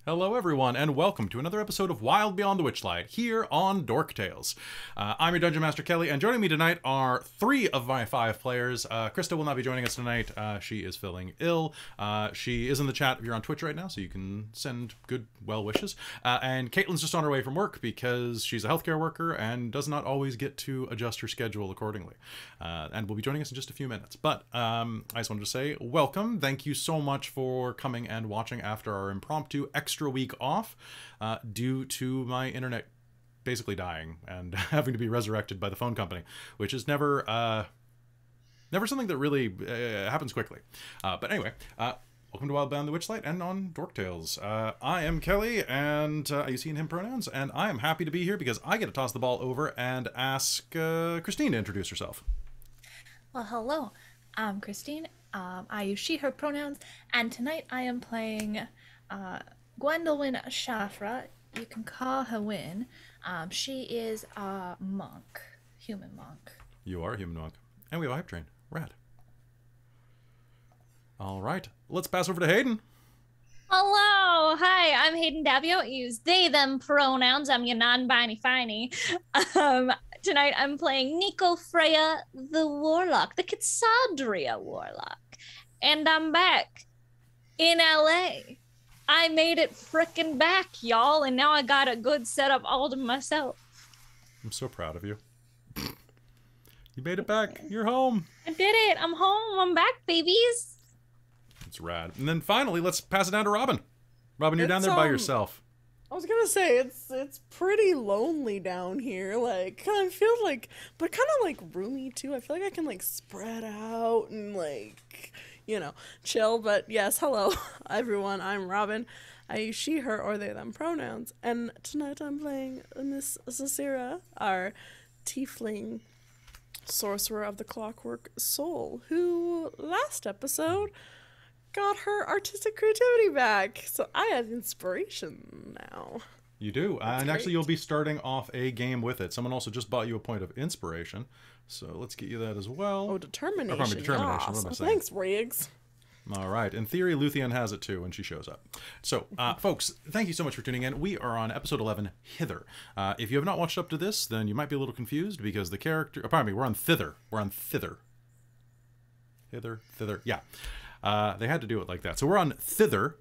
Hello everyone, and welcome to another episode of Wild Beyond the Witchlight, here on Dork Tales. I'm your Dungeon Master Kelly, and joining me tonight are 3 of my 5 players. Christa will not be joining us tonight. She is feeling ill. She is in the chat if you're on Twitch right now, so you can send good well wishes. And Caitlan's just on her way from work because she's a healthcare worker and does not always get to adjust her schedule accordingly. And will be joining us in just a few minutes. But I just wanted to say welcome. Thank you so much for coming and watching after our impromptu extra week off due to my internet basically dying and having to be resurrected by the phone company, which is never something that really happens quickly. But anyway, welcome to Wild Beyond the Witchlight and on Dork Tales. I am Kelly, and I use he and him pronouns, and I am happy to be here because I get to toss the ball over and ask Christine to introduce herself. Well, hello. I'm Christine. I use she, her pronouns, and tonight I am playing Gwendolwyne Shafra. You can call her Win. She is a monk, human monk. You are a human monk. And we have a hype train. Rad. All right, let's pass over to Hayden. Hello, hi, I'm Hayden Daviau. I use they, them pronouns. I'm your non-binary finey. Tonight I'm playing Freiya the Warlock, the Caitlan Warlock. And I'm back in LA. I made it frickin' back, y'all, and now I got a good setup all to myself. I'm so proud of you. You made it back. You're home. I did it. I'm home. I'm back, babies. It's rad. And then finally, let's pass it down to Robin. Robin, you're down there by yourself. I was gonna say it's pretty lonely down here. Like, kind of feels like, but kind of like roomy too. I feel like I can like spread out and like, you know, chill. But yes, hello everyone. I'm Robin. I use she, her, or they, them pronouns. And tonight I'm playing Miss Sarcyra, our tiefling sorcerer of the Clockwork Soul, who last episode got her artistic creativity back. So I have inspiration now. You do. And actually you'll be starting off a game with it. Someone also just bought you a point of inspiration. So let's get you that as well. Oh, determination. Oh, pardon me, determination. What am I saying? Thanks, Riggs. All right. In theory, Luthienne has it too when she shows up. So, folks, thank you so much for tuning in. We are on episode 11, Thither. If you have not watched up to this, then you might be a little confused because the character... Oh, pardon me, we're on Thither. We're on Thither. Thither. Yeah. They had to do it like that. So we're on Thither,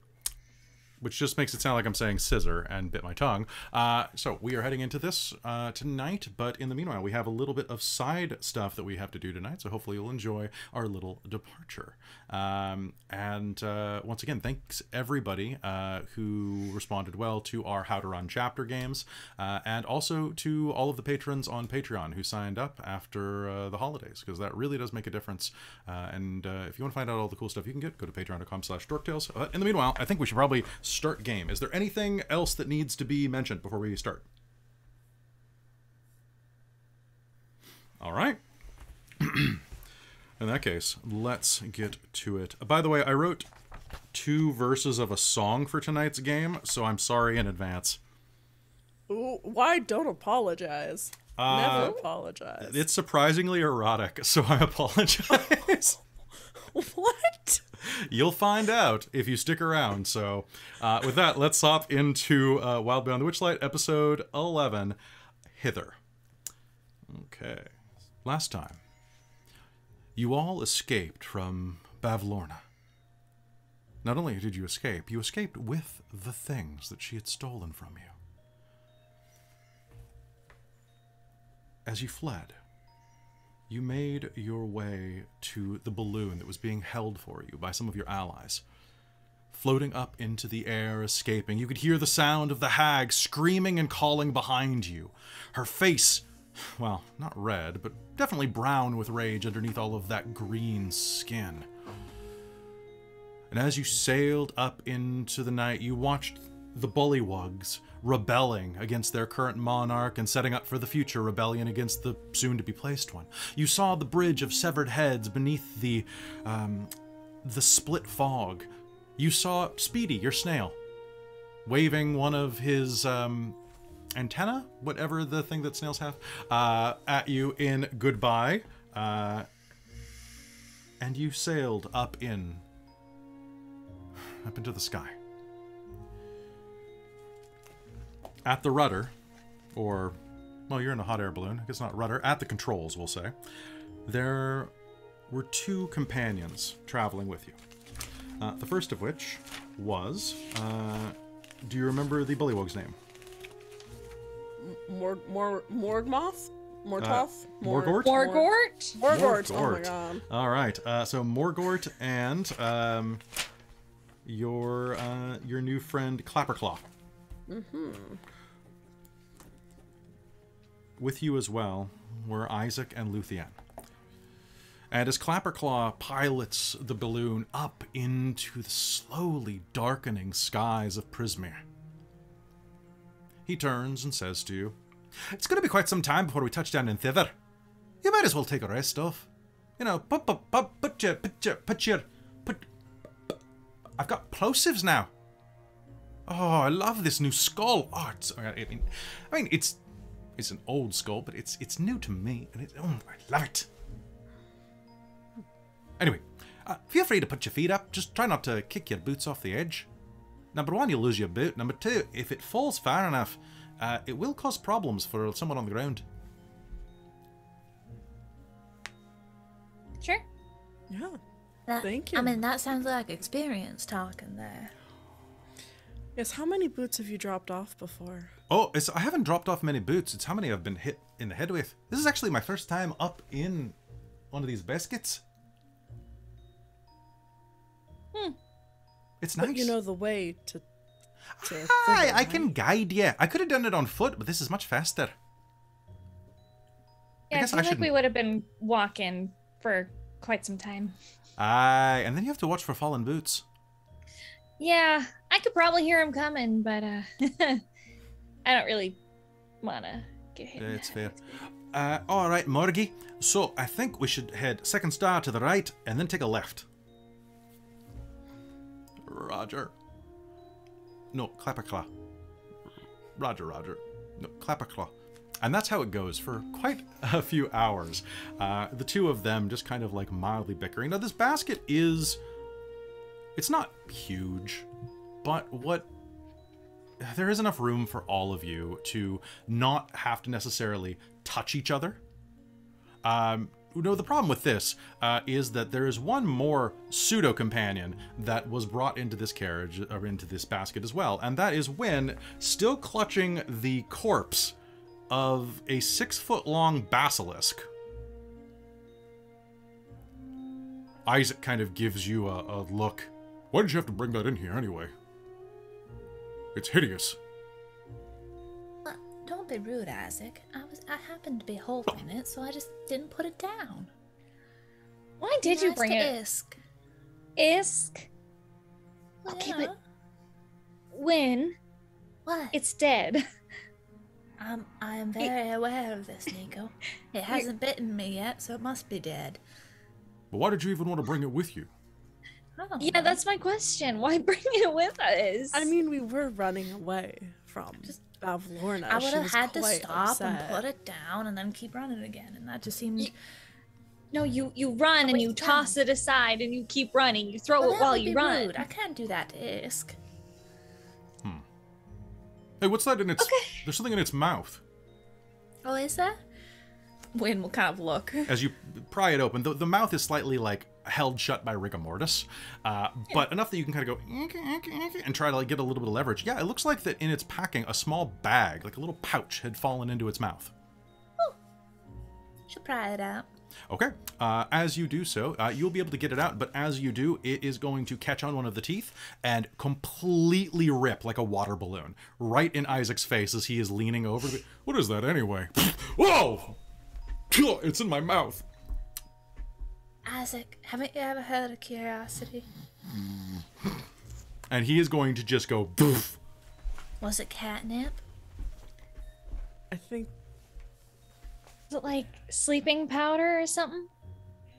which just makes it sound like I'm saying scissor and bit my tongue. So we are heading into this tonight, but in the meanwhile, we have a little bit of side stuff that we have to do tonight, so hopefully you'll enjoy our little departure. And once again, thanks everybody who responded well to our How to Run chapter games, and also to all of the patrons on Patreon who signed up after the holidays, because that really does make a difference. And if you want to find out all the cool stuff you can get, go to patreon.com/dorktales. In the meanwhile, I think we should probably start game. Is there anything else that needs to be mentioned before we start? All right. In that case, let's get to it. By the way, I wrote 2 verses of a song for tonight's game, so I'm sorry in advance. Ooh, why? Don't apologize. Never apologize. It's surprisingly erotic, so I apologize. What? You'll find out if you stick around. So with that, let's hop into Wild Beyond the Witchlight, episode 11, Thither. Okay. Last time, you all escaped from Bavlorna. Not only did you escaped with the things that she had stolen from you. As you fled, you made your way to the balloon that was being held for you by some of your allies. Floating up into the air, escaping, you could hear the sound of the hag screaming and calling behind you. Her face, well, not red, but definitely brown with rage underneath all of that green skin. And as you sailed up into the night, you watched the bullywugs rebelling against their current monarch and setting up for the future rebellion against the soon-to-be-placed one. You saw the bridge of severed heads beneath the split fog. You saw Speedy, your snail, waving one of his antenna, whatever the thing that snails have, at you in goodbye. And you sailed up into the sky. at the rudder, or, well, you're in a hot air balloon. I guess not rudder. At the controls, we'll say. There were 2 companions traveling with you. The first of which was, do you remember the bullywug's name? Morgmoth? Mortoth? Morgort? Morgort. Oh my god. All right. So Morgort and your new friend Clapperclaw. Mm-hmm. With you as well were Isaac and Luthienne. And as Clapperclaw pilots the balloon up into the slowly darkening skies of Prismere, he turns and says to you, "It's going to be quite some time before we touch down in Thither. You might as well take a rest off. You know, I've got plosives now. Oh, I love this new skull. Oh, I mean, it's an old skull, but it's new to me, and I love it. Anyway, feel free to put your feet up. Just try not to kick your boots off the edge. Number 1, you'll lose your boot. Number 2, if it falls far enough, it will cause problems for someone on the ground." Sure. Yeah. Thank you. I mean, that sounds like experience talking there. Yes, how many boots have you dropped off before? Oh, I haven't dropped off many boots. It's how many I've been hit in the head with. This is actually my first time up in one of these baskets. It's nice. But you know the way to Hi, I right? can guide you. I could have done it on foot, but this is much faster. Yeah, I feel like we would have been walking for quite some time. Aye, and then you have to watch for fallen boots. Yeah, I could probably hear him coming, but I don't really want to get hit. It's fair. All right, Morgie. So I think we should head second star to the right and then take a left. Roger. No, Clapperclaw. Roger. No, Clapperclaw. And that's how it goes for quite a few hours. The two of them just kind of like mildly bickering. Now this basket is... It's not huge, but there is enough room for all of you to not have to necessarily touch each other. No, the problem with this is that there is one more pseudo-companion that was brought into this carriage, or into this basket as well, and that is when, still clutching the corpse of a 6-foot-long basilisk, Isaac kind of gives you a look. Why did you have to bring that in here anyway? It's hideous. Don't be rude, Isaac. I happened to be holding it, so I just didn't put it down. Why did you bring it? Isk. Isk? Well, Okay, yeah. but when What? it's dead. I am very aware of this, Nico. It hasn't bitten me yet, so it must be dead. But why did you even want to bring it with you? I don't Yeah, know. that's my question. Why bring it with us? I mean, we were running away from Bavlorna. I would She have was had to quite stop upset. and put it down and then keep running again, and that just seemed... No, you run and you Wait, toss it aside and you keep running. You throw Well, it that while would you be run. rude. I can't do that to Isk. Hey, what's that in its... Okay. There's something in its mouth. Oh, is there? Wynn will kind of look. As you pry it open, the mouth is slightly like held shut by rigor mortis, but enough that you can kind of go and try to like get a little bit of leverage. Yeah, it looks like that in its packing, a small bag, like a little pouch, had fallen into its mouth. Should pry it out. Okay, as you do so, you'll be able to get it out, but as you do, it is going to catch on one of the teeth and completely rip like a water balloon right in Isaac's face as he is leaning over. What is that anyway? Whoa! It's in my mouth. Isaac, haven't you ever heard of curiosity? And he is going to just go poof. Was it catnip? I think Is it like sleeping powder or something?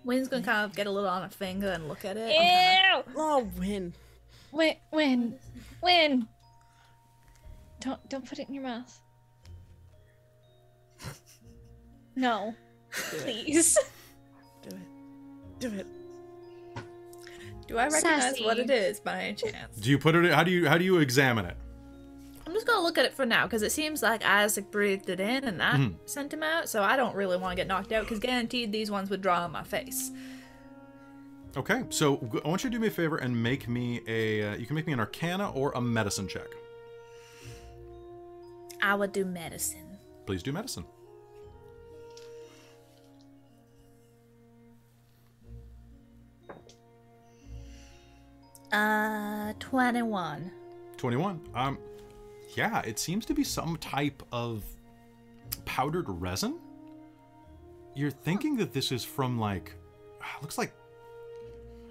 Wynn's gonna kind of get a little on a finger and look at it. Ew! oh, Win. When? Don't put it in your mouth. No. Please. Do it. Do I recognize Sassy. what it is by any chance? Do you put it? How do you examine it? I'm just go look at it for now, because it seems like Isaac breathed it in and that sent him out, so I don't really want to get knocked out, because guaranteed these ones would draw on my face. Okay, so I want you to do me a favor and make me a... you can make me an Arcana or a Medicine check. I would do medicine. Please do Medicine. Uh, 21. 21. Yeah, it seems to be some type of powdered resin. You're thinking that this is from, like... looks like...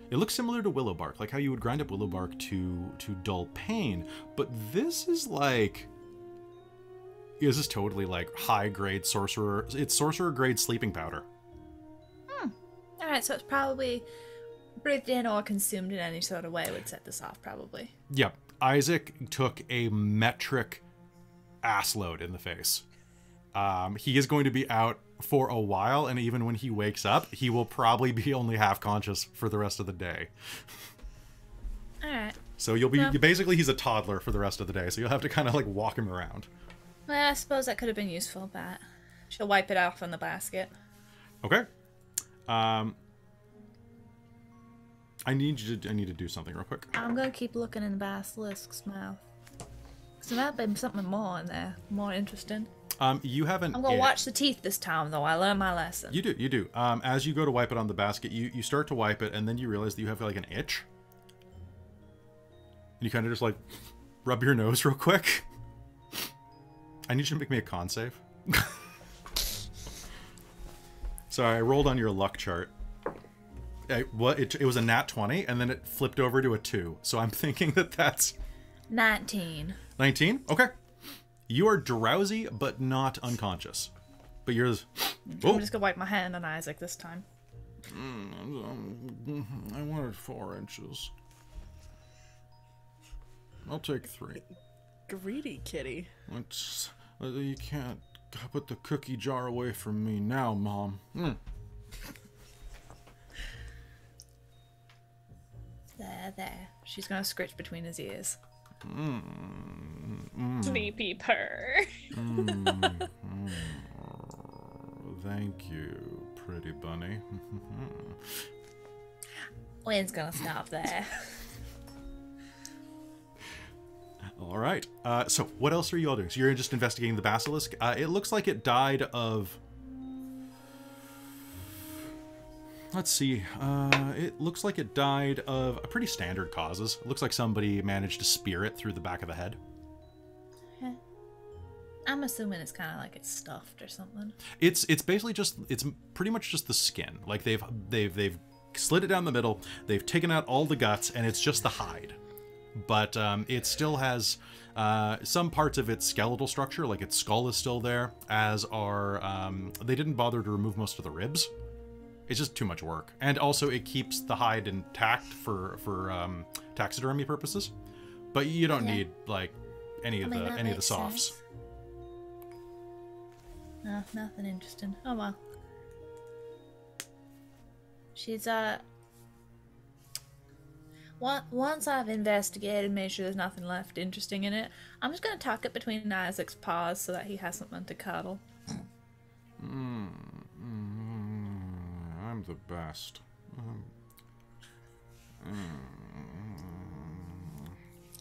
It looks similar to willow bark, like how you would grind up willow bark to dull pain. But this is like... This is totally like high-grade sorcerer... It's sorcerer-grade sleeping powder. Alright, so it's probably breathed in or consumed in any sort of way would set this off, probably. Yep. Isaac took a metric ass load in the face. He is going to be out for a while, and even when he wakes up, he will probably be only half conscious for the rest of the day. Alright. So you'll be... Basically, he's a toddler for the rest of the day, so you'll have to kind of like walk him around. Well, I suppose that could have been useful, but she'll wipe it off in the basket. Okay. I need to do something real quick. I'm gonna keep looking in the basilisk's mouth. Because there might be something more in there, more interesting. You haven't... I'm gonna watch the teeth this time, though. I learned my lesson. You do. As you go to wipe it on the basket, you start to wipe it, and then you realize that you have like an itch. And you kind of just like rub your nose real quick. I need you to make me a con save. Sorry, I rolled on your luck chart. It was a nat 20, and then it flipped over to a 2. So I'm thinking that that's... 19. 19? Okay. You are drowsy, but not unconscious. But you're... I'm just gonna wipe my hand on Isaac this time. I wanted 4 inches. I'll take 3. Greedy kitty. You can't put the cookie jar away from me now, Mom. There. She's gonna scritch between his ears. Sleepy purr. Thank you, pretty bunny. Wayne's gonna stop there. All right. So what else are you all doing? So you're just investigating the basilisk. It looks like it died of... Let's see. It looks like it died of a pretty standard causes. It looks like somebody managed to spear it through the back of the head. I'm assuming it's kind of like it's stuffed or something. It's basically just... It's pretty much just the skin. Like they've slit it down the middle. They've taken out all the guts, and it's just the hide. But it still has some parts of its skeletal structure, like its skull is still there, as are... they didn't bother to remove most of the ribs. It's just too much work. And also it keeps the hide intact for taxidermy purposes. But you don't need like any of the softs. Sense. No, nothing interesting. Oh well. She's once I've investigated, made sure there's nothing left interesting in it, I'm just gonna tuck it between Isaac's paws so that he has something to cuddle. I'm the best.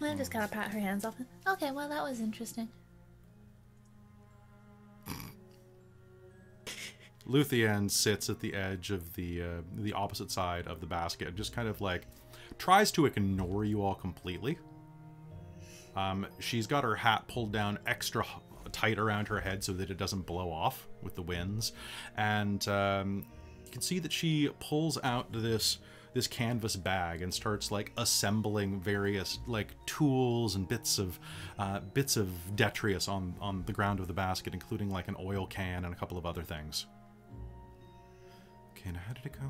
I just gotta pat her hands off. Okay, well that was interesting. Luthienne sits at the edge of the opposite side of the basket and just kind of like tries to ignore you all completely. She's got her hat pulled down extra tight around her head so that it doesn't blow off with the winds, and you can see that she pulls out this canvas bag and starts like assembling various like tools and bits of detritus on the ground of the basket, including like an oil can and a couple of other things. Okay, now how did it go?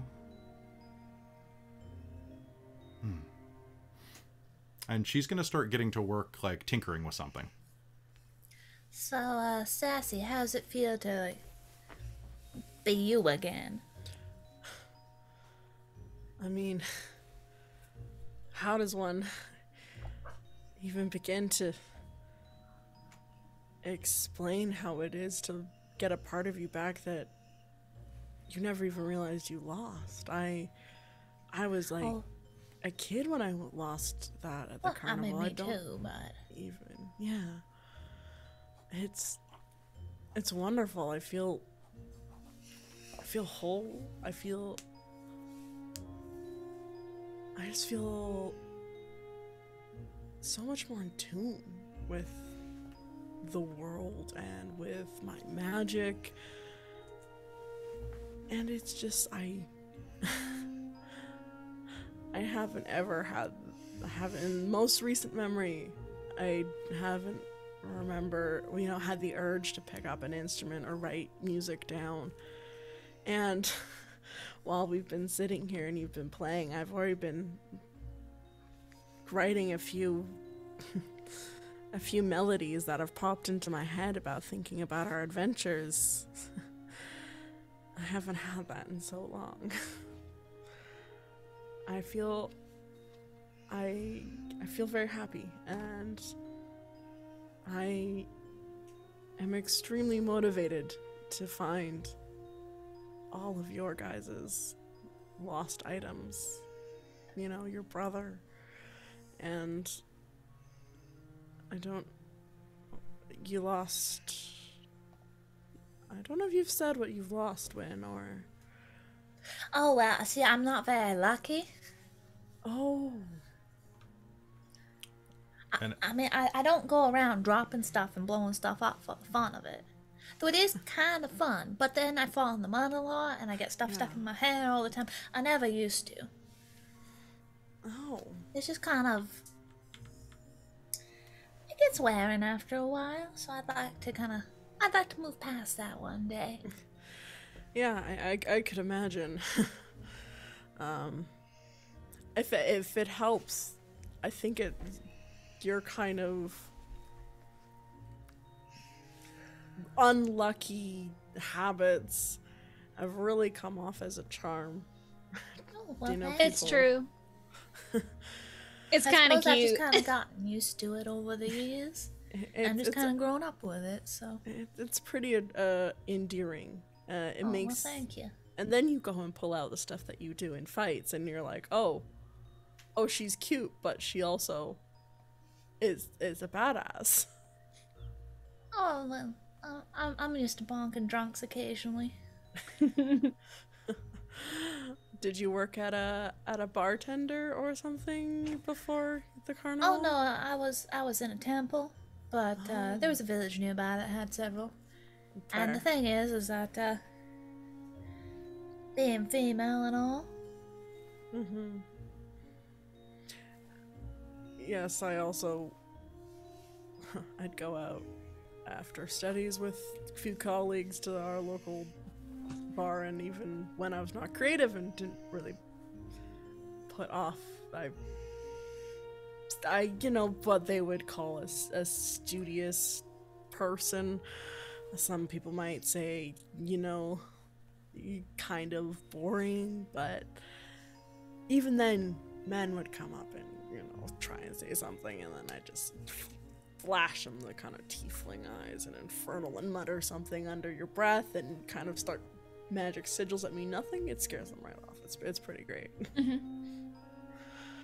And she's gonna start getting to work like tinkering with something. So, Sassy, how's it feel to like, be you again? I mean, how does one even begin to explain how it is to get a part of you back that you never even realized you lost. I was like a kid when I lost that at the carnival. Me too, but even, yeah. It's wonderful. I feel whole. I just feel so much more in tune with the world and with my magic. And it's just, I haven't ever had, in most recent memory, I haven't had the urge to pick up an instrument or write music down. And while we've been sitting here and you've been playing, I've already been writing a few melodies that have popped into my head about thinking about our adventures. I haven't had that in so long. I feel very happy, and I am extremely motivated to find all of your guys' lost items. You know, your brother. And you lost... I don't know if you've said what you've lost, Win, or... Oh, well, see, I'm not very lucky. Oh. I mean, I don't go around dropping stuff and blowing stuff up for the fun of it. Though it is kind of fun, but then I fall in the mud a lot, and I get stuff stuck in my hair all the time. I never used to. Oh. It's just kind of... It gets wearing after a while, so I'd like to move past that one day. Yeah, I could imagine. If it helps, I think your kind of unlucky habits have really come off as a charm. Oh, well, you know, It's true. It's kind of cute. I've just kind of gotten used to it over the years. I'm just kind of grown up with it, so... It's pretty endearing. It makes... Well, thank you. And then you go and pull out the stuff that you do in fights, and you're like, oh, she's cute, but she also is a badass. Oh, well, I'm used to bonking drunks occasionally. Did you work at a bartender or something before the carnival? Oh no, I was in a temple, but there was a village nearby that had several. Fair. And the thing is that being female and all. Mm-hmm. Yes, I also... I'd go out after studies with a few colleagues to our local bar, and even when I was not creative and didn't really put off, I you know, what they would call a studious person. Some people might say, you know, kind of boring, but even then, men would come up and, you know, try and say something, and then I just flash them the kind of tiefling eyes and infernal and mutter something under your breath and kind of start magic sigils that mean nothing. It scares them right off. It's pretty great. Mm-hmm.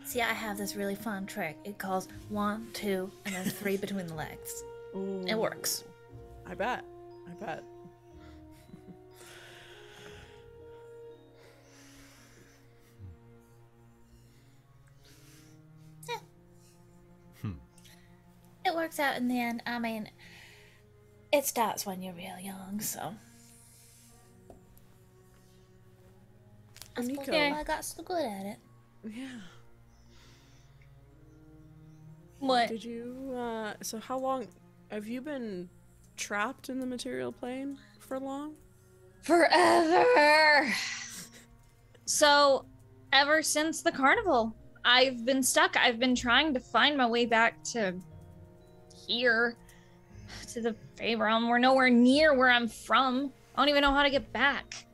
See, I have this really fun trick. It calls 1, 2, and then 3 between the legs. Ooh. It works. I bet. It works out in the end. I mean, it starts when you're real young, so. I suppose I got so good at it. Yeah. What? Did you, so how long have you been trapped in the material plane for long? Forever! So, ever since the carnival, I've been stuck. I've been trying to find my way back to here, to the Fey realm. We're nowhere near where I'm from. I don't even know how to get back.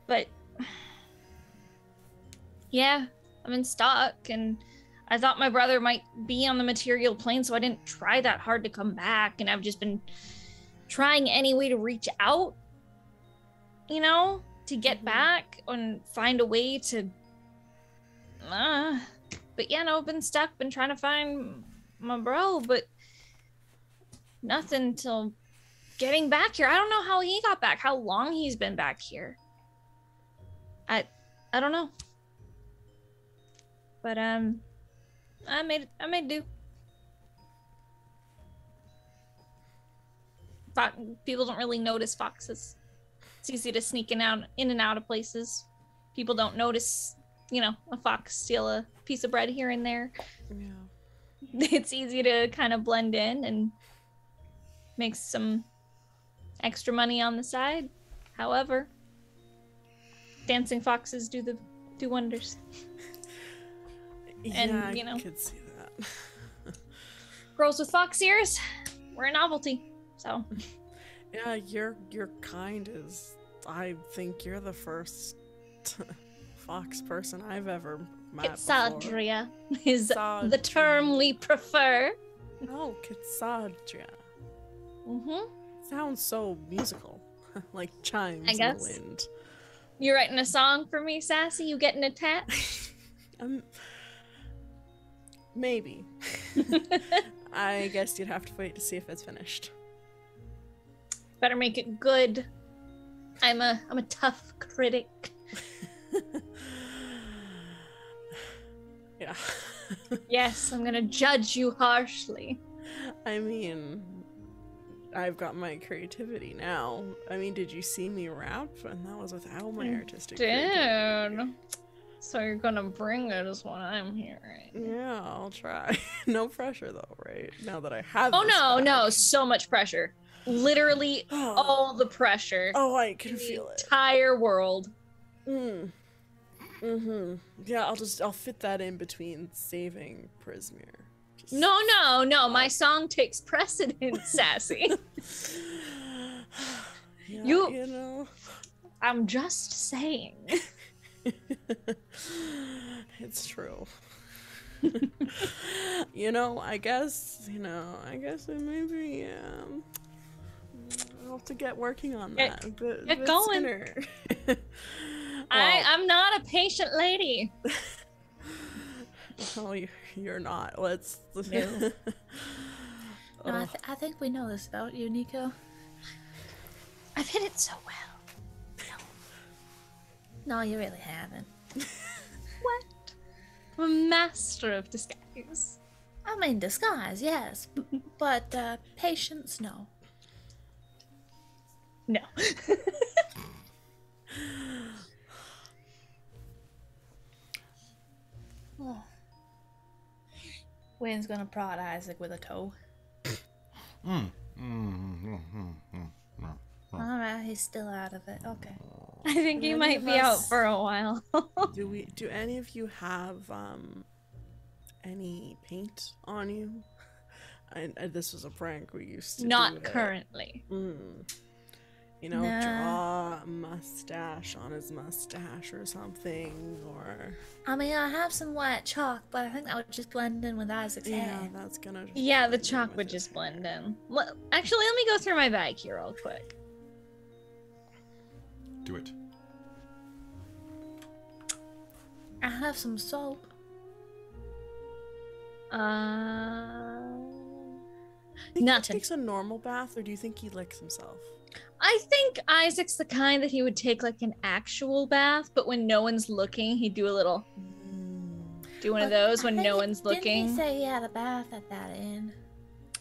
But, yeah, I've been stuck, and I thought my brother might be on the material plane, so I didn't try that hard to come back, and I've just been trying any way to reach out, you know, to get back and find a way to but yeah, no, I've been stuck, been trying to find my bro, but nothing till getting back here. I don't know how he got back, how long he's been back here. I don't know. But I made do. People don't really notice foxes. It's easy to sneak in and out of places. People don't notice, you know, a fox steal a piece of bread here and there. Yeah. It's easy to kind of blend in and make some extra money on the side. However, dancing foxes do wonders. And yeah, you know, I could see that. girls with fox ears, we're a novelty. So Yeah, your kind is. I think you're the first fox person I've ever met. Kitsadria is the Kitsadria. term we prefer. Oh, Kitsadria. Mm-hmm. Sounds so musical, like chimes I in guess. the wind. You writing a song for me, Sassy? You getting attached? Maybe. I guess you'd have to wait to see if it's finished. Better make it good. I'm a tough critic. Yeah. Yes, I'm gonna judge you harshly. I mean, I've got my creativity now. I mean, did you see me rap? And that was without my artistic creativity. Dude. So you're gonna bring it is what I'm hearing. Yeah, I'll try. No pressure though, right? Now that I have Oh this no, back. no, so much pressure. Literally Oh. all the pressure. Oh, I can in the feel it. entire world. Yeah, I'll fit that in between saving Prismere. Just- No, my song takes precedence, Sassy. Yeah, you- you know. I'm just saying. It's true. You know, I guess it maybe I'll have to get working on that. Get going. Sooner. I'm not a patient lady. Oh, you're not. Let's. No, I think we know this about you, Nico. I've hit it so well. No, you really haven't. What? I'm a master of disguise. I mean, disguise, yes, but patience, no. No. Oh. Wynn's gonna prod Isaac with a toe. Alright, he's still out of it. Okay. I think he Any might of be out us- for a while. Do any of you have any paint on you? This was a prank we used to Not do it. currently. You know, Nah. draw a mustache on his mustache or something, or I mean, I have some white chalk, but I think that would just blend in with Isaac's yeah, hair. that's gonna. Just Yeah, the blend in chalk with would his just hair. blend in. Actually, let me go through my bag here real quick. Do it. I have some soap. Do you think he Nothing. takes a normal bath, or do you think he licks himself? I think Isaac's the kind that he would take like an actual bath, but when no one's looking, he'd do a little, do one of those when no one's Didn't looking. he say he had a bath at that inn?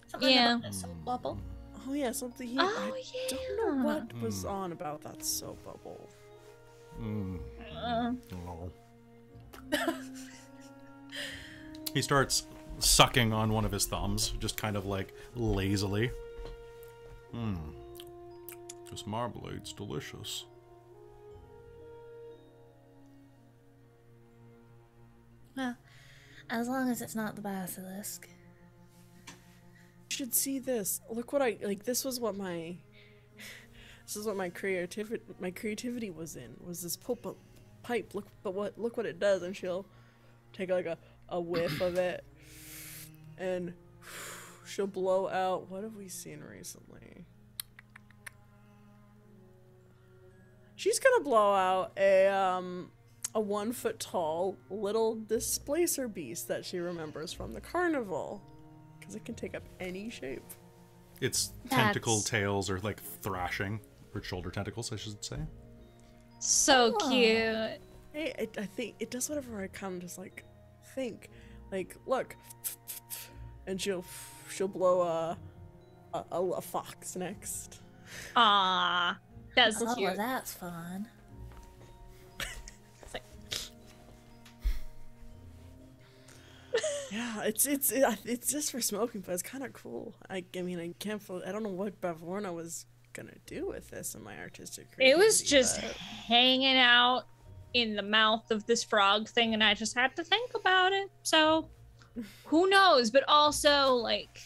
Something Yeah. about a soap bubble. Oh yeah, something he. Oh, I don't know yeah. what was on about that soap bubble. No. He starts sucking on one of his thumbs, just kind of like lazily. This marblade's delicious. Well, as long as it's not the basilisk. You should see this. Look what I like. This was what my. This is what my creativity was in. Was this pipe? Look what it does, and she'll take like a a whiff of it, and she'll blow out. What have we seen recently? She's gonna blow out a 1 foot tall little displacer beast that she remembers from the carnival, because it can take up any shape. Its tentacle tails are like thrashing, or shoulder tentacles, I should say. So cute. Hey, I think it does whatever I kind of just like think, like look, and she'll blow a fox next. Aww, that's Oh, cute. well, that's fun. It's like, Yeah, it's just for smoking, but it's kind of cool. I mean, I don't know what Bavorna was gonna do with this in my artistic it was creativity, just but... hanging out in the mouth of this frog thing, and I just had to think about it. So, who knows? But also, like,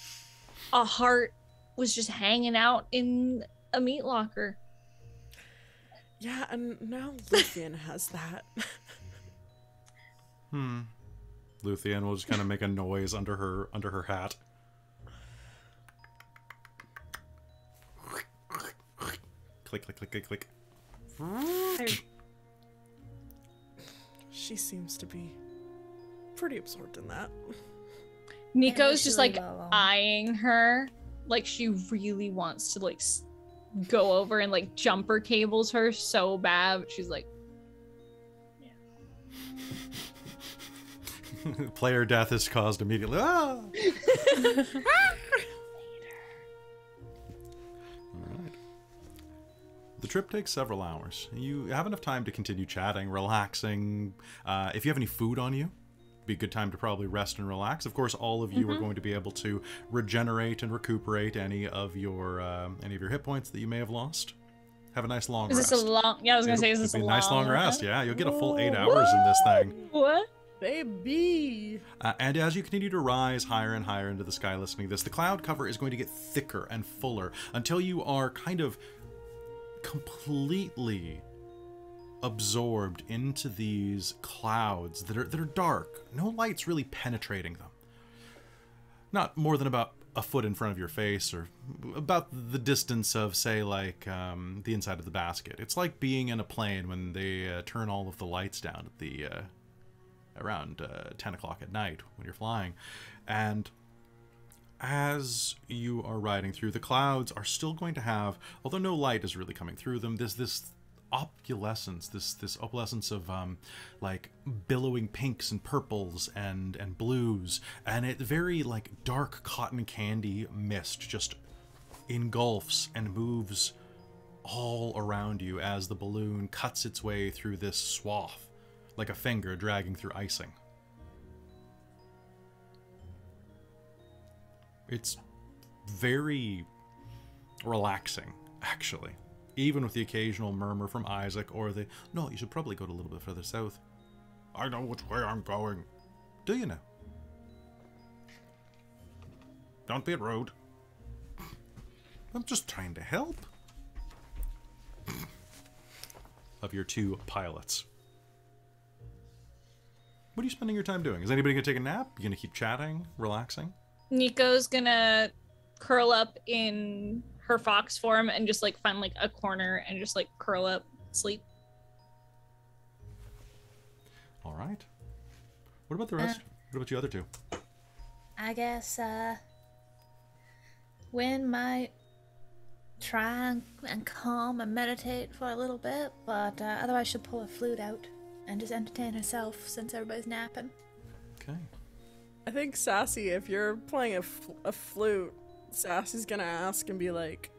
a heart was just hanging out in a meat locker. Yeah, and now Luthienne has that. Luthienne will just kind of make a noise under her hat. Click, click, click, click, click. She seems to be pretty absorbed in that. Nico's just like Well, eyeing her, like she really wants to like go over and like jumper cables her so bad. But she's like, Player death is caused immediately. Ah! Alright. The trip takes several hours. You have enough time to continue chatting, relaxing. If you have any food on you, be a good time to probably rest and relax. Of course, all of you are going to be able to regenerate and recuperate any of your hit points that you may have lost. Have a nice long is rest. this a long? Yeah, I was gonna say, is It'll this a be long? nice long rest? Yeah, you'll get a full 8 hours in this thing. What? Baby! And as you continue to rise higher and higher into the sky listening to this, the cloud cover is going to get thicker and fuller until you are kind of completely absorbed into these clouds that are dark. No light's really penetrating them. Not more than about a foot in front of your face, or about the distance of, say, like the inside of the basket. It's like being in a plane when they turn all of the lights down at the around 10 o'clock at night when you're flying. And as you are riding through, the clouds are still going to have, although no light is really coming through them, this opalescence, this opalescence of like billowing pinks and purples and blues, and it very like dark cotton candy mist just engulfs and moves all around you as the balloon cuts its way through this swath like a finger dragging through icing. It's very relaxing, actually. Even with the occasional murmur from Isaac or the, no, you should probably go a little bit further south. I know which way I'm going. Do you know? Don't be rude. I'm just trying to help. Of your two pilots. What are you spending your time doing? Is anybody going to take a nap? You going to keep chatting, relaxing? Nico's gonna curl up in her fox form and just like find like a corner and just like curl up, sleep. All right. What about the rest? What about you other two? I guess Wynn might try and calm and meditate for a little bit, but otherwise she'll pull her flute out and just entertain herself since everybody's napping. Okay. I think Sassy, if you're playing a flute, Sassy's gonna ask and be like,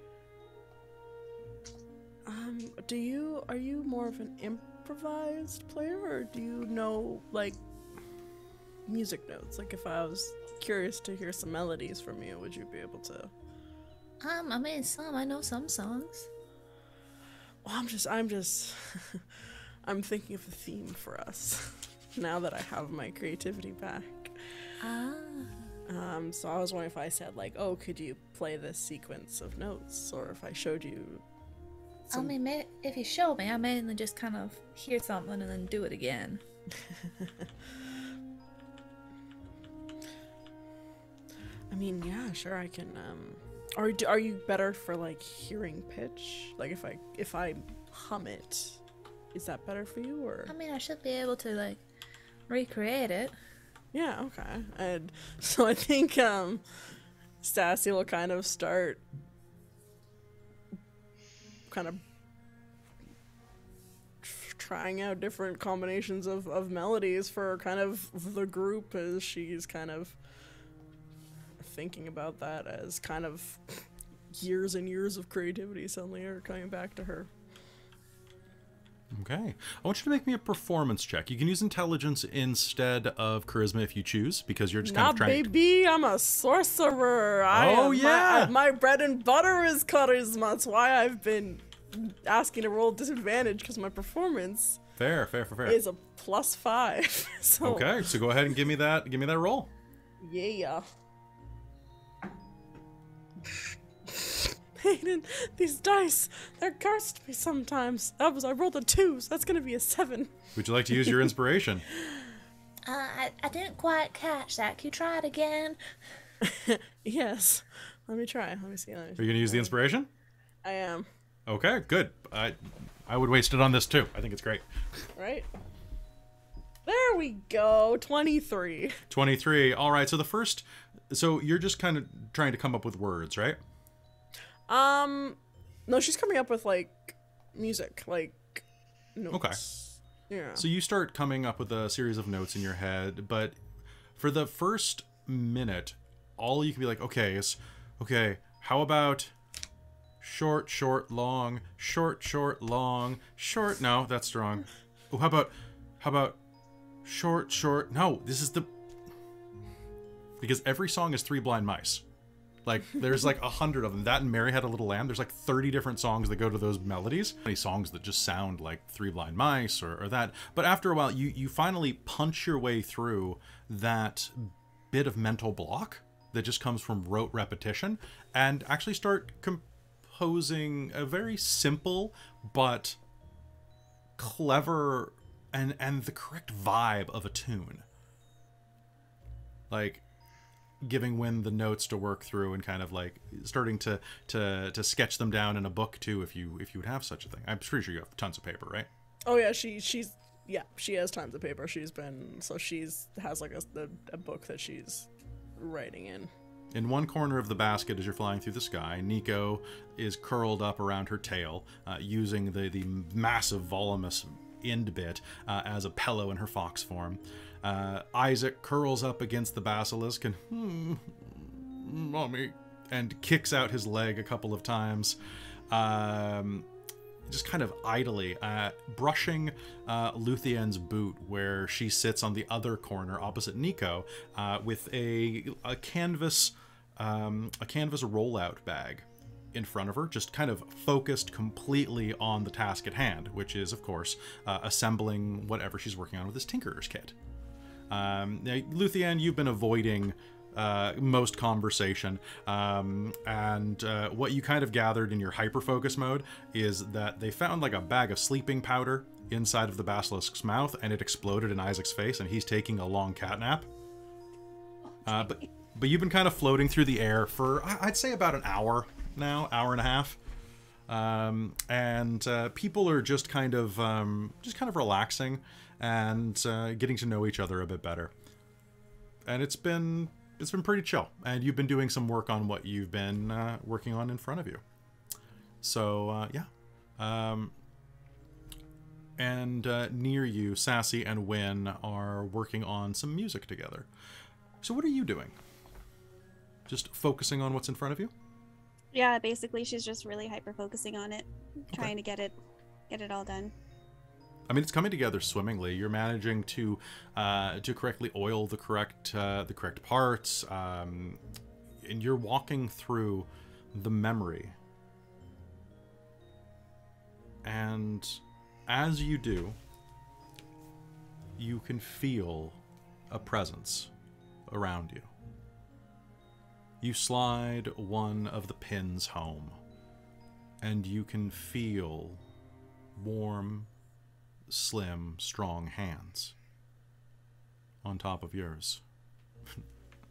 are you more of an improvised player, or do you know, like, music notes? Like, if I was curious to hear some melodies from you, would you be able to? I mean, I know some songs. Well, I'm just, I'm thinking of a theme for us, now that I have my creativity back. So I was wondering if I said, like, oh, could you play this sequence of notes, or if I showed you some... I mean, if you show me, I mainly just kind of hear something and then do it again. mean, yeah, sure, I can. Are you better for like hearing pitch? Like if I hum it, is that better for you or? I mean, I should be able to like recreate it. Yeah, okay. And so I think Sassy will kind of start trying out different combinations of melodies for kind of the group as she's kind of thinking about that as kind of years and years of creativity suddenly are coming back to her. Okay. I want you to make me a performance check. You can use intelligence instead of charisma if you choose, because you're just kind of trying baby, I'm a sorcerer. My bread and butter is charisma. That's why I've been asking to roll disadvantage, because my performance Fair. is a +5. So Okay, so go ahead and give me that roll. yeah. Hayden, these dice, they're cursed me sometimes. I rolled a 2, so that's gonna be a 7. Would you like to use your inspiration? I didn't quite catch that. Can you try it again? Yes. Let me try. Let me see. Are you going to use the inspiration? I am. Okay, good. I would waste it on this too. I think it's great. Right? There we go. 23. 23. All right, so you're just kind of trying to come up with words, right? No, she's coming up with like music, like notes. Okay. Yeah. So you start coming up with a series of notes in your head, but for the first minute, all you can be like, okay, how about short, short, long, short, short, long, short, no, that's wrong. Oh, how about short, short, no, because every song is 3 blind mice. Like, there's like 100 of them. That and Mary Had a Little Lamb. There's like 30 different songs that go to those melodies. Many songs that just sound like 3 blind mice or that. But after a while, you finally punch your way through that bit of mental block that just comes from rote repetition and actually start composing a very simple but clever and the correct vibe of a tune. Like, giving Wynn the notes to work through and kind of like starting to sketch them down in a book too, if you would have such a thing. I'm pretty sure you have tons of paper, right? Oh yeah, she has tons of paper. She has like a book that she's writing in. In one corner of the basket, as you're flying through the sky, Nico is curled up around her tail, using the massive voluminous end bit as a pillow in her fox form. Isaac curls up against the basilisk and mommy, and kicks out his leg a couple of times, just kind of idly brushing Luthienne's boot, where she sits on the other corner opposite Nico, with a canvas rollout bag in front of her, just kind of focused completely on the task at hand, which is, of course, assembling whatever she's working on with this Tinkerer's kit. Luthienne, you've been avoiding most conversation, and what you kind of gathered in your hyper-focus mode is that they found like a bag of sleeping powder inside of the basilisk's mouth, and it exploded in Isaac's face, and he's taking a long cat nap. But you've been kind of floating through the air for, I'd say, about an hour now, hour and a half. And people are just kind of relaxing and getting to know each other a bit better. And it's been pretty chill. And you've been doing some work on what you've been working on in front of you. So yeah. And near you, Sassy and Wynn are working on some music together. So what are you doing? Just focusing on what's in front of you? Yeah, basically she's just really hyper focusing on it, trying to get it all done. I mean, it's coming together swimmingly. You're managing to correctly oil the correct parts, and you're walking through the memory. And as you do, you can feel a presence around you. You slide one of the pins home, and you can feel warm, slim, strong hands on top of yours.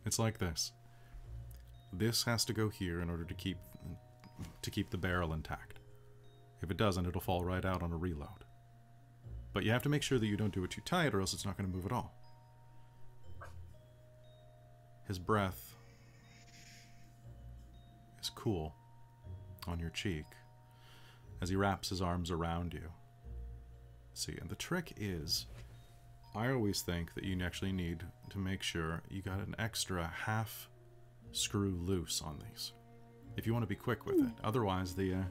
It's like this. This has to go here in order to keep the barrel intact. If it doesn't, it'll fall right out on a reload. But you have to make sure that you don't do it too tight, or else it's not going to move at all. His breath is cool on your cheek as he wraps his arms around you. See, and the trick is, I always think that you actually need to make sure you got an extra half screw loose on these, if you want to be quick with it. Otherwise, the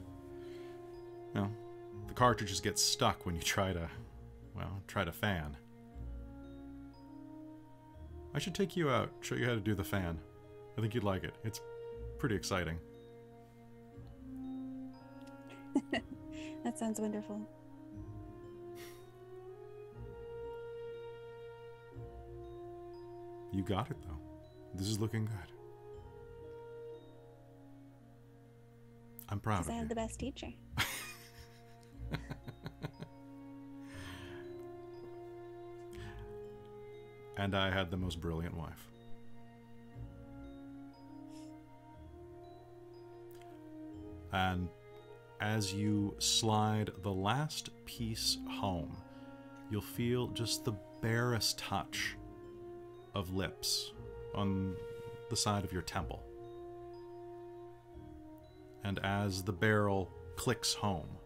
cartridges get stuck when you try to fan. I should take you out, show you how to do the fan. I think you'd like it. It's pretty exciting. That sounds wonderful. You got it, though. This is looking good. I'm proud of Because I you. have the best teacher. And I had the most brilliant wife. And as you slide the last piece home, you'll feel just the barest touch of lips on the side of your temple. And as the barrel clicks home,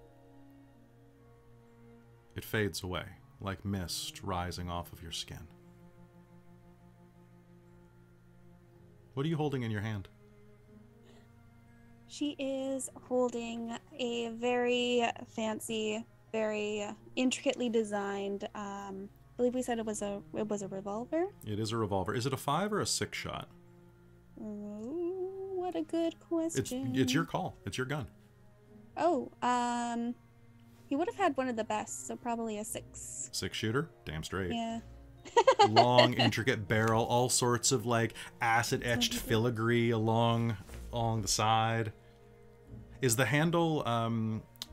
it fades away like mist rising off of your skin. What are you holding in your hand? She is holding a very fancy, very intricately designed. I believe we said it was a revolver. It is a revolver. Is it a 5 or a 6 shot? Ooh, what a good question. It's your call. It's your gun. Oh, he would have had one of the best, so probably a 6. 6 shooter? Damn straight. Yeah. Long, intricate barrel, all sorts of like acid etched filigree along the side. Is the handle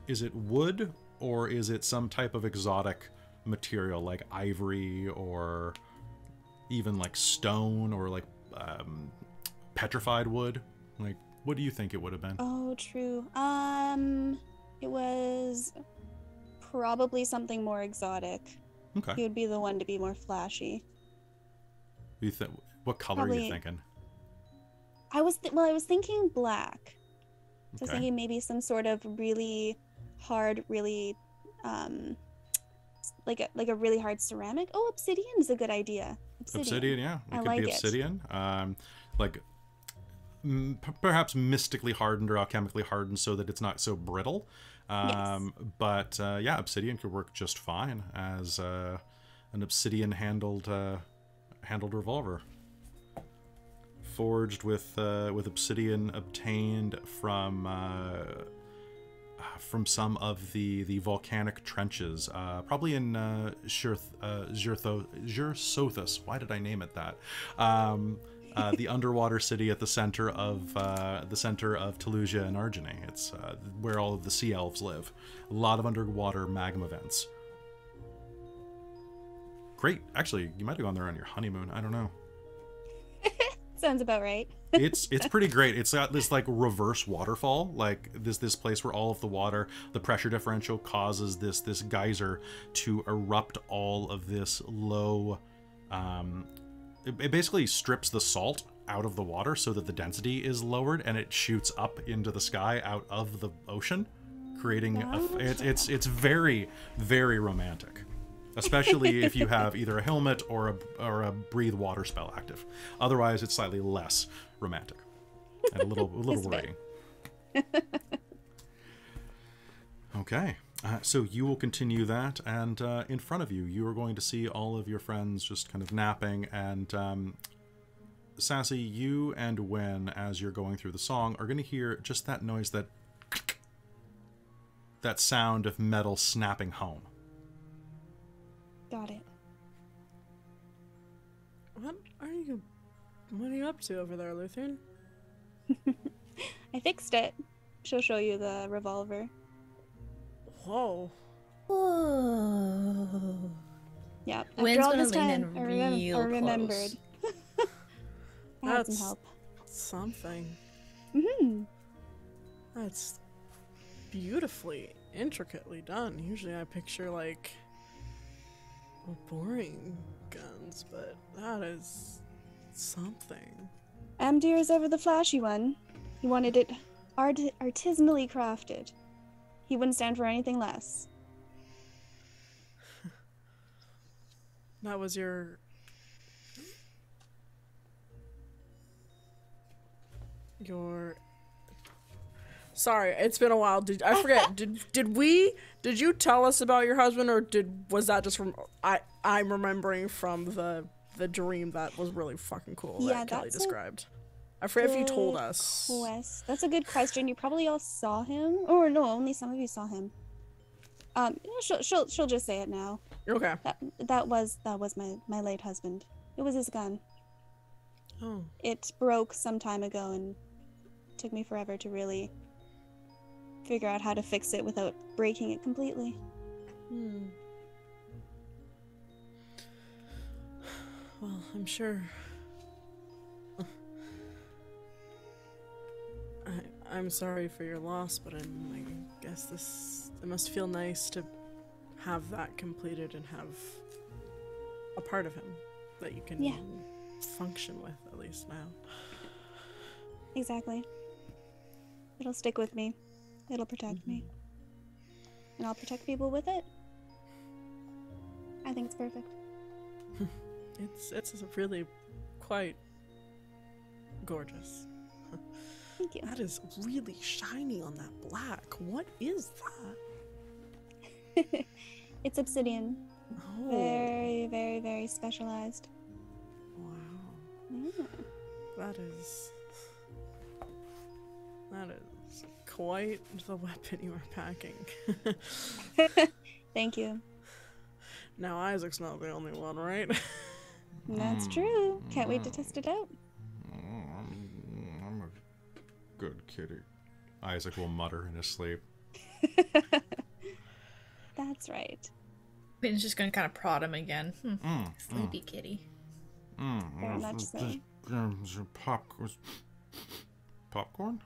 is it wood or is it some type of exotic material like ivory or even like stone or like petrified wood? Like, what do you think it would have been? Oh, true. It was probably something more exotic. Okay. He would be the one to be more flashy. What color are you thinking? I was thinking black. So I was Okay. thinking maybe some sort of really hard, really like a really hard ceramic. Oh, obsidian is a good idea. Obsidian, yeah. It I could like be it. obsidian. Like perhaps mystically hardened or alchemically hardened so that it's not so brittle. Yes. But yeah, obsidian could work just fine as an obsidian handled revolver, forged with obsidian obtained from some of the volcanic trenches, probably in Gersothus. Why did I name it that? The underwater city at the center of Telusia and Argene. It's where all of the sea elves live. A lot of underwater magma vents. Great. Actually, you might have gone there on your honeymoon. I don't know. Sounds about right. It's pretty great. It's got this like reverse waterfall, like this place where all of the water, the pressure differential causes this geyser to erupt all of this low. It basically strips the salt out of the water so that the density is lowered and it shoots up into the sky out of the ocean, creating it's very, very romantic, especially if you have either a helmet or a breathe water spell active. Otherwise, it's slightly less romantic and a little worrying. Okay. So you will continue that, and in front of you, you are going to see all of your friends just kind of napping, and Sassy, you and Wen, as you're going through the song, are going to hear just that noise, that sound of metal snapping home. Got it. What are you up to over there, Luthienne? I fixed it. She'll show you the revolver. Whoa. Whoa. Yeah. Wynn's After all gonna this lean time, in I real remembered. close. I had some help. something. Mm-hmm. That's beautifully, intricately done. Usually I picture, like, boring guns, but that is something. Amdir is ever the flashy one. He wanted it artisanally crafted. He wouldn't stand for anything less. That was your... Sorry, it's been a while. I forget. Did you tell us about your husband, or was that just from I'm remembering from the dream that was really fucking cool that Kelly described? I forget if you told us. That's a good question. You probably all saw him, or no, only some of you saw him. She'll just say it now. Okay. That was my late husband. It was his gun. Oh. It broke some time ago and took me forever to really figure out how to fix it without breaking it completely. Well, I'm sure. I'm sorry for your loss, but I guess it must feel nice to have that completed and have a part of him that you can function with, at least now. Exactly. It'll stick with me. It'll protect me. And I'll protect people with it. I think it's perfect. It's really quite gorgeous. Thank you. That is really shiny on that black. What is that? It's obsidian. Oh. Very, very, very specialized. Wow. Yeah. That is quite the weapon you are packing. Thank you. Now Isaac's not the only one, right? That's true. Can't wait to test it out. I'm a good kitty. Isaac will mutter in his sleep. That's right. Ben's just gonna kind of prod him again. Sleepy kitty. Very much so. Popcorn?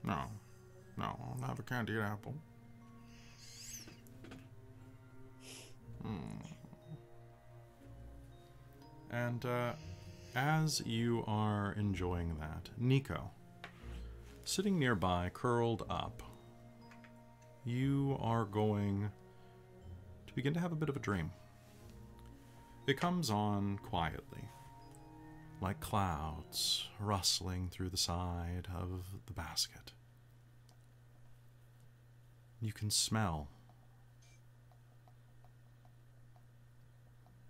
No, I'll have a candied apple. And as you are enjoying that, Nico, sitting nearby, curled up, you are going to begin to have a bit of a dream. It comes on quietly, like clouds rustling through the side of the basket. You can smell.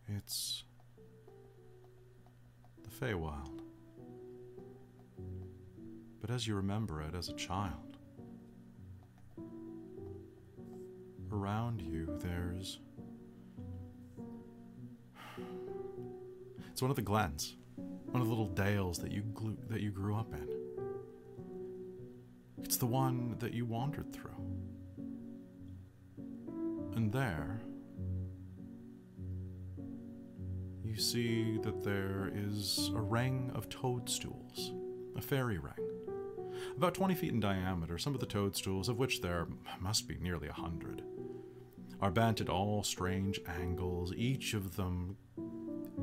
It's the Feywild. But as you remember it as a child, around you there's... It's one of the glens. One of the little dales that you grew up in. It's the one that you wandered through. And there, you see that there is a ring of toadstools, a fairy ring, about 20 feet in diameter. Some of the toadstools, of which there must be nearly 100, are bent at all strange angles, each of them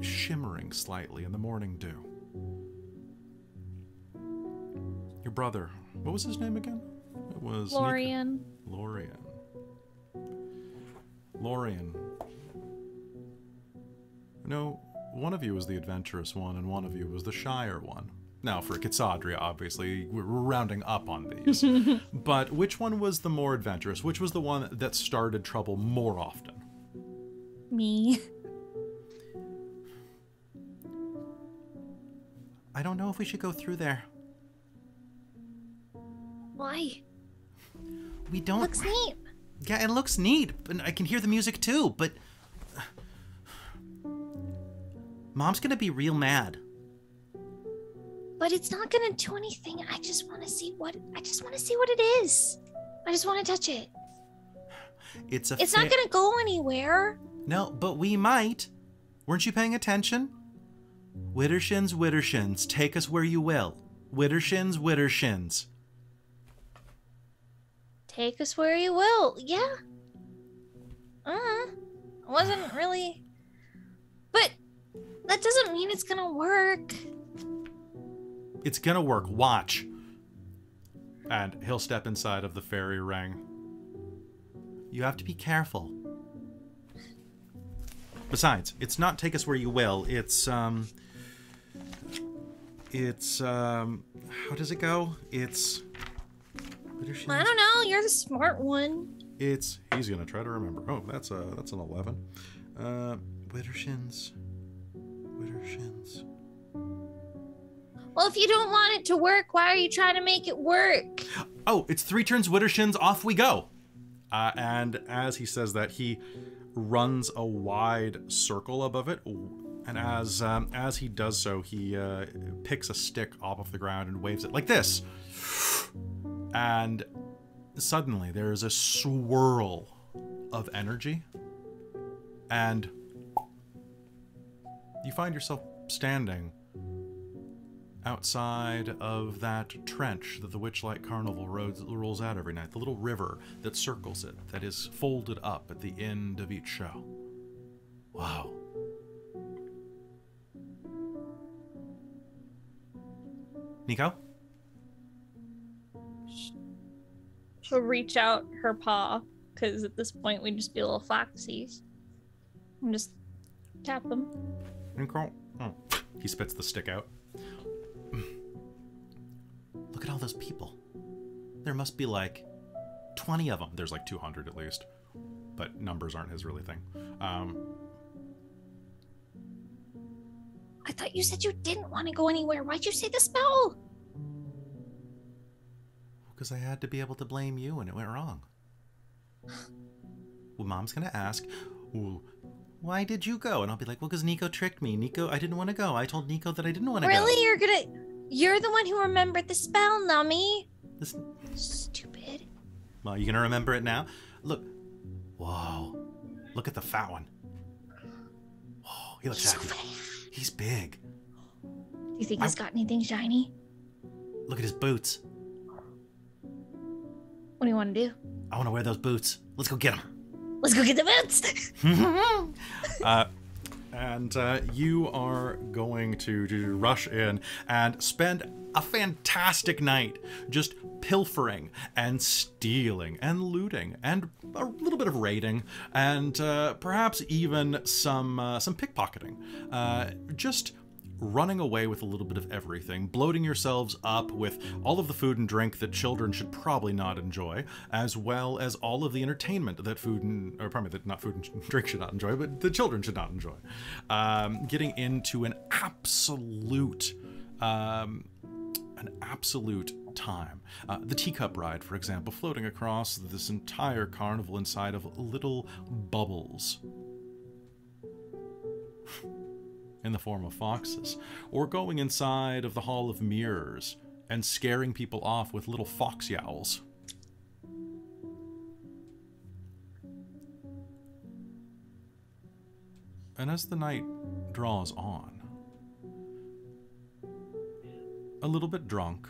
shimmering slightly in the morning dew. Your brother, what was his name again? It was Lorien. Lorien. No, one of you was the adventurous one, and one of you was the shyer one. Now, for Kitsadria, obviously, we're rounding up on these. But which one was the more adventurous? Which was the one that started trouble more often? Me. I don't know if we should go through there. Why? We don't... Looks neat. Yeah, it looks neat, and I can hear the music too, but... Mom's gonna be real mad. But it's not gonna do anything. I just want to see what it is. I just want to touch it. It's not gonna go anywhere. No, but we might. Weren't you paying attention? Widdershins, Widdershins, take us where you will. Widdershins, Widdershins. Take us where you will. Yeah. Wasn't really. But that doesn't mean it's gonna work. It's gonna work. Watch. And he'll step inside of the fairy ring. You have to be careful. Besides, it's not take us where you will. It's how does it go? It's I don't know. You're the smart one. he's gonna try to remember. Oh, that's an 11. Widdershins. Well, if you don't want it to work, why are you trying to make it work? Oh, it's 3 turns Widdershins, off we go. And as he says that, he runs a wide circle above it. And as he does so, he picks a stick off of the ground and waves it like this. And suddenly there's a swirl of energy. And you find yourself standing outside of that trench that the Witchlight Carnival rolls out every night. The little river that circles it, that is folded up at the end of each show. Wow. Nico? She'll reach out her paw, because at this point we'd just be little foxies. And just tap them. Nico? Oh. He spits the stick out. Look at all those people. There must be like 20 of them. There's like 200 at least. But numbers aren't his really thing. I thought you said you didn't want to go anywhere. Why'd you say the spell? Because I had to be able to blame you when it went wrong. Well, Mom's going to ask, well, why did you go? And I'll be like, well, because Nico tricked me. Nico, I didn't want to go. I told Nico that I didn't want to go. Really? You're the one who remembered the spell, Nummy. Listen. Stupid. Well, you going to remember it now? Look. Whoa. Look at the fat one. Whoa, he looks happy. So He's big. Do you think he's got anything shiny? Look at his boots. What do you want to do? I want to wear those boots. Let's go get them. Let's go get the boots. And you are going to rush in and spend a fantastic night just pilfering and stealing and looting and a little bit of raiding and perhaps even some pickpocketing. Just running away with a little bit of everything, bloating yourselves up with all of the food and drink that children should probably not enjoy, as well as all of the entertainment that not food and drink should not enjoy, but the children should not enjoy. Getting into an absolute time. The teacup ride, for example, floating across this entire carnival inside of little bubbles in the form of foxes, or going inside of the Hall of Mirrors and scaring people off with little fox yowls. And as the night draws on, a little bit drunk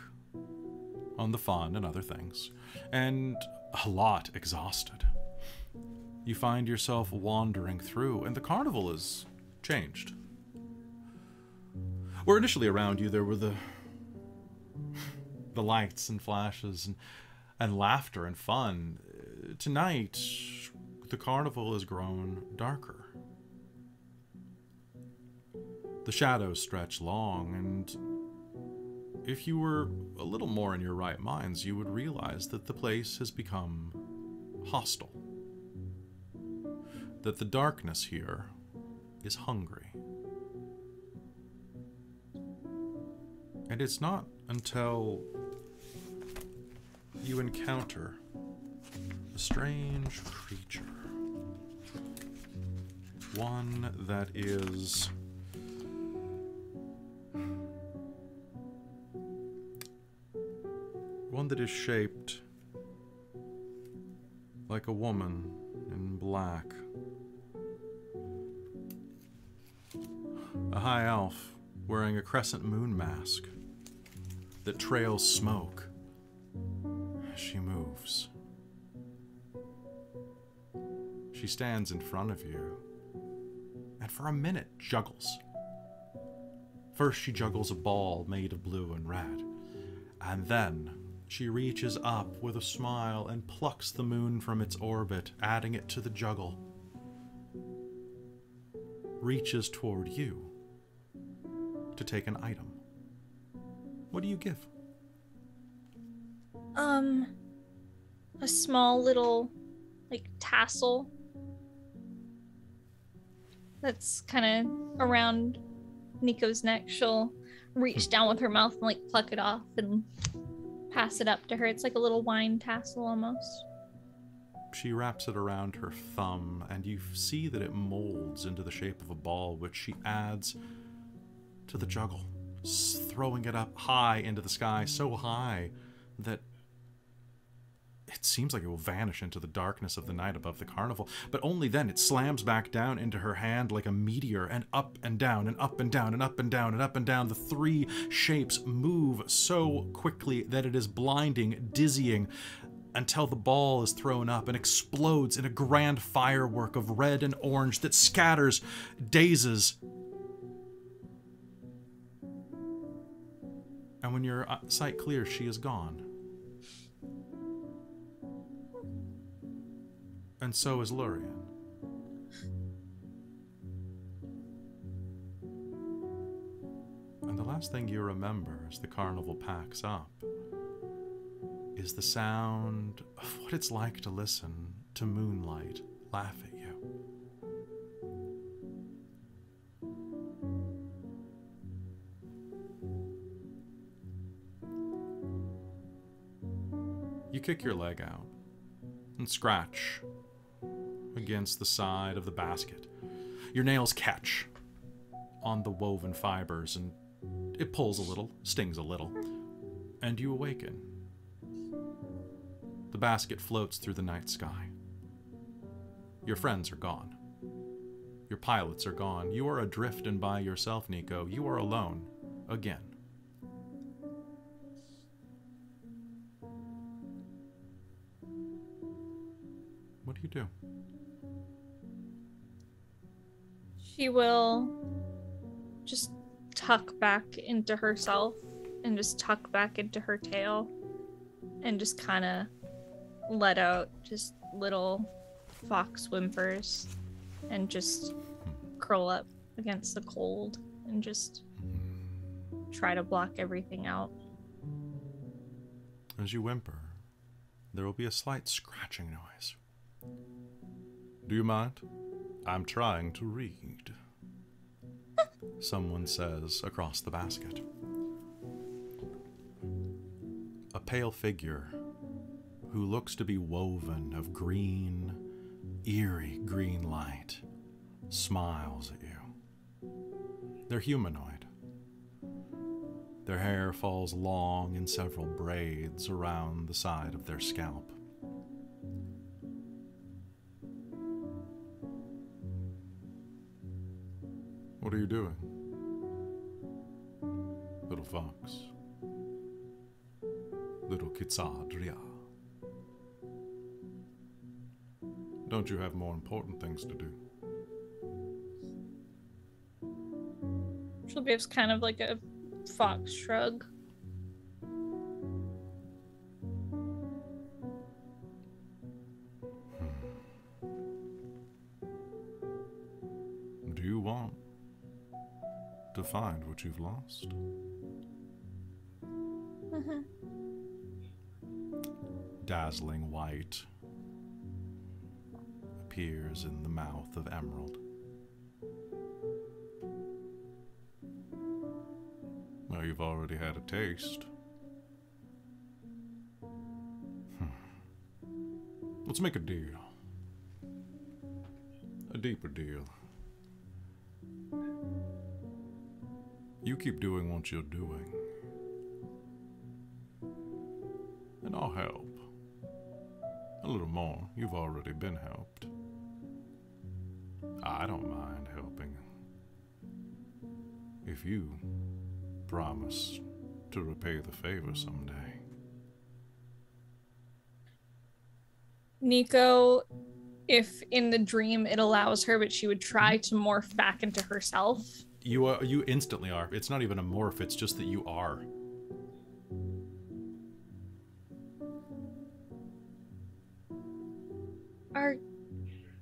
on the fun and other things, and a lot exhausted, you find yourself wandering through, and the carnival is changed. Where initially around you there were the lights and flashes and laughter and fun, tonight the carnival has grown darker. The shadows stretch long, and if you were a little more in your right minds, you would realize that the place has become hostile. That the darkness here is hungry. And it's not until you encounter a strange creature. One that is shaped like a woman in black. A high elf wearing a crescent moon mask that trails smoke as she moves. She stands in front of you and for a minute juggles. First she juggles a ball made of blue and red, and then she reaches up with a smile and plucks the moon from its orbit, adding it to the juggle. Reaches toward you to take an item. What do you give? A small little, like, tassel that's kind of around Nico's neck. She'll reach down with her mouth and, like, pluck it off and pass it up to her. It's like a little wine tassel almost. She wraps it around her thumb, and you see that it molds into the shape of a ball, which she adds to the juggle, throwing it up high into the sky, so high that it seems like it will vanish into the darkness of the night above the carnival, but only then it slams back down into her hand like a meteor, and up and down and up and down and up and down and up and down. The three shapes move so quickly that it is blinding, dizzying, until the ball is thrown up and explodes in a grand firework of red and orange that scatters, dazes. And when your sight clears, she is gone. And so is Luthienne. And the last thing you remember as the carnival packs up is the sound of what it's like to listen to moonlight laugh at you. You kick your leg out and scratch against the side of the basket. Your nails catch on the woven fibers, and it pulls a little, stings a little, and you awaken. The basket floats through the night sky. Your friends are gone. Your pilots are gone. You are adrift and by yourself, Nico. You are alone again. What do you do? She will just tuck back into herself and just tuck back into her tail and just kind of let out just little fox whimpers and just curl up against the cold and just try to block everything out. As you whimper, there will be a slight scratching noise. Do you mind? I'm trying to read. Someone says across the basket. A pale figure who looks to be woven of green, eerie green light smiles at you. They're humanoid. Their hair falls long in several braids around the side of their scalp. What are you doing, little fox? Little Kitsadria. Don't you have more important things to do? She'll give kind of like a fox shrug. Do you want to find what you've lost? Mm-hmm. Dazzling white appears in the mouth of Emerald. Well, you've already had a taste. Let's make a deal. A deeper deal. You keep doing what you're doing, and I'll help. A little more. You've already been helped. I don't mind helping. if you promise to repay the favor someday. Nico, if in the dream it allows her, but she would try to morph back into herself. You instantly are. It's not even a morph, it's just that you are. Are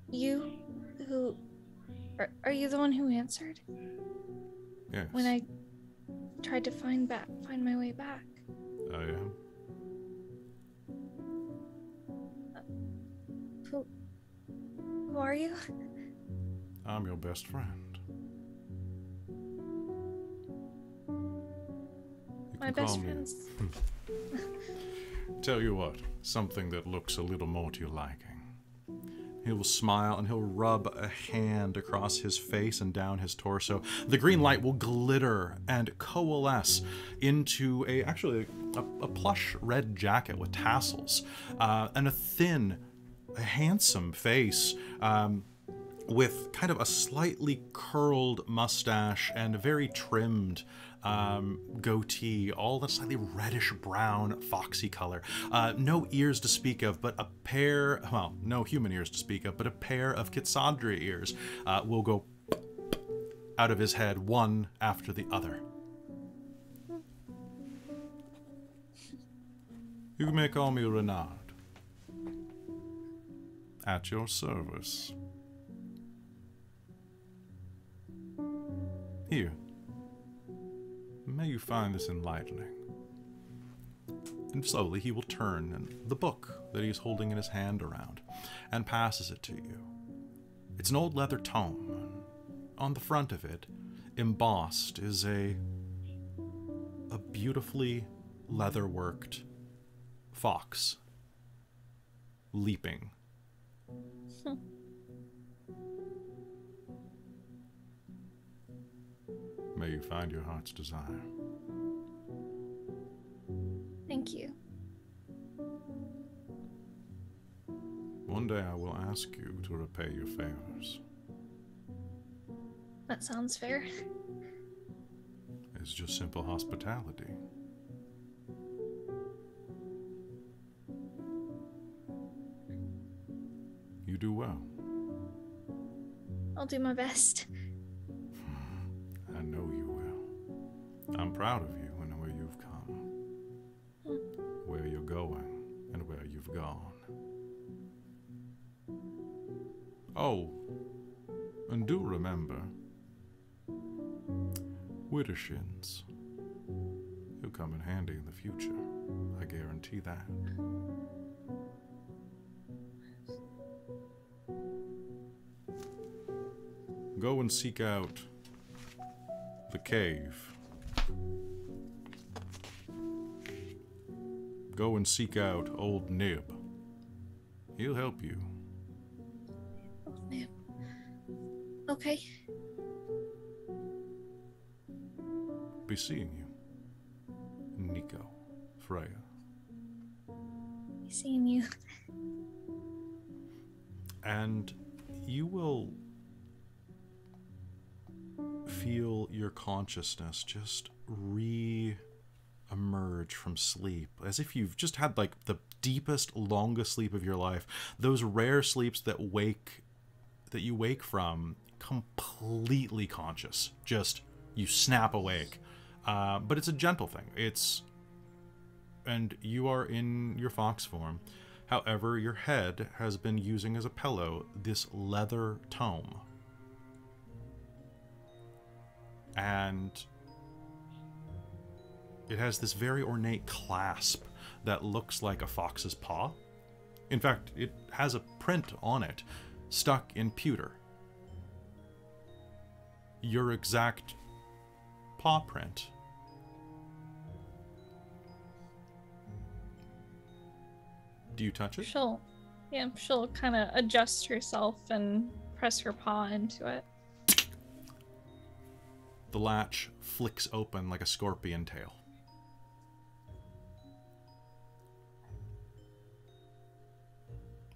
you are you the one who answered? Yes. When I tried to find my way back. I am. Who are you? I'm your best friend. My best friend's... Tell you what, something that looks a little more to your liking. He'll smile and he'll rub a hand across his face and down his torso. The green light will glitter and coalesce into actually a plush red jacket with tassels and a thin, handsome face with kind of a slightly curled mustache and a very trimmed goatee, all the slightly reddish brown foxy color. No ears to speak of, but a pair, well, no human ears to speak of, but a pair of Kitsadri ears will go out of his head, one after the other. You may call me Renard. At your service. Here. May you find this enlightening. And slowly he will turn and the book that he is holding in his hand around and passes it to you. It's an old leather tome. On the front of it, embossed, is a beautifully leather-worked fox leaping. May you find your heart's desire. Thank you. One day I will ask you to repay your favors. That sounds fair. It's just simple hospitality. You do well. I'll do my best. I know you will. I'm proud of you and where you've come, where you're going, and where you've gone. Oh, and do remember, Widdershins. He'll come in handy in the future. I guarantee that. Go and seek out the cave. Go and seek out old Nib. He'll help you. Oh, man. Okay. Be seeing you. Nico. Freiya. Be seeing you. And you will feel your consciousness just re-emerge from sleep, as if you've just had like the deepest, longest sleep of your life. Those rare sleeps that you wake from completely conscious. Just you snap awake. But it's a gentle thing. And you are in your fox form. However, your head has been using as a pillow this leather tome. And it has this very ornate clasp that looks like a fox's paw. In fact, it has a print on it, stuck in pewter. Your exact paw print. Do you touch it? She'll kind of adjust herself and press her paw into it. The latch flicks open like a scorpion tail.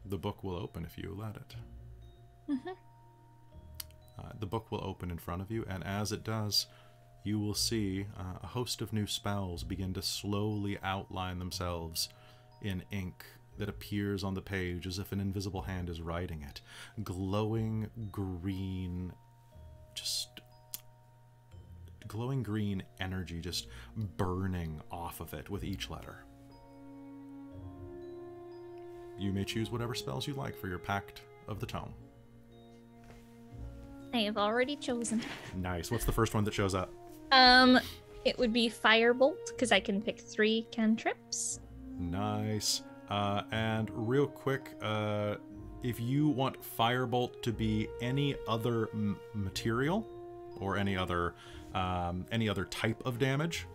The book will open if you let it. Mm-hmm. The book will open in front of you, and as it does, you will see a host of new spells begin to slowly outline themselves in ink that appears on the page as if an invisible hand is writing it. Glowing green, just glowing green energy just burning off of it with each letter. You may choose whatever spells you like for your Pact of the Tome. I have already chosen. Nice. What's the first one that shows up? It would be Firebolt, because I can pick 3 cantrips. Nice. And real quick, if you want Firebolt to be any other material or any other type of damage,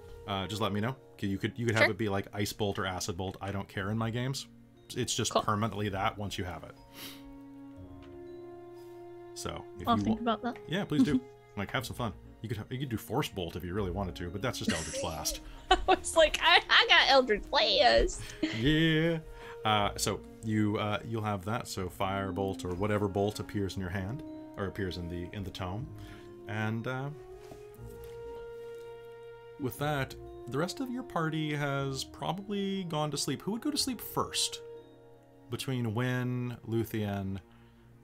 just let me know. You could have Sure. it be like Ice Bolt or Acid Bolt. I don't care in my games. It's just Cool. permanently that once you have it. So if I'll you think want, about that. yeah, please do. Like, have some fun. You could do Force Bolt if you really wanted to, but that's just Eldritch Blast. I was like, I got Eldritch Blast. Yeah. So you'll have that. So Firebolt or whatever bolt appears in your hand or appears in the tome, and with that, the rest of your party has probably gone to sleep. Who would go to sleep first? Between Wynn, Luthienne,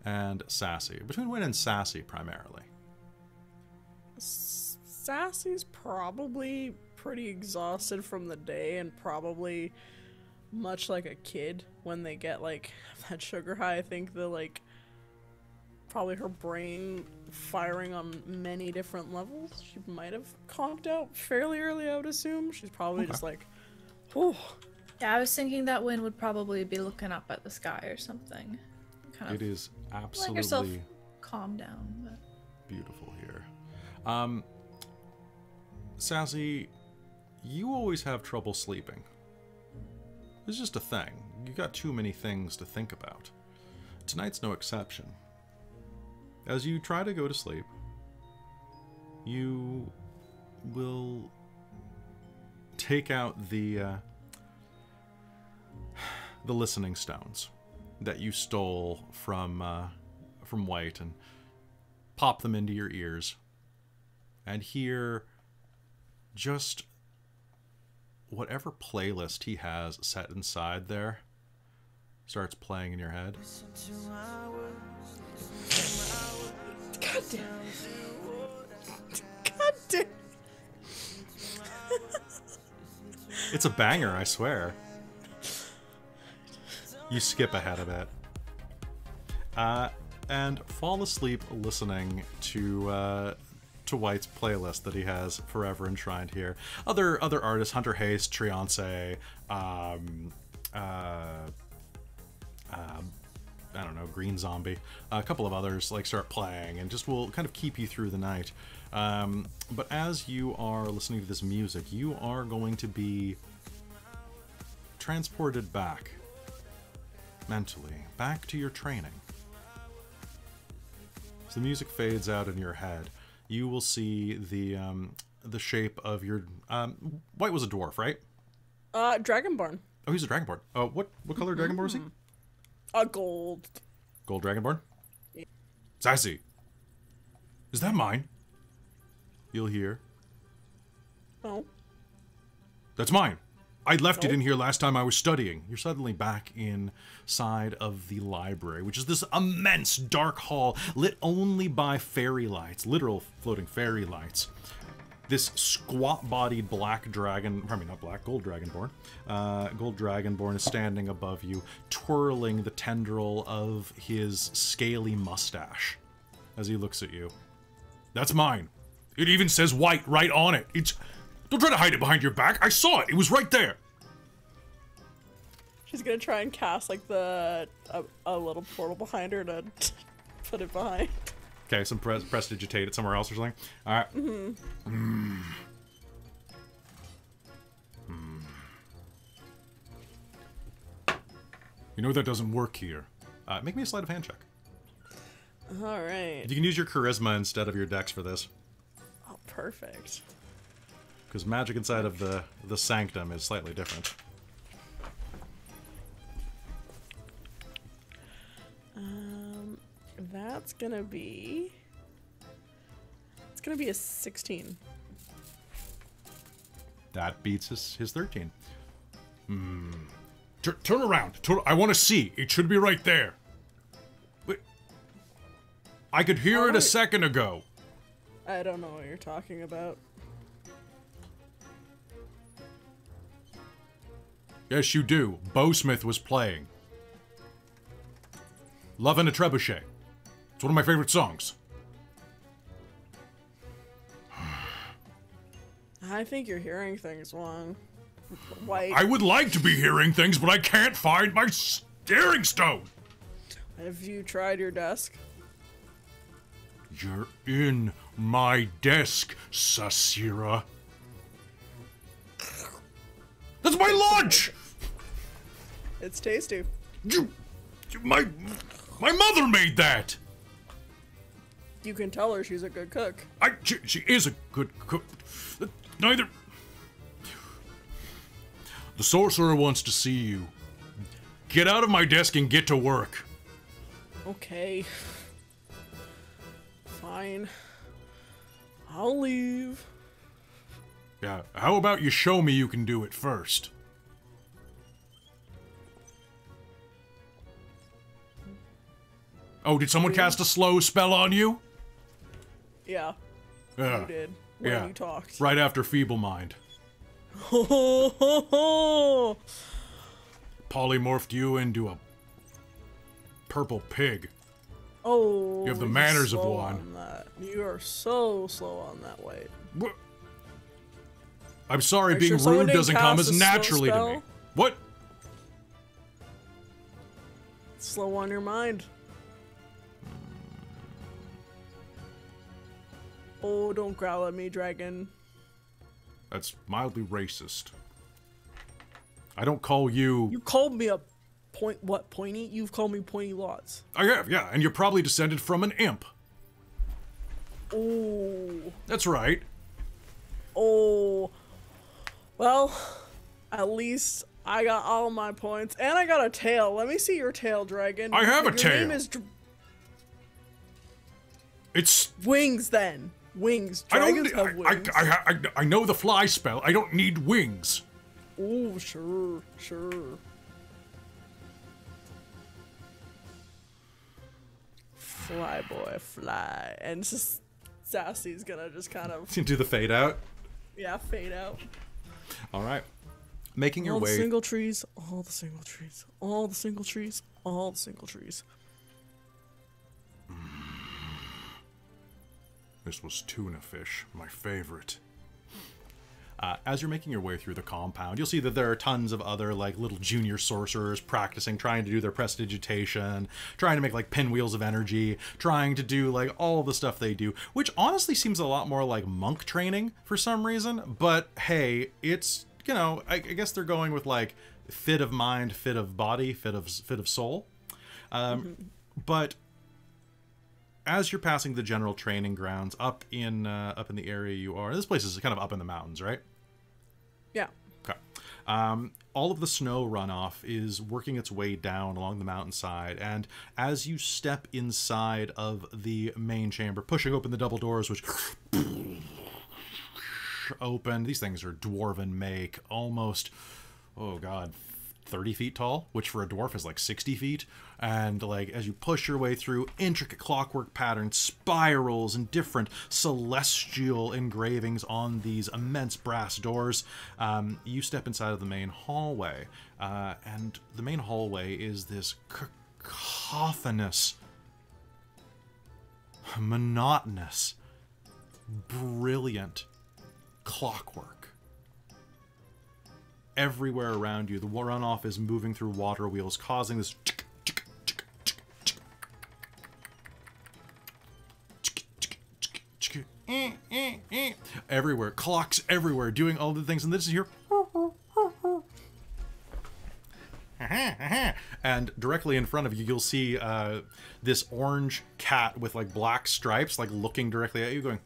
and Sassy. Between Wynn and Sassy primarily. Sassy's probably pretty exhausted from the day and probably much like a kid when they get like that sugar high. I think probably her brain firing on many different levels. She might have conked out fairly early, I would assume. She's probably just like, whew. Yeah, I was thinking that Wynn would probably be looking up at the sky or something. Kind It of is letting herself absolutely calm down. But... beautiful here. Sassy, you always have trouble sleeping. It's just a thing. You got too many things to think about. Tonight's no exception. As you try to go to sleep, you will take out the listening stones that you stole from White and pop them into your ears and hear just whatever playlist he has set inside there starts playing in your head. God damn. God damn. It's a banger, I swear. You skip ahead a bit. And fall asleep listening to White's playlist that he has forever enshrined here. Other artists, Hunter Hayes, Triance, I don't know, Green Zombie, a couple of others like start playing and just will kind of keep you through the night. But as you are listening to this music, you are going to be transported back mentally, back to your training. As the music fades out in your head, you will see the shape of your White was a dwarf, right? Dragonborn. Oh, he's a dragonborn. What color dragonborn is he? Gold. Gold dragonborn? Sassy. Is that mine? You'll hear. No. That's mine. I left it in here last time I was studying. You're suddenly back inside of the library, which is this immense dark hall lit only by fairy lights, literal floating fairy lights. This squat-bodied black dragon, pardon me, not black, gold dragonborn. Gold dragonborn is standing above you, twirling the tendril of his scaly mustache as he looks at you. That's mine. It even says White right on it. Don't try to hide it behind your back. I saw it. It was right there. She's gonna try and cast like a little portal behind her to put it behind. Okay, some prestidigitate it somewhere else or something. All right. You know that doesn't work here. Make me a sleight of hand check. All right. You can use your charisma instead of your dex for this, Oh, perfect. because magic inside of the sanctum is slightly different. That's gonna be. It's gonna be a 16. That beats his 13. Turn around. I want to see. It should be right there. Wait. I could hear it a second ago. I don't know what you're talking about. Yes, you do. Bowsmith was playing. Love and a Trebuchet. It's one of my favorite songs. I think you're hearing things wrong. White. I would like to be hearing things, but I can't find my steering stone. Have you tried your desk? You're in my desk, Sarcyra. That's my lunch! It's tasty. My mother made that! You can tell her she's a good cook. She is a good cook. Neither... The sorcerer wants to see you. Get out of my desk and get to work. Okay. Fine. I'll leave. Yeah, how about you show me you can do it first? Oh, did someone cast a slow spell on you? Yeah. Yeah. You did. When you talked. Right after Feeble Mind. Polymorphed you into a purple pig. Oh. You have the manners of slow one. On that. You are so slow on that, White. What? I'm sorry, Are you being sure someone rude doesn't didn't come cast as a slow naturally to me. spell? What? Slow on your mind. Oh, don't growl at me, dragon. That's mildly racist. I don't call you... You called me a pointy? You've called me pointy lots. I have, yeah, and you're probably descended from an imp. Oh. That's right. Oh. Well, at least I got all my points. And I got a tail. Let me see your tail, dragon. I have a Your tail. name is It's... Wings, then. Wings. Dragons have wings. I know the fly spell. I don't need wings. Oh, sure. Fly, boy, fly. And it's just... Sassy's gonna just kind of... Do the fade out. Yeah, fade out. All right. Making your All the way... single trees, all the single trees, all the single trees, all the single trees. This was tuna fish, my favorite. As you're making your way through the compound, you'll see that there are tons of other, like, little junior sorcerers practicing, trying to do their prestidigitation, trying to make, like, pinwheels of energy, trying to do, like, all the stuff they do, which honestly seems a lot more like monk training for some reason, but hey, it's, you know, I guess they're going with, like, fit of mind, fit of body, fit of soul. But as you're passing the general training grounds up in the area you are, this place is kind of up in the mountains, right? Yeah. Okay. All of the snow runoff is working its way down along the mountainside, and as you step inside of the main chamber, pushing open the double doors, which open, these things are dwarven make, almost, oh god, 30 feet tall, which for a dwarf is like 60 feet. And like as you push your way through, intricate clockwork patterns, spirals, and different celestial engravings on these immense brass doors, you step inside of the main hallway. And the main hallway is this cacophonous, monotonous, brilliant clockwork. Everywhere around you, the runoff is moving through water wheels, causing this everywhere, clocks everywhere, doing all the things, and this is here. And directly in front of you, you'll see this orange cat with like black stripes, like looking directly at you, going.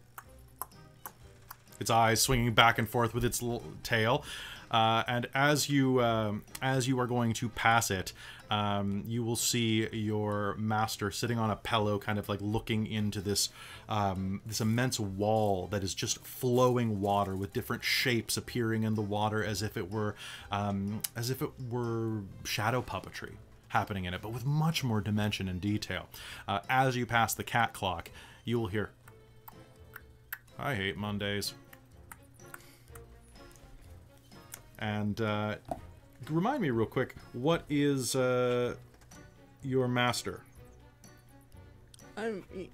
Its eyes swinging back and forth with its little tail. And as you are going to pass it, you will see your master sitting on a pillow, kind of like looking into this this immense wall that is just flowing water with different shapes appearing in the water, as if it were shadow puppetry happening in it, but with much more dimension and detail. As you pass the cat clock, you will hear, "I hate Mondays." And remind me real quick, what is your master?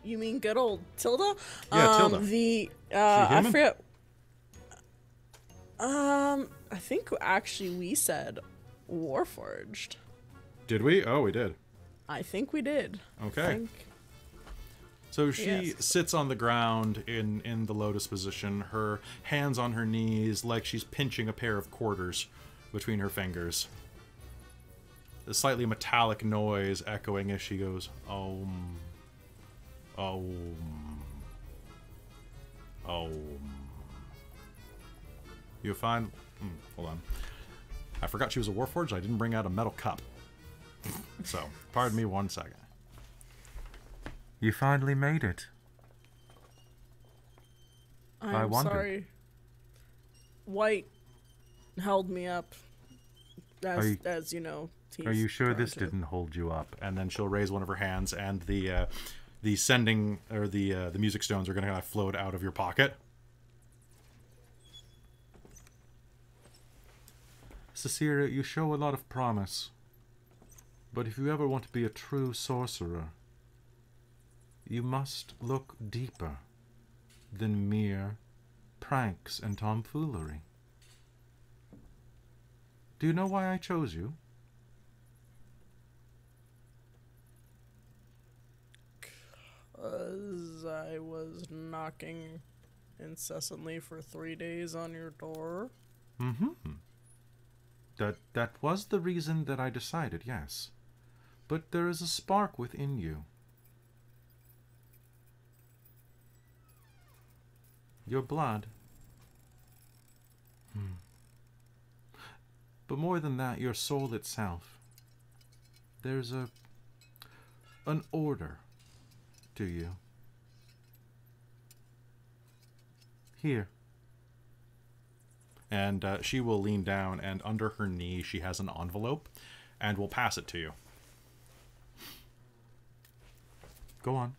You mean good old Tilda? Yeah, Tilda. I forget. I think actually we said Warforged. Did we? Oh, we did. I think we did. Okay. So she sits on the ground in the lotus position, her hands on her knees, like she's pinching a pair of quarters between her fingers. A slightly metallic noise echoing as she goes, "Om, Om, Om." You find... hold on. I forgot she was a Warforged. I didn't bring out a metal cup. So, pardon me 1 second. You finally made it. I'm sorry. White held me up. As you know. Are you sure this didn't hold you up? And then she'll raise one of her hands, and the sending or the music stones are going to kind of float out of your pocket. Sarcyra, you show a lot of promise. But if you ever want to be a true sorcerer, you must look deeper than mere pranks and tomfoolery. Do you know why I chose you? Because I was knocking incessantly for 3 days on your door. Mm-hmm. That was the reason that I decided, yes. But there is a spark within you. Your blood. But more than that, your soul itself. There's an order to you. Here. And she will lean down, and under her knee she has an envelope, and will pass it to you. Go on.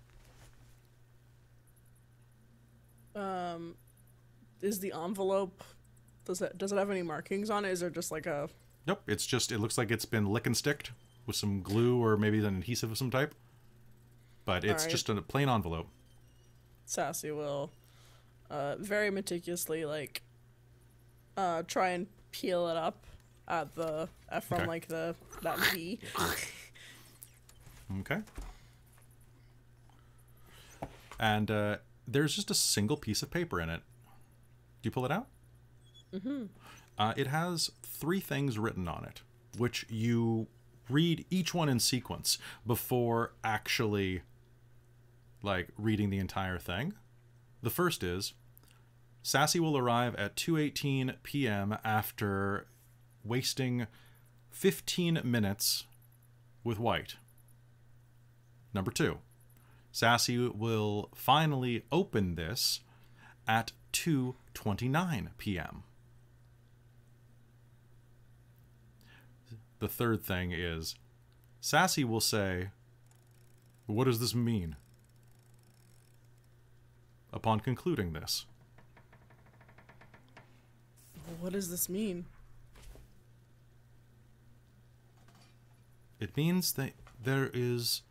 Is the envelope, does it have any markings on it? Is there just like a... Nope, it's just, it looks like it's been lick and sticked with some glue or maybe an adhesive of some type. But it's just a plain envelope. Sassy will very meticulously try and peel it up at the from that V. Okay. And there's just a single piece of paper in it. Do you pull it out? Mm-hmm. It has 3 things written on it, which you read each one in sequence before actually reading the entire thing. The first is, Sassy will arrive at 2:18 p.m. after wasting 15 minutes with White. Number 2, Sassy will finally open this at 2:29 p.m. The third thing is, Sassy will say, "What does this mean?" upon concluding this. What does this mean? It means that there's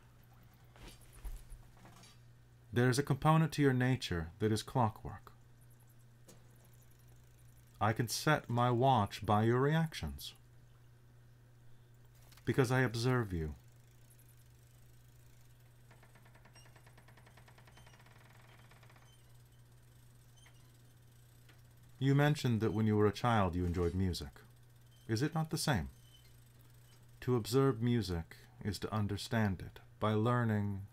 a component to your nature that is clockwork. I can set my watch by your reactions. Because I observe you. You mentioned that when you were a child you enjoyed music. Is it not the same? To observe music is to understand it by learning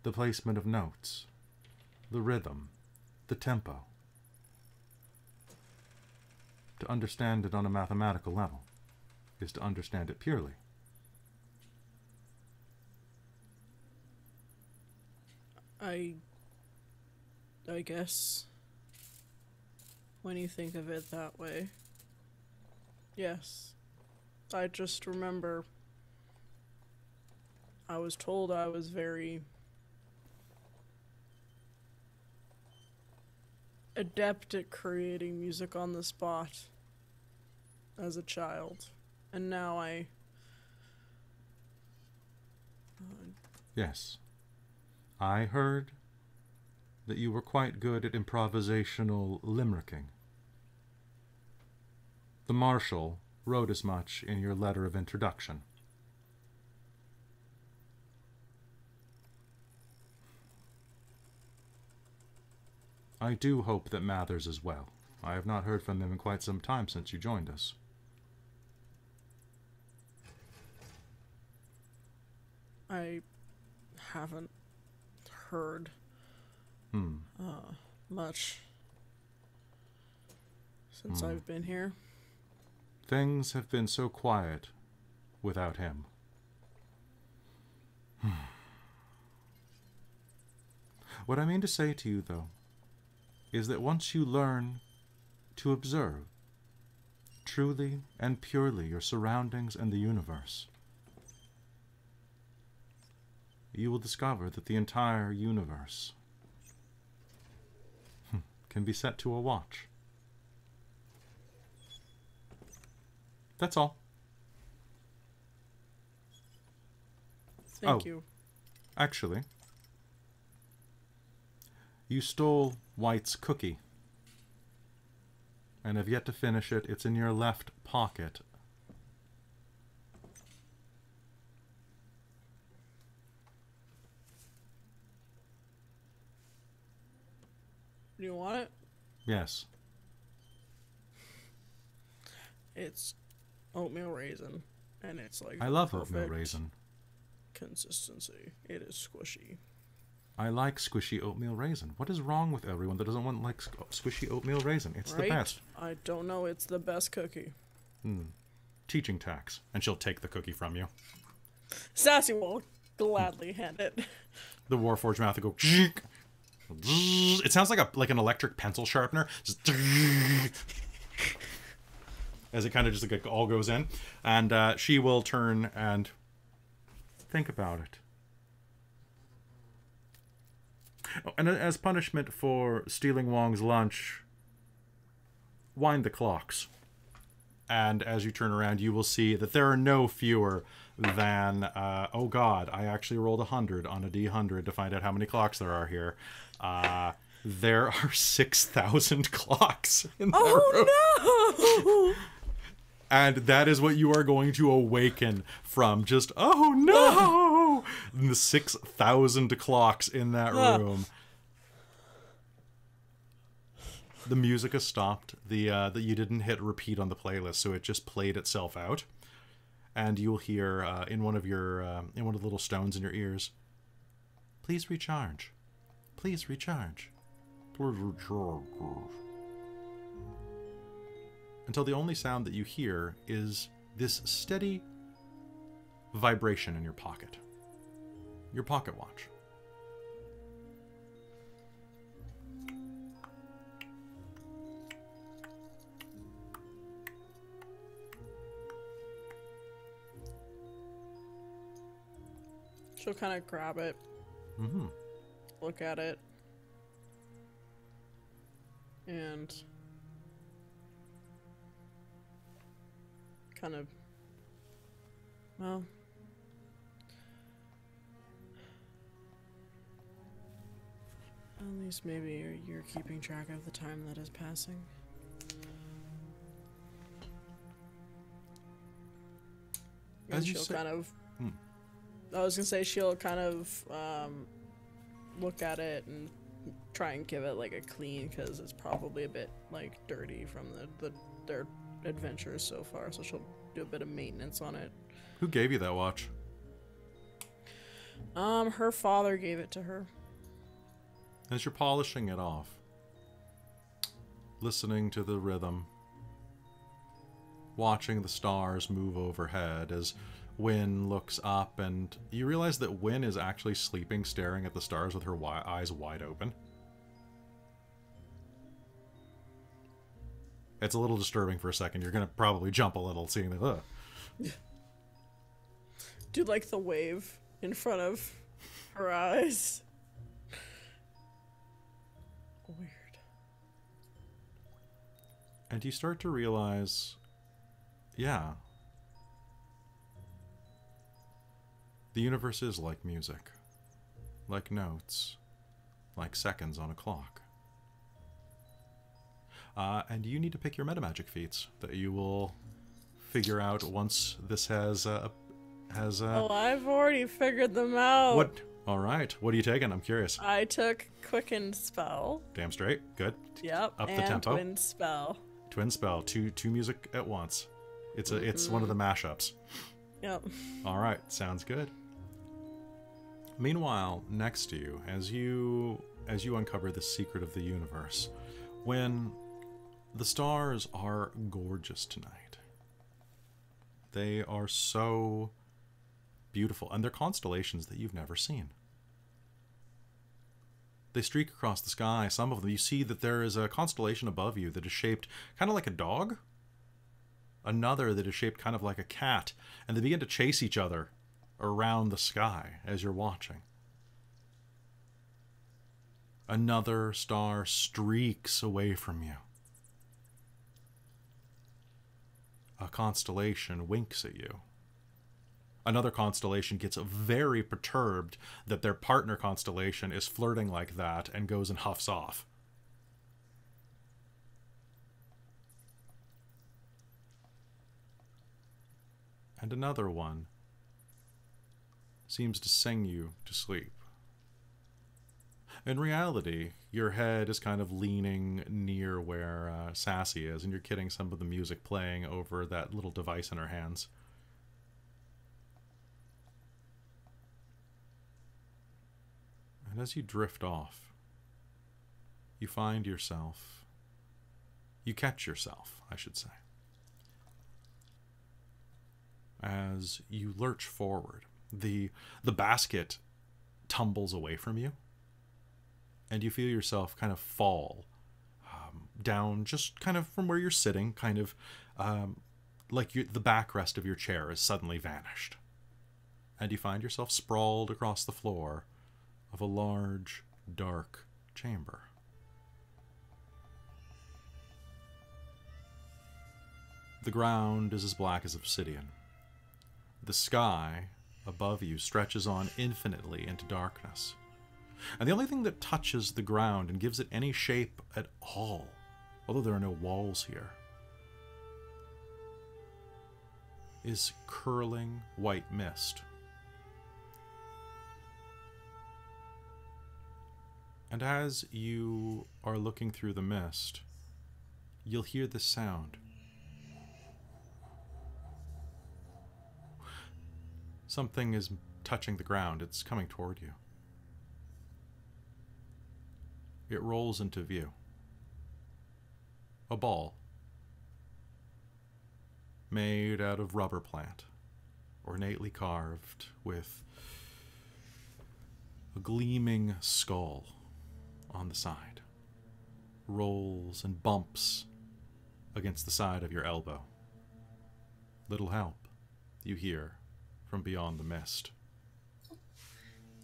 the placement of notes, the rhythm, the tempo. to understand it on a mathematical level is to understand it purely. I guess when you think of it that way, yes. I just remember I was told I was very adept at creating music on the spot as a child, and now Yes. I heard that you were quite good at improvisational limericking. The Marshal wrote as much in your letter of introduction. I do hope that Mathers is well. I have not heard from him in quite some time since you joined us. I haven't heard much since I've been here. Things have been so quiet without him. What I mean to say to you, though, is that once you learn to observe truly and purely your surroundings and the universe, you will discover that the entire universe can be set to a watch. That's all. Thank you. Actually, you stole White's cookie and have yet to finish it. It's in your left pocket. Do you want it? Yes. It's oatmeal raisin, and it's like I love perfect oatmeal raisin. consistency. It is squishy. I like squishy oatmeal raisin. What is wrong with everyone that doesn't want like squishy oatmeal raisin? It's the best. I don't know. It's the best cookie. Teaching tax. And she'll take the cookie from you. Sassy will gladly hand it. The Warforged mouth will go. It sounds like an electric pencil sharpener. Just as it kind of just like all goes in, and she will turn and think about it. Oh, and as punishment for stealing Wong's lunch, wind the clocks. And as you turn around, you will see that there are no fewer than, oh god, I actually rolled 100 on a D100 to find out how many clocks there are here. There are 6,000 clocks in that room. Oh no! And that is what you are going to awaken from. Just, oh no! The 6,000 clocks in that room. The music has stopped. You didn't hit repeat on the playlist, so it just played itself out. And you'll hear in one of the little stones in your ears, please recharge. Please recharge. Please recharge. Until the only sound that you hear is this steady vibration in your pocket. Your pocket watch. She'll kind of grab it. Look at it. And kind of, well, at least maybe you're keeping track of the time that is passing. And As you she'll say, kind of, I was gonna say she'll kind of look at it and try and give it like a clean, because it's probably a bit like dirty from their adventures so far, so she'll do a bit of maintenance on it. who gave you that watch? Her father gave it to her. As you're polishing it off, listening to the rhythm, watching the stars move overhead as Wynn looks up, and you realize that Wynn is actually sleeping, staring at the stars with her eyes wide open. It's a little disturbing for a second. You're going to probably jump a little seeing that. Ugh. Do like the wave in front of her eyes. Weird. And you start to realize, yeah, the universe is like music, like notes, like seconds on a clock. And you need to pick your metamagic feats that you will figure out once this has Oh, I've already figured them out. What? All right. What are you taking? I'm curious. I took Quicken Spell. Damn straight. Good. Yep. Up the and tempo. Twin Spell. Twin spell. Two music at once. It's one of the mashups. Yep. All right. Sounds good. Meanwhile, next to you, as you uncover the secret of the universe, when the stars are gorgeous tonight. They are so beautiful, and they're constellations that you've never seen. They streak across the sky. Some of them, you see that there is a constellation above you that is shaped kind of like a dog. Another that is shaped kind of like a cat, and they begin to chase each other around the sky as you're watching. Another star streaks away from you. A constellation winks at you. Another constellation gets very perturbed that their partner constellation is flirting like that and goes and huffs off. And another one seems to sing you to sleep. In reality, your head is kind of leaning near where Sassy is, and you're getting some of the music playing over that little device in her hands. And as you drift off, you find yourself, you catch yourself, I should say, as you lurch forward. The basket tumbles away from you, and you feel yourself kind of fall down just kind of from where you're sitting, kind of like the backrest of your chair has suddenly vanished. And you find yourself sprawled across the floor of a large, dark chamber. The ground is as black as obsidian. The sky above you stretches on infinitely into darkness. And the only thing that touches the ground and gives it any shape at all, although there are no walls here, is curling white mist. And as you are looking through the mist, you'll hear this sound. Something is touching the ground. It's coming toward you. It rolls into view. A ball made out of rubber plant, ornately carved with a gleaming skull on the side, rolls and bumps against the side of your elbow. Little help, you hear from beyond the mist.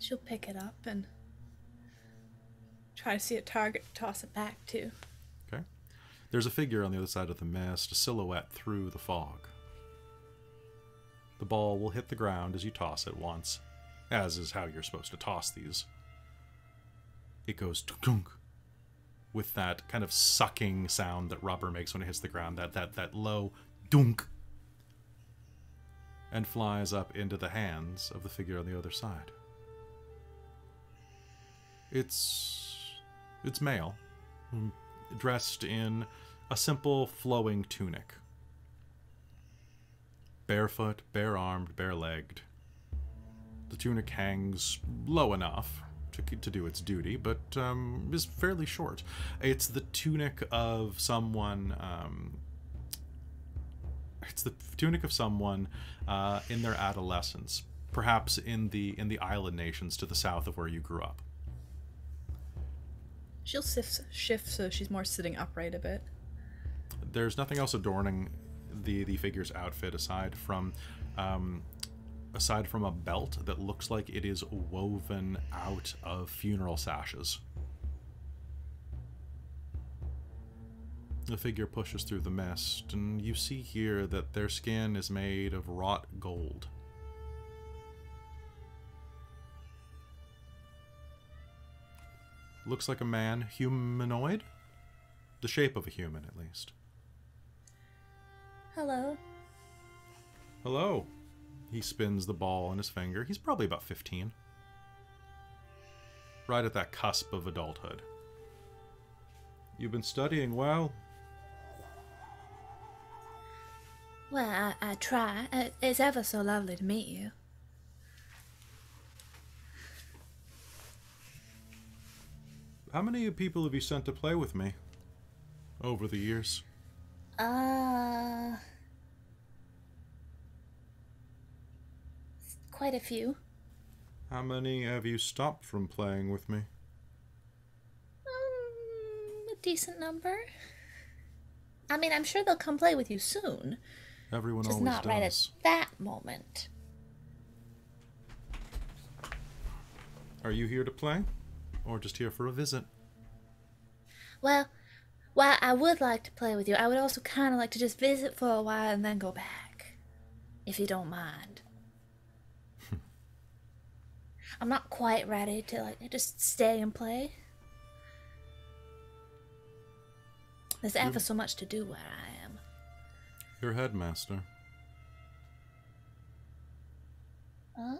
She'll pick it up and try to see a target to toss it back to. Okay. There's a figure on the other side of the mist, a silhouette through the fog. The ball will hit the ground as you toss it once, as is how you're supposed to toss these. It goes tunk with that kind of sucking sound that rubber makes when it hits the ground, that low dunk, and flies up into the hands of the figure on the other side. It's male, dressed in a simple flowing tunic. Barefoot, bare-armed, bare-legged. The tunic hangs low enough to do its duty, but is fairly short. It's the tunic of someone it's the tunic of someone in their adolescence, perhaps in the island nations to the south of where you grew up. She'll shift so she's more sitting upright a bit. There's nothing else adorning the figure's outfit aside from a belt that looks like it is woven out of funeral sashes. The figure pushes through the mist, and you see here that their skin is made of wrought gold. Looks like a man, humanoid? The shape of a human, at least. Hello. Hello. He spins the ball in his finger. He's probably about 15. Right at that cusp of adulthood. You've been studying well. Well, I try. It's ever so lovely to meet you. How many people have you sent to play with me over the years? Quite a few. How many have you stopped from playing with me? A decent number. I mean, I'm sure they'll come play with you soon. Everyone Just always not does. right at that moment. Are you here to play? Or just here for a visit? Well, while I would like to play with you, I would also kind of like to just visit for a while and then go back. If you don't mind. I'm not quite ready to, like, just stay and play. There's ever so much to do where I am. Your headmaster. Huh?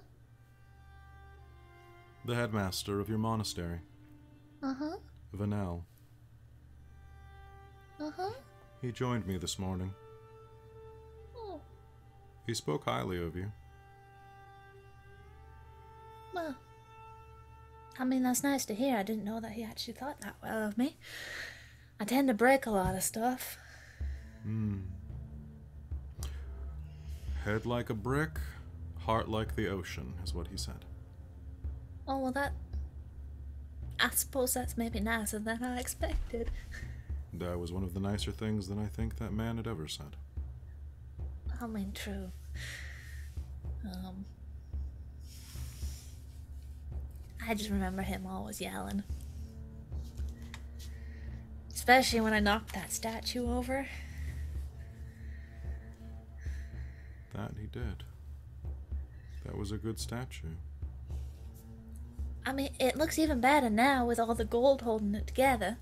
The headmaster of your monastery. Uh-huh. Vanel. Uh-huh. He joined me this morning. Oh, He spoke highly of you. well. I mean, that's nice to hear. I didn't know that he actually thought that well of me. I tend to break a lot of stuff. Head like a brick, heart like the ocean, is what he said. Oh, well, that... I suppose that's maybe nicer than I expected. That was one of the nicer things that I think that man had ever said. I mean, true. I just remember him always yelling. Especially when I knocked that statue over. That he did. That was a good statue. I mean, it looks even better now with all the gold holding it together.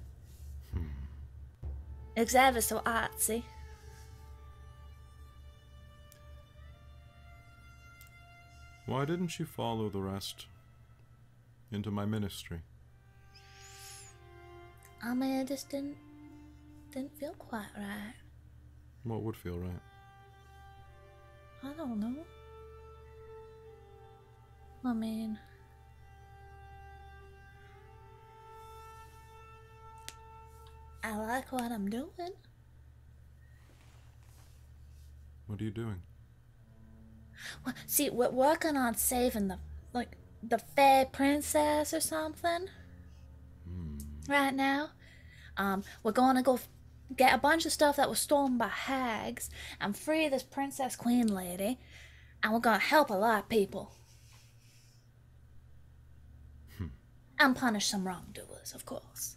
It's ever so artsy. Why didn't you follow the rest into my ministry? I mean, it just didn't feel quite right. What would feel right? I don't know. I mean... I like what I'm doing. What are you doing? Well, see, we're working on saving the fair princess or something. Right now. We're gonna go get a bunch of stuff that was stolen by hags and free this princess queen lady. And we're gonna help a lot of people. And punish some wrongdoers, of course.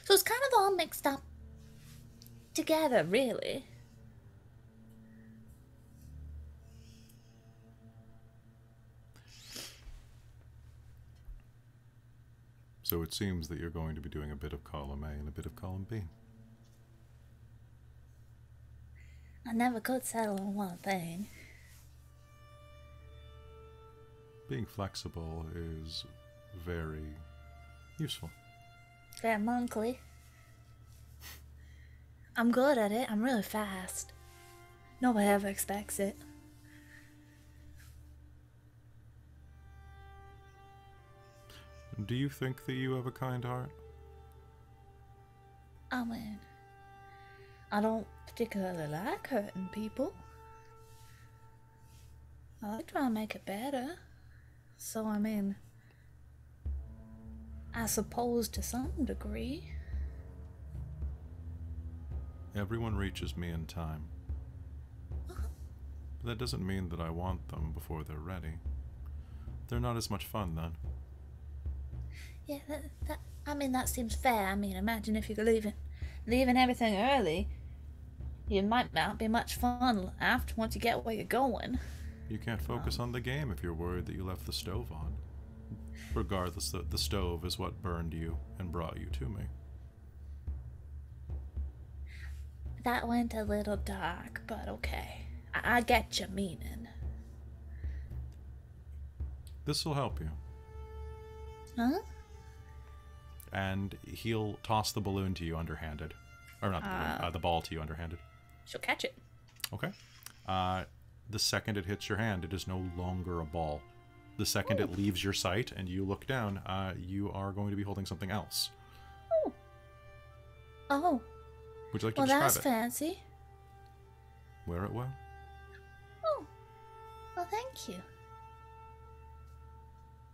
So it's kind of all mixed up together, really. So it seems that you're going to be doing a bit of column A and a bit of column B. I never could settle on one thing. Being flexible is very useful. Very monkly. I'm good at it. I'm really fast. Nobody ever expects it. Do you think that you have a kind heart? I mean, I don't particularly like hurting people. I like trying to make it better. So, I mean, I suppose to some degree. Everyone reaches me in time. But that doesn't mean that I want them before they're ready. They're not as much fun then. Yeah, that seems fair. I mean, imagine if you're leaving everything early. You might not be much fun after once you get where you're going. You can't focus on the game if you're worried that you left the stove on. Regardless, the stove is what burned you and brought you to me. That went a little dark, but okay. I get your meaning. This will help you. Huh? And he'll toss the balloon to you underhanded. Or not the balloon, the ball to you underhanded. She'll catch it. Okay. The second it hits your hand, it is no longer a ball. The second it leaves your sight and you look down, you are going to be holding something else. Oh. Would you like to Well, describe that's it? fancy. Wear it well. Oh. Well, thank you.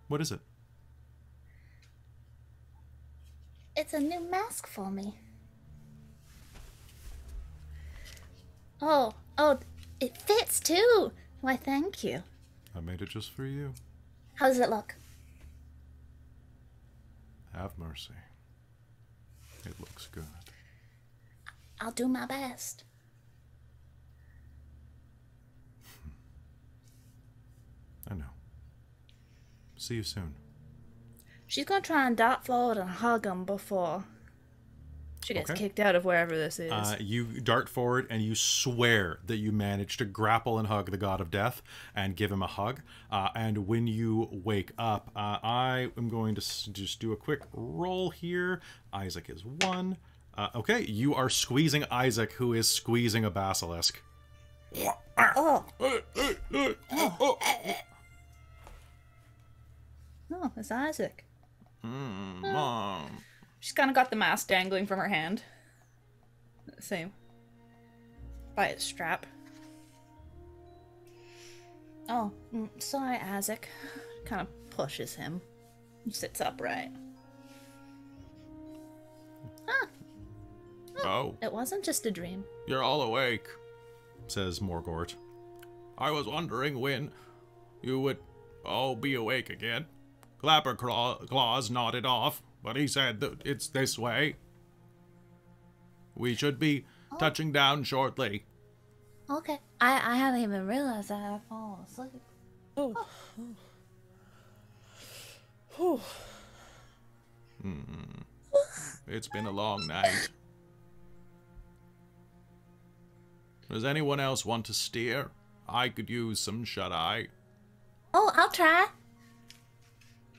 What is it? It's a new mask for me. Oh, it fits too. Why, thank you. I made it just for you. How does it look? Have mercy. It looks good. I'll do my best. I know. See you soon. She's gonna try and dart forward and hug him before she gets kicked out of wherever this is. You dart forward and you swear that you managed to grapple and hug the god of death and give him a hug. And when you wake up, I am going to just do a quick roll here. Isaac is 1. Okay, you are squeezing Isaac, who is squeezing a basilisk. Oh, it's Isaac. Mom. She's kind of got the mask dangling from her hand. Same. By its strap. Oh, sorry, Isaac. Kind of pushes him. He sits upright. Oh, It wasn't just a dream. you're all awake, says Morgort. I was wondering when you would all be awake again. Clapper Claws nodded off, but he said that it's this way. We should be touching down shortly. Okay. I haven't even realized I had fallen asleep. Oh. Oh. It's been a long night. Does anyone else want to steer? I could use some shut-eye. Oh, I'll try.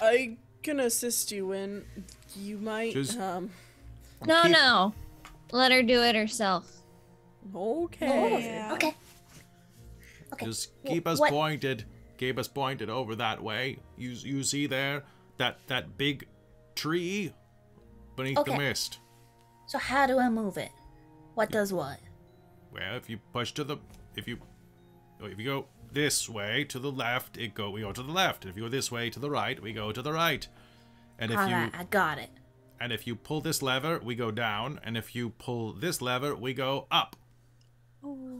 I can assist you when you might, Just- No. Let her do it herself. Okay. Yeah. Okay. Okay. Just keep us what- pointed. Keep us pointed over that way. You see there? That big tree beneath the Okay. mist. So how do I move it? What does what? Well, if you push to the... If you go this way to the left, we go to the left. If you go this way to the right, we go to the right. And if Alright, I got it. And if you pull this lever, we go down. And if you pull this lever, we go up.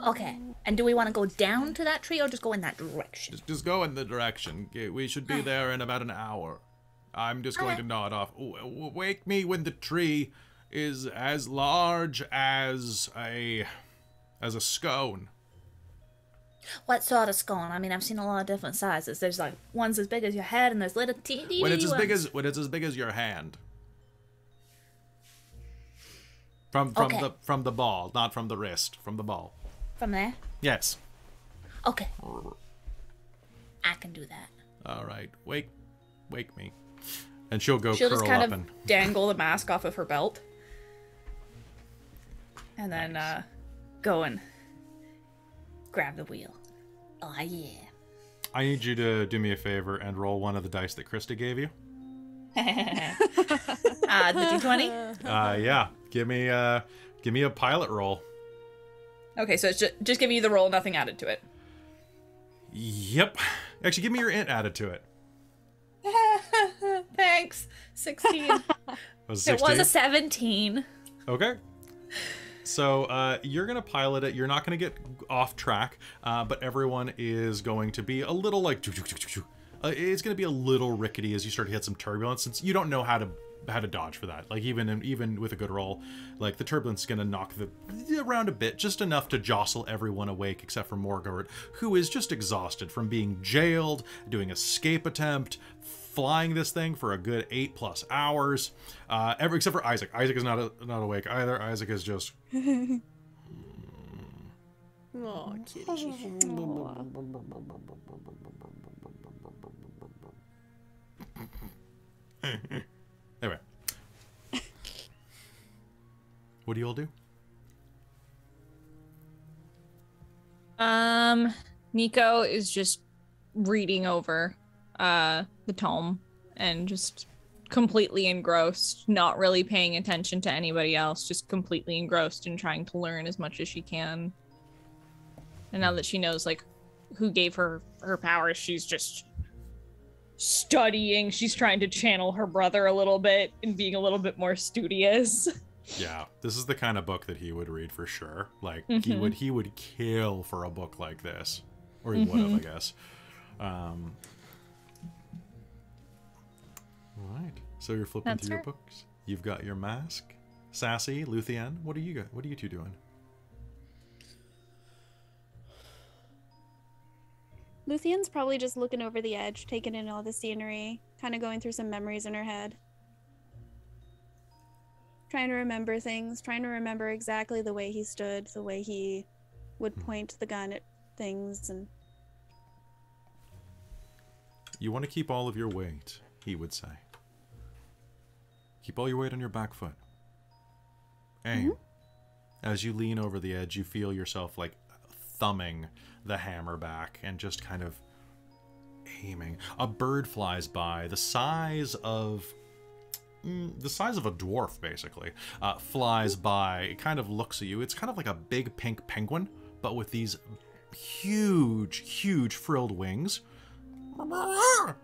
Okay. And do we want to go down to that tree or just go in that direction? Just go in the direction. We should be there in about an hour. I'm just going to nod off. Wake me when the tree is as large as a scone. What sort of scone? I mean, I've seen a lot of different sizes. There's like ones as big as your head, and there's little teeny When it's ones. as big as your hand. From Okay. from the ball, not from the wrist. From the ball. From there? Yes. Okay. I can do that. All right. Wake me. And she'll go She'll curl just kind up of and dangle the mask off of her belt. And then go and grab the wheel. Oh, yeah. I need you to do me a favor and roll one of the dice that Christa gave you. The D20? Yeah. Give me a pilot roll. Okay, so it's just giving you the roll, nothing added to it. Yep. Actually, give me your int added to it. Thanks. 16. Was It was 16? a 17. Okay. So you're going to pilot it. You're not going to get off track, but everyone is going to be a little like... it's going to be a little rickety as you start to hit some turbulence, since you don't know how to dodge for that. Like even with a good roll, like the turbulence is going to knock around a bit, just enough to jostle everyone awake except for Morgort, who is just exhausted from being jailed, doing escape attempt, flying this thing for a good 8+ hours. Except for Isaac. Isaac is not awake either. Isaac is just... Oh, kitty. Anyway. What do you all do? Nico is just reading over the tome and just completely engrossed, not really paying attention to anybody else, just completely engrossed in trying to learn as much as she can. And now that she knows like who gave her her powers, she's just studying. She's trying to channel her brother a little bit and being a little bit more studious. Yeah, this is the kind of book that he would read for sure. Like he would kill for a book like this, or he would have, I guess. All right, so you're flipping That's through your her. books. You've got your mask, Sassy, Luthienne. What are you two doing? Luthienne's probably just looking over the edge, taking in all the scenery, kind of going through some memories in her head. Trying to remember things, trying to remember exactly the way he stood, the way he would point the gun at things. And You want to keep all of your weight, he would say. Keep all your weight on your back foot. Aim. As you lean over the edge, you feel yourself like thumbing the hammer back and just kind of aiming. A bird flies by the size of a dwarf, basically. Flies by. It kind of looks at you. It's kind of like a big pink penguin, but with these huge frilled wings. Aww.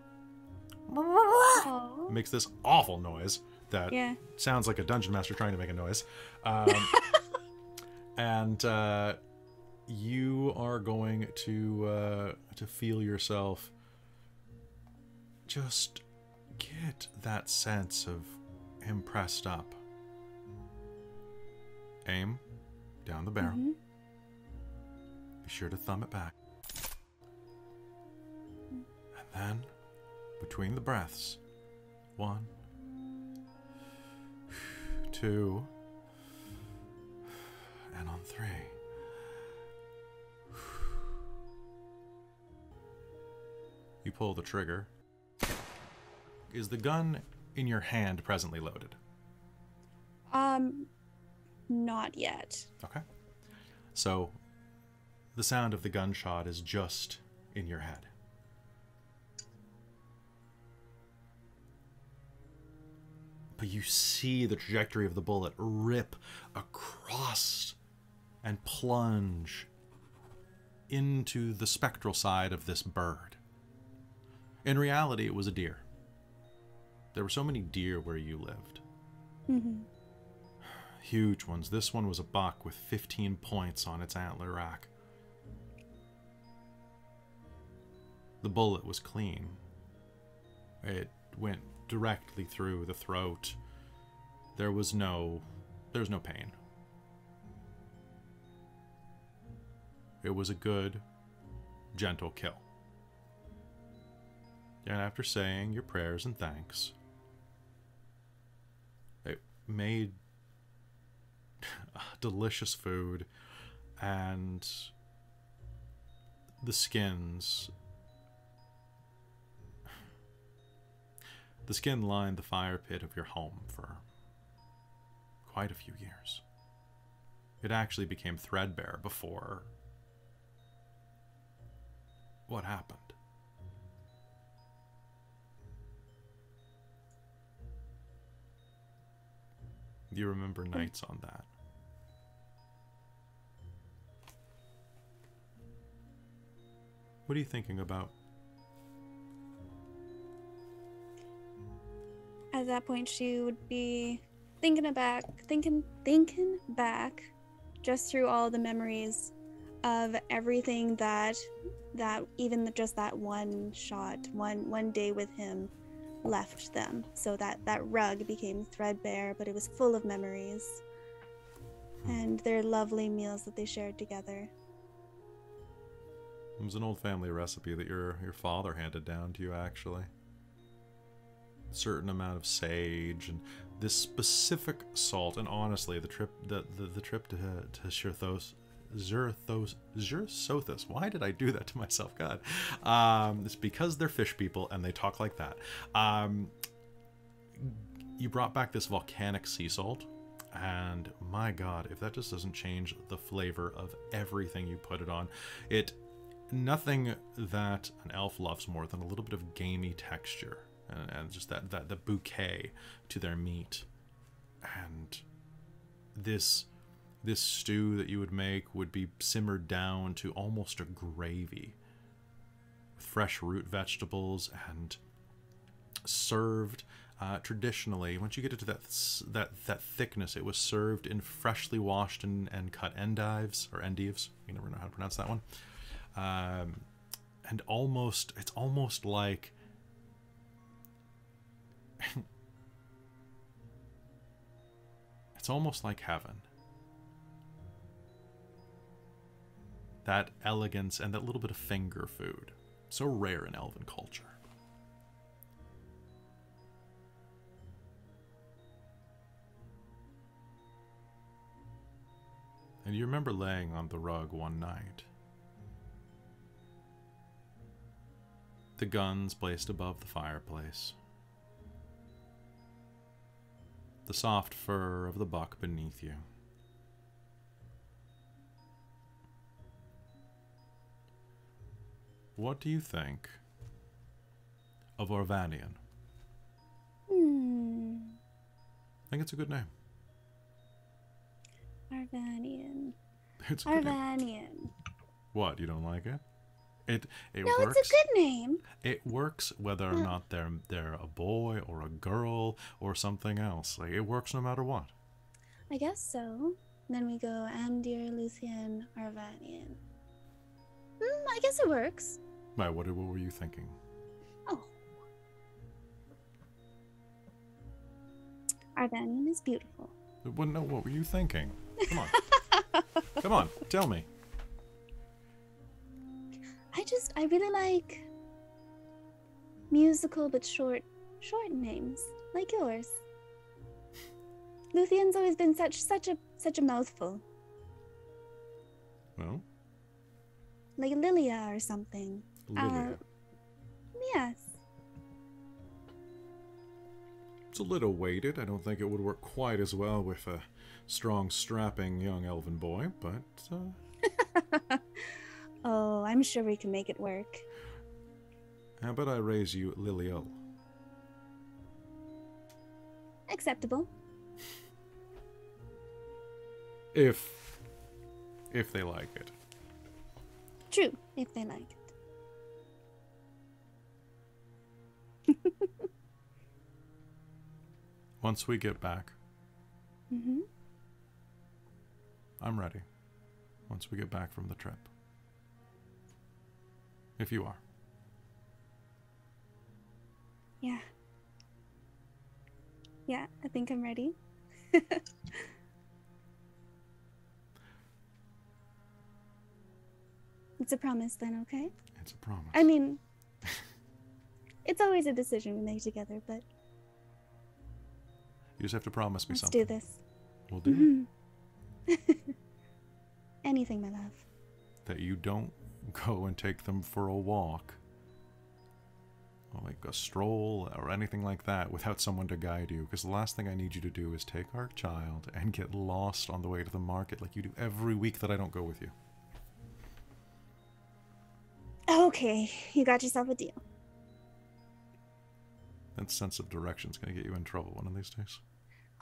Makes this awful noise that Yeah. sounds like a dungeon master trying to make a noise. And you are going to feel yourself just get that sense of him pressed up. Aim down the barrel. Be sure to thumb it back. And then, between the breaths, 1, 2, and on 3. You pull the trigger. Is the gun in your hand presently loaded? Not yet. Okay. So, the sound of the gunshot is just in your head. But you see the trajectory of the bullet rip across and plunge into the spectral side of this bird. In reality, it was a deer. There were so many deer where you lived. Huge ones. This one was a buck with 15 points on its antler rack. The bullet was clean. It went directly through the throat. There's no pain. It was a good, gentle kill. And after saying your prayers and thanks, it made delicious food, and the skin lined the fire pit of your home for quite a few years. It actually became threadbare before what happened. Do you remember nights on that? What are you thinking about? At that point, she would be thinking back, just through all the memories of everything that even just that one shot, one day with him left them. So that rug became threadbare, but it was full of memories and their lovely meals that they shared together. It was an old family recipe that your father handed down to you, actually. A certain amount of sage and this specific salt, and honestly, the trip to Zerthothus. Why did I do that to myself? God. It's because they're fish people and they talk like that. You brought back this volcanic sea salt, and my God, if that just doesn't change the flavor of everything you put it on. Nothing that an elf loves more than a little bit of gamey texture and just that bouquet to their meat. And this stew that you would make would be simmered down to almost a gravy with fresh root vegetables and served traditionally. Once you get into that thickness, it was served in freshly washed and cut endives, or endives. You never know how to pronounce that one. And it's almost like it's almost like heaven. That elegance and that little bit of finger food, so rare in elven culture. And you remember laying on the rug one night, the guns placed above the fireplace, the soft fur of the buck beneath you. What do you think of Orvanian? I think it's a good name. Arvanian. It's a good name. Arvanian. What, you don't like it? It No, works. it's a good name. It works whether or not they're a boy or a girl or something else. Like, it works no matter what. I guess so. Then we go Andir, Luthienne, Arvanian. I guess it works. Right, what were you thinking? Oh. Arvanian is beautiful. Well, no, what were you thinking? Come on. Come on, tell me. I really like musical but short names, like yours. Luthienne's always been such a mouthful. Well, Like Lilia or something. Lilia. Yes. It's a little weighted. I don't think it would work quite as well with a strong, strapping young elven boy, but Oh, I'm sure we can make it work. how about I raise you Liliel? Acceptable. If they like it. True, if they like it. Once we get back, I'm ready. Once we get back from the trip. If you are. Yeah. Yeah, I think I'm ready. It's a promise then, okay? It's a promise. I mean, it's always a decision we make together, but You just have to promise me let's something. do this. We'll do it. Anything, my love. That you don't go and take them for a walk, or like a stroll, or anything like that without someone to guide you, because the last thing I need you to do is take our child and get lost on the way to the market like you do every week that I don't go with you. Okay, you got yourself a deal. That sense of direction's going to get you in trouble one of these days.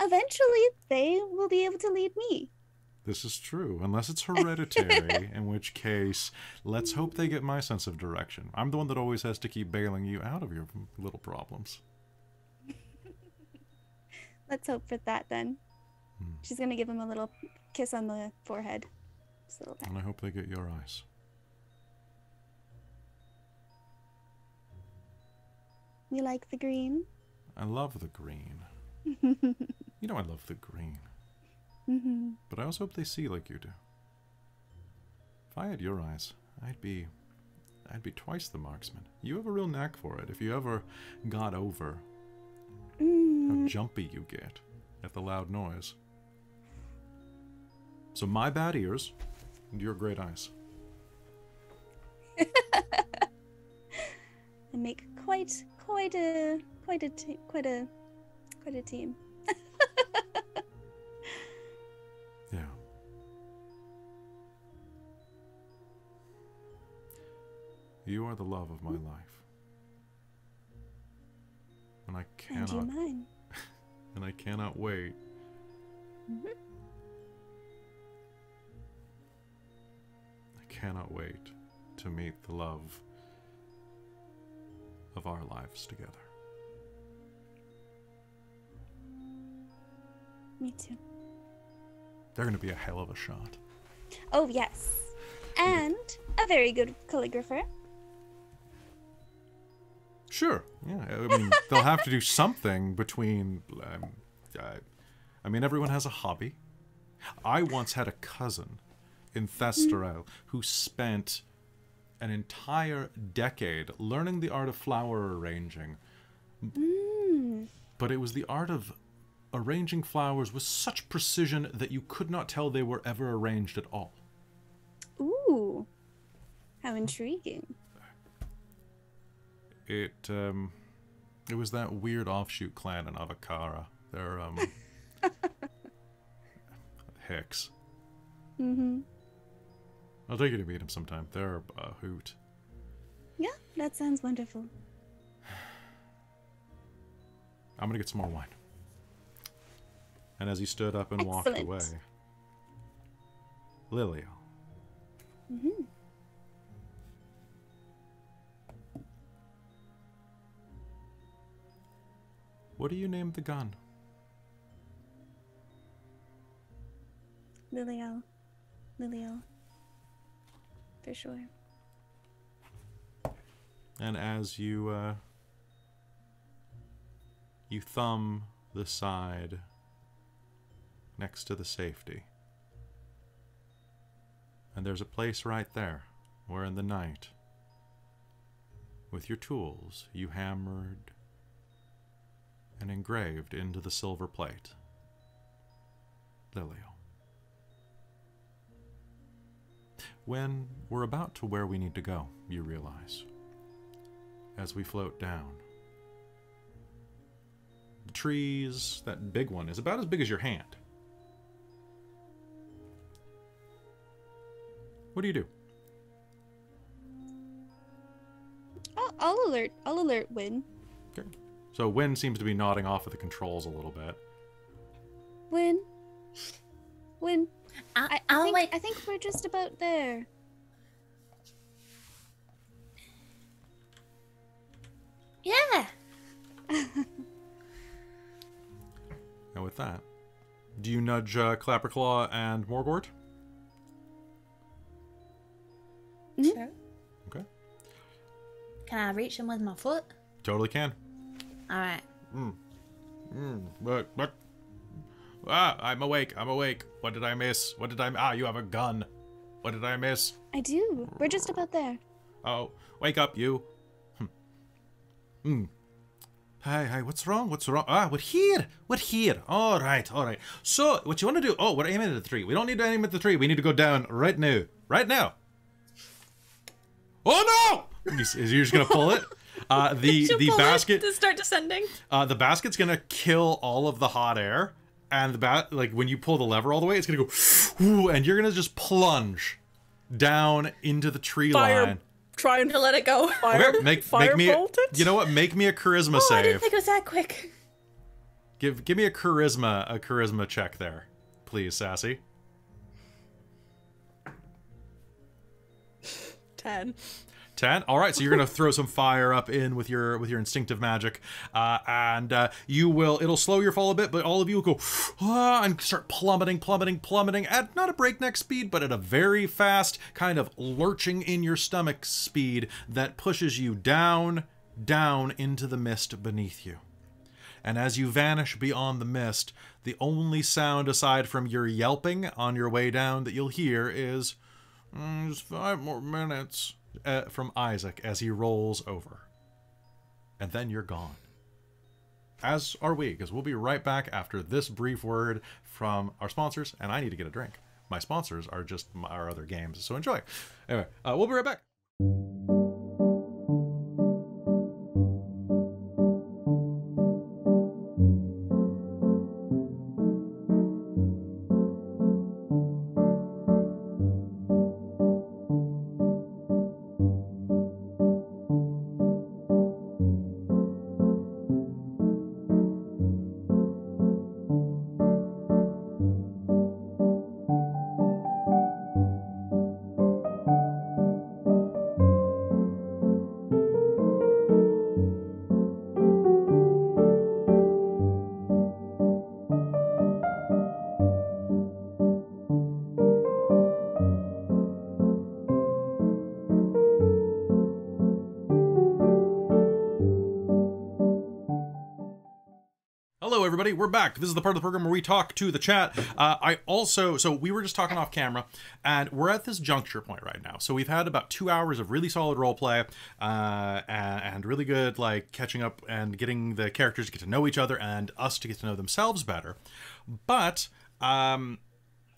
Eventually, they will be able to lead me. This is true, unless it's hereditary, in which case, let's hope they get my sense of direction. I'm the one that always has to keep bailing you out of your little problems. Let's hope for that then. She's gonna give him a little kiss on the forehead. Just a little pat. And I hope they get your eyes. You like the green? I love the green. You know I love the green. But I also hope they see like you do. If I had your eyes, I'd be twice the marksman. You have a real knack for it. If you ever got over how jumpy you get at the loud noise. So my bad ears and your great eyes. And make quite a team. Yeah. You are the love of my life. And I cannot. And you mine. And I cannot wait. I cannot wait to meet the love of our lives together. Me too. They're going to be a hell of a shot. Oh, yes. And a very good calligrapher. Sure. Yeah. I mean, they'll have to do something between. I mean, everyone has a hobby. I once had a cousin in Thither who spent an entire decade learning the art of flower arranging. But it was the art of arranging flowers with such precision that you could not tell they were ever arranged at all. Ooh. How intriguing. It was that weird offshoot clan in Avakara. They're Hicks. I'll take you to meet them sometime. They're a hoot. Yeah, that sounds wonderful. I'm gonna get some more wine. And as he stood up and walked Excellent. away, Lilio. What do you name the gun? Lilio. For sure. And as you thumb the side next to the safety, and there's a place right there where in the night, with your tools, you hammered and engraved into the silver plate, Lilio. When we're about to where we need to go, you realize, as we float down, the trees, that big one, is about as big as your hand. What do you do? I'll alert Win. Okay. So Wynn seems to be nodding off at the controls a little bit. Win. I'll wait. I think we're just about there. Yeah. And with that, do you nudge Clapperclaw and Morgort? Sure. Okay. Can I reach him with my foot? Totally can. All right. What? I'm awake. What did I miss? You have a gun. What did I miss? I do. We're just about there. Oh, wake up, you. Hey, what's wrong? We're here. All right. So, what you want to do? Oh, we're aiming at the tree. We don't need to aim at the tree. We need to go down right now. Oh no! You're just gonna pull it. The basket to start descending. The basket's gonna kill all of the hot air, and like when you pull the lever all the way, it's gonna go, and you're gonna just plunge down into the tree line. Try and let it go. Okay, make me. You know what? Make me a charisma save. I didn't think it was that quick. Give me a charisma check there, please, Sassy. 10. 10. All right, so you're gonna throw some fire up in with your instinctive magic, and it'll slow your fall a bit, but all of you will go and start plummeting at not a breakneck speed, but at a very fast kind of lurching in your stomach speed that pushes you down into the mist beneath you. And as you vanish beyond the mist, the only sound aside from your yelping on your way down that you'll hear is just 5 more minutes. From Isaac as he rolls over. And then you're gone. As are we, because we'll be right back after this brief word from our sponsors, and I need to get a drink. My sponsors are just our other games, so enjoy. Anyway, we'll be right back. Hello, everybody. We're back. This is the part of the program where we talk to the chat. So we were just talking off camera, and we're at this juncture point right now. So we've had about 2 hours of really solid roleplay, and really good, like, catching up and getting the characters to get to know each other and us to get to know themselves better. But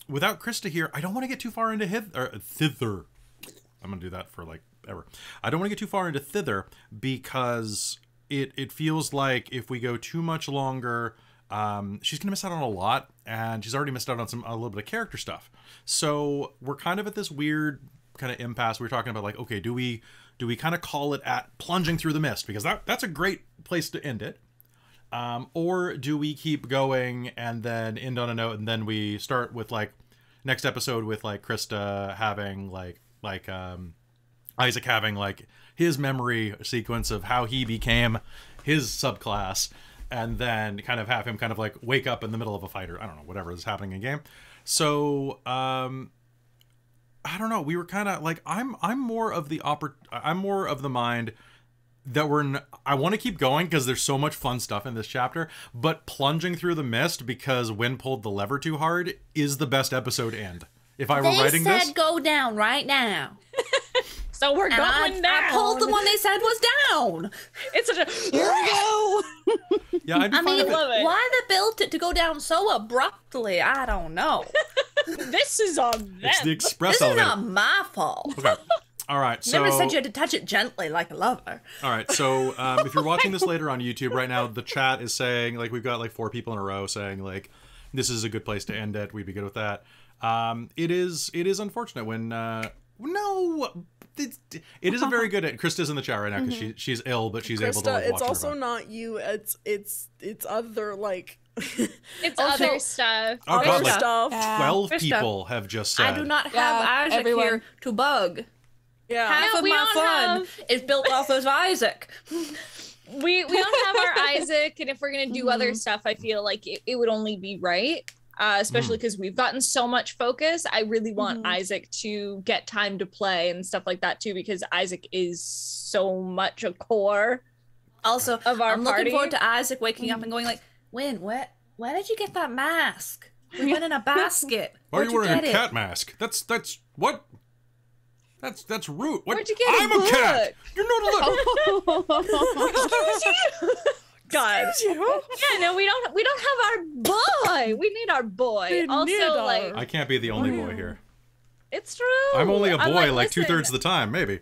without Christa here, I don't want to get too far into Thither. I'm going to do that for, like, ever. I don't want to get too far into Thither because it feels like if we go too much longer, she's gonna miss out on a lot, and she's already missed out on a little bit of character stuff. So we're kind of at this weird kind of impasse. We were talking about, like, okay, do we kind of call it at plunging through the mist, because that's a great place to end it, or do we keep going and then end on a note, and then we start with, like, next episode with, like, Christa having Isaac having, like, his memory sequence of how he became his subclass, and then kind of have him kind of, like, wake up in the middle of a fight, or I don't know, whatever is happening in game. So I don't know, we were kind of like, I'm more of the mind that I want to keep going because there's so much fun stuff in this chapter, but plunging through the mist because Wynn pulled the lever too hard is the best episode end. If I were writing this, they said go down right now. So we're going down. I pulled the one they said was down. It's such a here we go. Yeah, I'd be fine with it. Why they built it to go down so abruptly? I don't know. This is on them. It's the express This elevator. is not my fault. Okay. All right. So Never said you had to touch it gently like a lover. All right. So if you're watching this later on YouTube right now, the chat is saying, like, we've got like 4 people in a row saying, like, this is a good place to end it. We'd be good with that. It is unfortunate when it isn't very good at Christa's in the chat right now because she's ill, but she's able to, like, watch it's also everybody. not you. It's other, like, It's other stuff. Oh, God, like, stuff. 12 Christa, people have just said. I do not have Isaac everyone. here to bug. Yeah. Half of we my don't fun is built off of Isaac. We don't have our Isaac, and if we're gonna do other stuff, I feel like it would only be right. Especially because we've gotten so much focus. I really want Isaac to get time to play and stuff like that too, because Isaac is so much a core. Also, of our I'm party. looking forward to Isaac waking up and going like, Wynn, where did you get that mask? We went in a basket. Why are Where'd you wearing get a it? cat mask? That's what? That's rude. What? Where'd you get I'm a a cat. You're not allowed. God. Yeah, no, we don't have our boy. We need our boy. I can't be the only boy here. It's true. I'm only a boy, like listen, 2/3 of the time, maybe.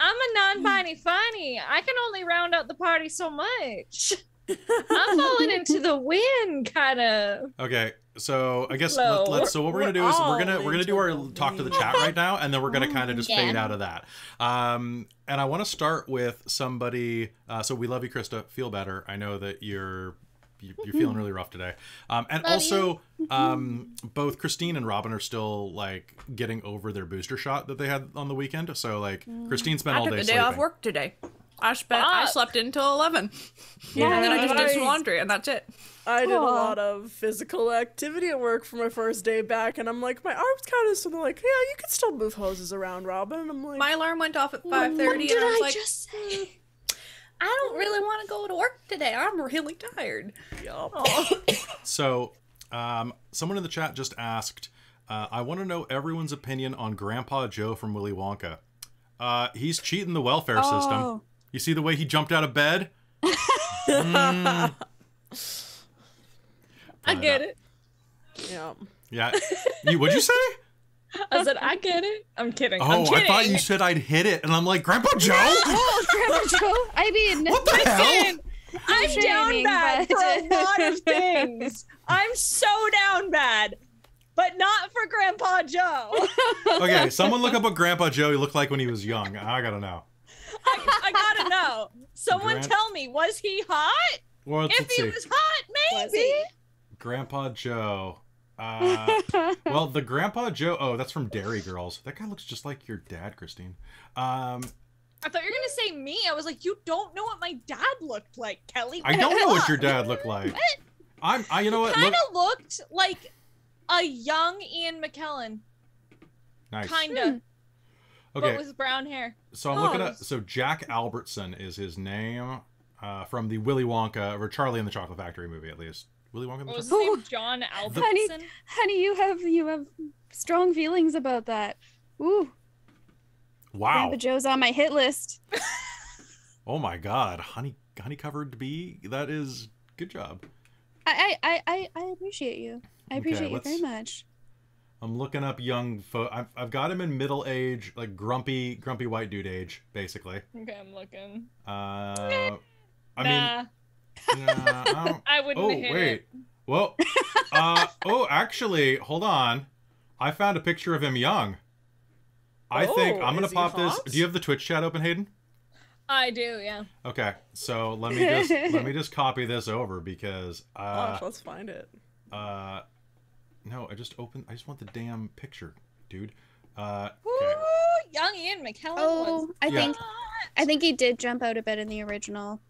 I'm a non-binary funny. I can only round out the party so much. I'm falling into the wind, kind of. Okay, so I guess Slow. let's. So what we're gonna do is we're gonna all do our into talk to the chat right now, and then we're gonna kind of just fade Yeah. out of that. And I want to start with somebody. So we love you, Christa. Feel better. I know that you're you're feeling really rough today. And Love also, both Christine and Robin are still like getting over their booster shot that they had on the weekend. So like, Christine spent I all took day a day sleeping. off work today. I slept until 11. Yeah, And then I just did some nice. laundry, and that's it. I did a Aw. lot of physical activity at work for my first day back, and I'm like, my arm's kind of, so they're like, yeah, you can still move hoses around, Robin. And I'm like, My alarm went off at 5:30, and What I did was I like, just say? I don't really want to go to work today. I'm really tired. yup. So, someone in the chat just asked, I want to know everyone's opinion on Grandpa Joe from Willy Wonka. He's cheating the welfare system. Oh. You see the way he jumped out of bed? I get it. Yeah. Yeah. What'd you say? I said, I get it. I'm kidding. Oh, I'm kidding. I thought you said I'd hit it, and I'm like, Grandpa Joe? Oh, Grandpa Joe. I mean, What the hell? I'm down shaming, bad but- for a lot of things. I'm so down bad, but not for Grandpa Joe. Okay, someone look up what Grandpa Joe looked like when he was young. I gotta know. I gotta know. Someone Gran- tell me, was he hot? Well, If let's he see. was hot, Was maybe. he? Grandpa Joe. Well, the Grandpa Joe. Oh, that's from Dairy Girls. That guy looks just like your dad, Christine. I thought you were gonna say me. I was like, you don't know what my dad looked like, Kelly. I don't know what your dad looked like. You know what? Kind Look, of looked like a young Ian McKellen, nice. kinda, Okay, but with brown hair. so I'm looking at. So Jack Albertson is his name, from the Willy Wonka or Charlie and the Chocolate Factory movie, at least. Willy Wonka. And the What was Chocolate- his name? John Albertson. honey, you have strong feelings about that. Ooh, Wow. Grandpa Joe's on my hit list. Oh my God, honey covered bee. That is good job. I appreciate you. I Okay, appreciate you let's- very much. I'm looking up young. I've got him in middle age, like grumpy white dude age, basically. Okay, I'm looking. I Nah, mean, nah, I wouldn't oh hit wait, it. well, oh actually, hold on. I found a picture of him young. I think Oh, I'm gonna is he pop this. hot? Do you have the Twitch chat open, Hayden? I do, yeah. Okay, so let me just copy this over because Gosh, let's find it. no, I just want the damn picture, dude. Woo, Okay. young Ian McKellen Oh, was. Yeah. I think he did jump out of bed in the original.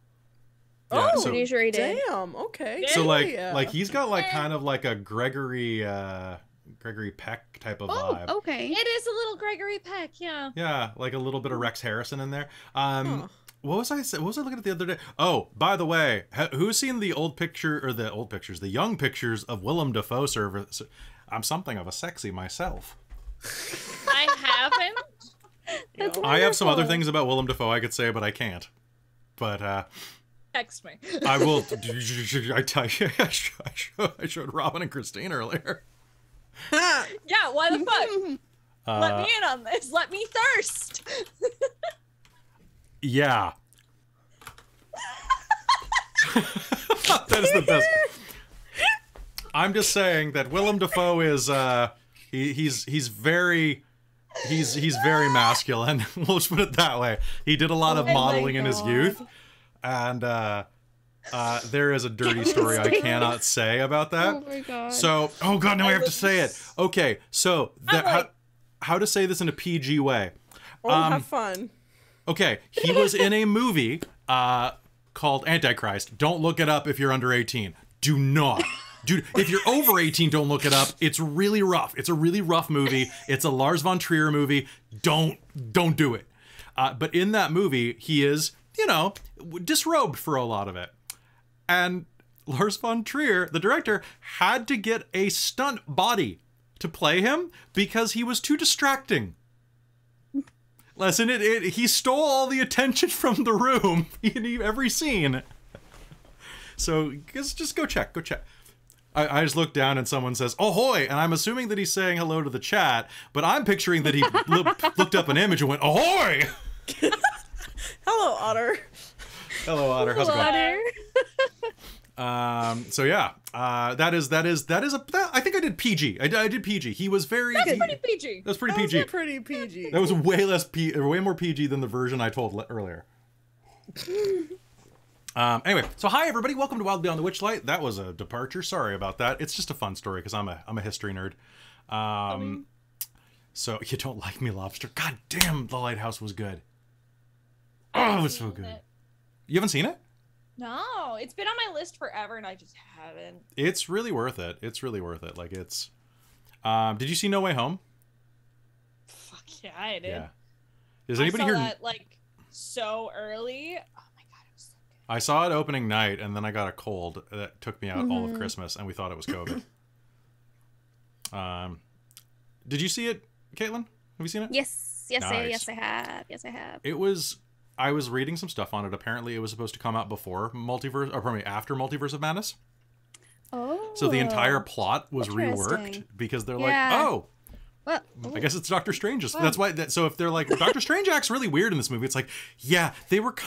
Yeah, Oh, so- Pretty sure he did. Damn. Okay. So yeah. like he's got like kind of like a Gregory Peck type of vibe. Oh, okay. It is a little Gregory Peck, yeah. Yeah, like a little bit of Rex Harrison in there. Huh. What was I looking at the other day? Oh, by the way, who's seen the the young pictures of Willem Dafoe service? I'm something of a sexy myself. I haven't. That's I have some other wonderful. things about Willem Dafoe I could say, but I can't. But Text me. I will. I showed Robin and Christine earlier. Yeah, why the fuck? Let me in on this. Let me thirst. Yeah. That is the best. I'm just saying that Willem Dafoe is he's very masculine. We'll just put it that way. He did a lot of Oh my modeling in his God. youth, and there is a dirty story I cannot say about that. Oh my god. So, oh god, now I have to say it. Okay, so I'm like- how to say this in a PG way? Oh, have fun. Okay, he was in a movie called Antichrist. Don't look it up if you're under 18. Do not. Dude, if you're over 18, don't look it up. It's really rough. It's a really rough movie. It's a Lars von Trier movie. Don't do it. But in that movie, he is, disrobed for a lot of it. And Lars von Trier, the director, had to get a stunt body to play him because he was too distracting. Listen, he stole all the attention from the room in every scene. So just go check. I just looked down and someone says, "Ahoy!" And I'm assuming that he's saying hello to the chat, but I'm picturing that he looked up an image and went, "Ahoy!" Hello, Otter. Hello, Otter. How's it going? Water. So yeah, that is I think I did PG. I did PG. He was very. That's pretty PG. That's pretty That was PG. pretty PG. That was way more PG than the version I told earlier. Anyway, so hi everybody, welcome to Wild Beyond the Witchlight. That was a departure. Sorry about that. It's just a fun story because I'm a history nerd. So you don't like me, Lobster? God damn, The Lighthouse was good. Oh, it was so good. You haven't seen it? No, it's been on my list forever, and I just haven't. It's really worth it. It's really worth it. Like it's. Did you see No Way Home? Fuck yeah, I did. Yeah. Does anybody I saw here? that like so early. Oh my god, it was so good. I saw it opening night, and then I got a cold that took me out all of Christmas, and we thought it was COVID. Did you see it, Caitlan? Have you seen it? Yes, Nice. I have. Yes, I have. It was. I was reading some stuff on it. Apparently, it was supposed to come out before after Multiverse of Madness. Oh. So the entire plot was reworked Interesting. because they're Yeah. like, oh, Well, I guess it's Doctor Strange's. That's why. So if they're like, Doctor Strange acts really weird in this movie, it's like, yeah, they wrote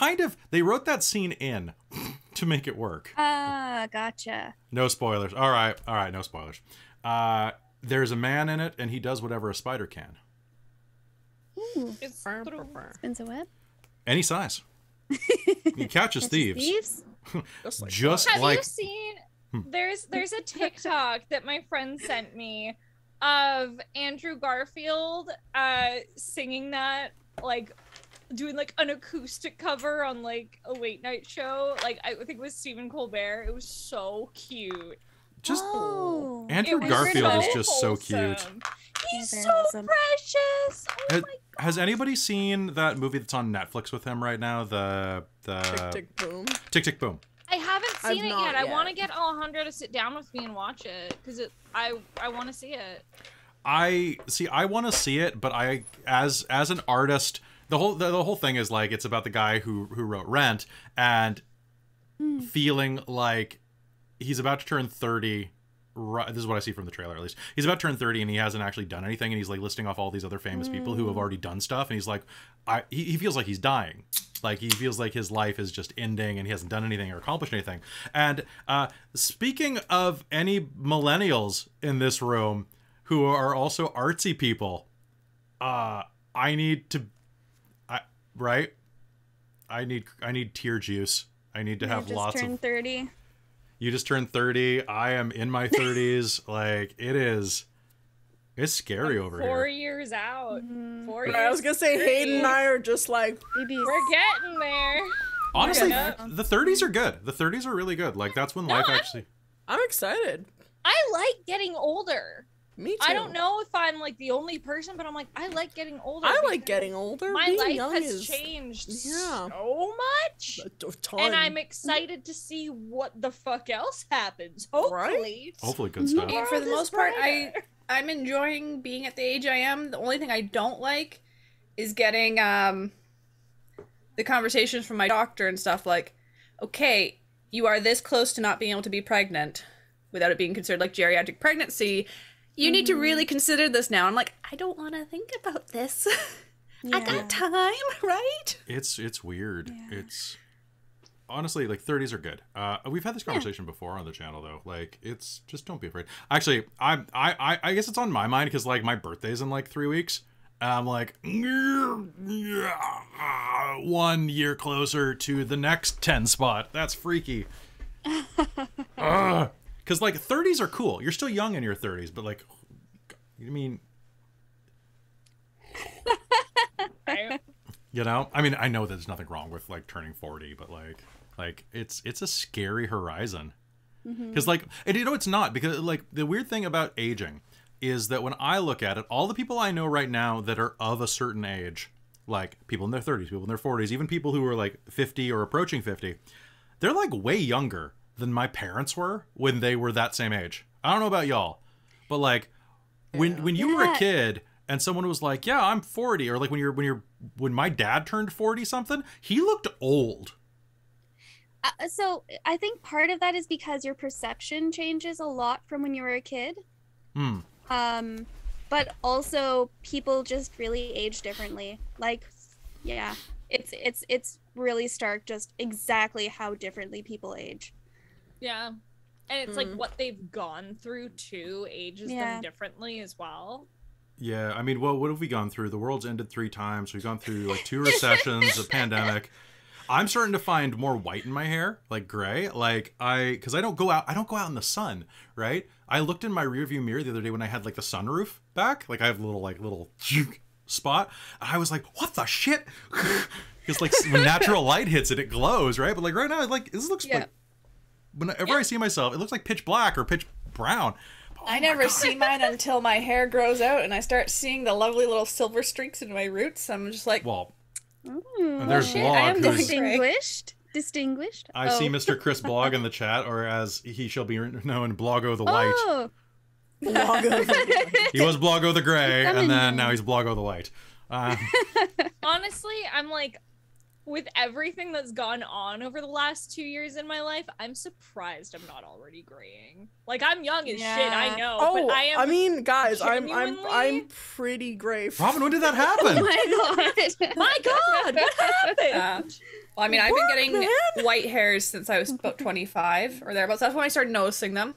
that scene in to make it work. gotcha. No spoilers. All right, no spoilers. There's a man in it, and he does whatever a spider can. It's Spins a web. Any size. He catches thieves. Just Have like you seen? There's a TikTok that my friend sent me of Andrew Garfield singing that, like doing like an acoustic cover on like a late night show. Like I think it was Stephen Colbert. It was so cute. just Oh. Andrew It was Garfield is so just so cute. wholesome. He's Yeah, so very wholesome. precious. Oh Has anybody seen that movie that's on Netflix with him right now? The Tick tick boom. Tick Tick Boom. I haven't seen I've it not yet. I yet. want to get Alejandro to sit down with me and watch it because I want to see it. I want to see it, but I as an artist, the whole thing is like it's about the guy who wrote Rent and feeling like he's about to turn 30. This is what I see from the trailer, at least. He's about to turn 30 and he hasn't actually done anything, and he's like listing off all these other famous people who have already done stuff, and he's like, he feels like he's dying. Like he feels like his life is just ending and he hasn't done anything or accomplished anything. And speaking of any millennials in this room who are also artsy people, I need tear juice. I need to have lots of. Turned 30. You just turned 30. I am in my 30s. Like it's scary over here. 4 years out. 4 years. I was gonna say Hayden and I are just like, Babies. We're getting there. Honestly, Yeah. the 30s are good. The 30s are really good. Like that's when life actually. I'm excited. I like getting older. Me too. I don't know if I'm like the only person, but I'm like, I like getting older. I because like getting older. My Being life young has is changed yeah. so much. a ton. And I'm excited to see what the fuck else happens. Hopefully. Hopefully, good stuff. And for the most part, brighter. I'm enjoying being at the age I am. The only thing I don't like is getting the conversations from my doctor and stuff like, okay, you are this close to not being able to be pregnant without it being considered like geriatric pregnancy. You need to really consider this now. I'm like, I don't want to think about this. I got time, right? It's weird. It's honestly like 30s are good. We've had this conversation before on the channel though. Like it's just don't be afraid. Actually, I guess it's on my mind because like my birthday's in like 3 weeks. And I'm like 1 year closer to the next 10 spot. That's freaky. Because like 30s are cool. You're still young in your 30s, but like, I mean, you know, I mean, I know there's nothing wrong with like turning 40, but like it's a scary horizon. Because like, and you know, it's not, because like the weird thing about aging is that when I look at it, all the people I know right now that are of a certain age, like people in their 30s, people in their 40s, even people who are like 50 or approaching 50, they're like way younger than my parents were when they were that same age. I don't know about y'all, but like when you were a kid and someone was like, "Yeah, I'm 40," or like when my dad turned 40 something, he looked old. So I think part of that is because your perception changes a lot from when you were a kid. But also people just really age differently. Like, yeah, it's really stark just exactly how differently people age. Yeah. And it's like what they've gone through too ages them differently as well. Yeah, I mean, well, what have we gone through? The world's ended 3 times. We've gone through like 2 recessions, a pandemic. I'm starting to find more white in my hair, like gray. Like because I don't go out in the sun, right? I looked in my rearview mirror the other day when I had like the sunroof back. Like I have a little spot. I was like, what the shit? Because like when natural light hits it, it glows, right? But like right now, like this looks like whenever I see myself, it looks like pitch black or pitch brown. I never see mine until my hair grows out and I start seeing the lovely little silver streaks in my roots. I'm just like, well, Ooh, there's shit, Blog. I am Who's, distinguished. I see Mr. Chris Blog in the chat, or as he shall be known, Blogo the White. Oh, He was Blogo the Gray, and then now he's Blogo the White. Honestly, I'm like, with everything that's gone on over the last 2 years in my life, I'm surprised I'm not already graying. Like, I'm young as shit, I know. Oh, but I am. I mean, guys, I'm genuinely- pretty gray. Robin, when did that happen? My God, what happened? well, I mean, I've been getting white hairs since I was about 25 or thereabouts. That's when I started noticing them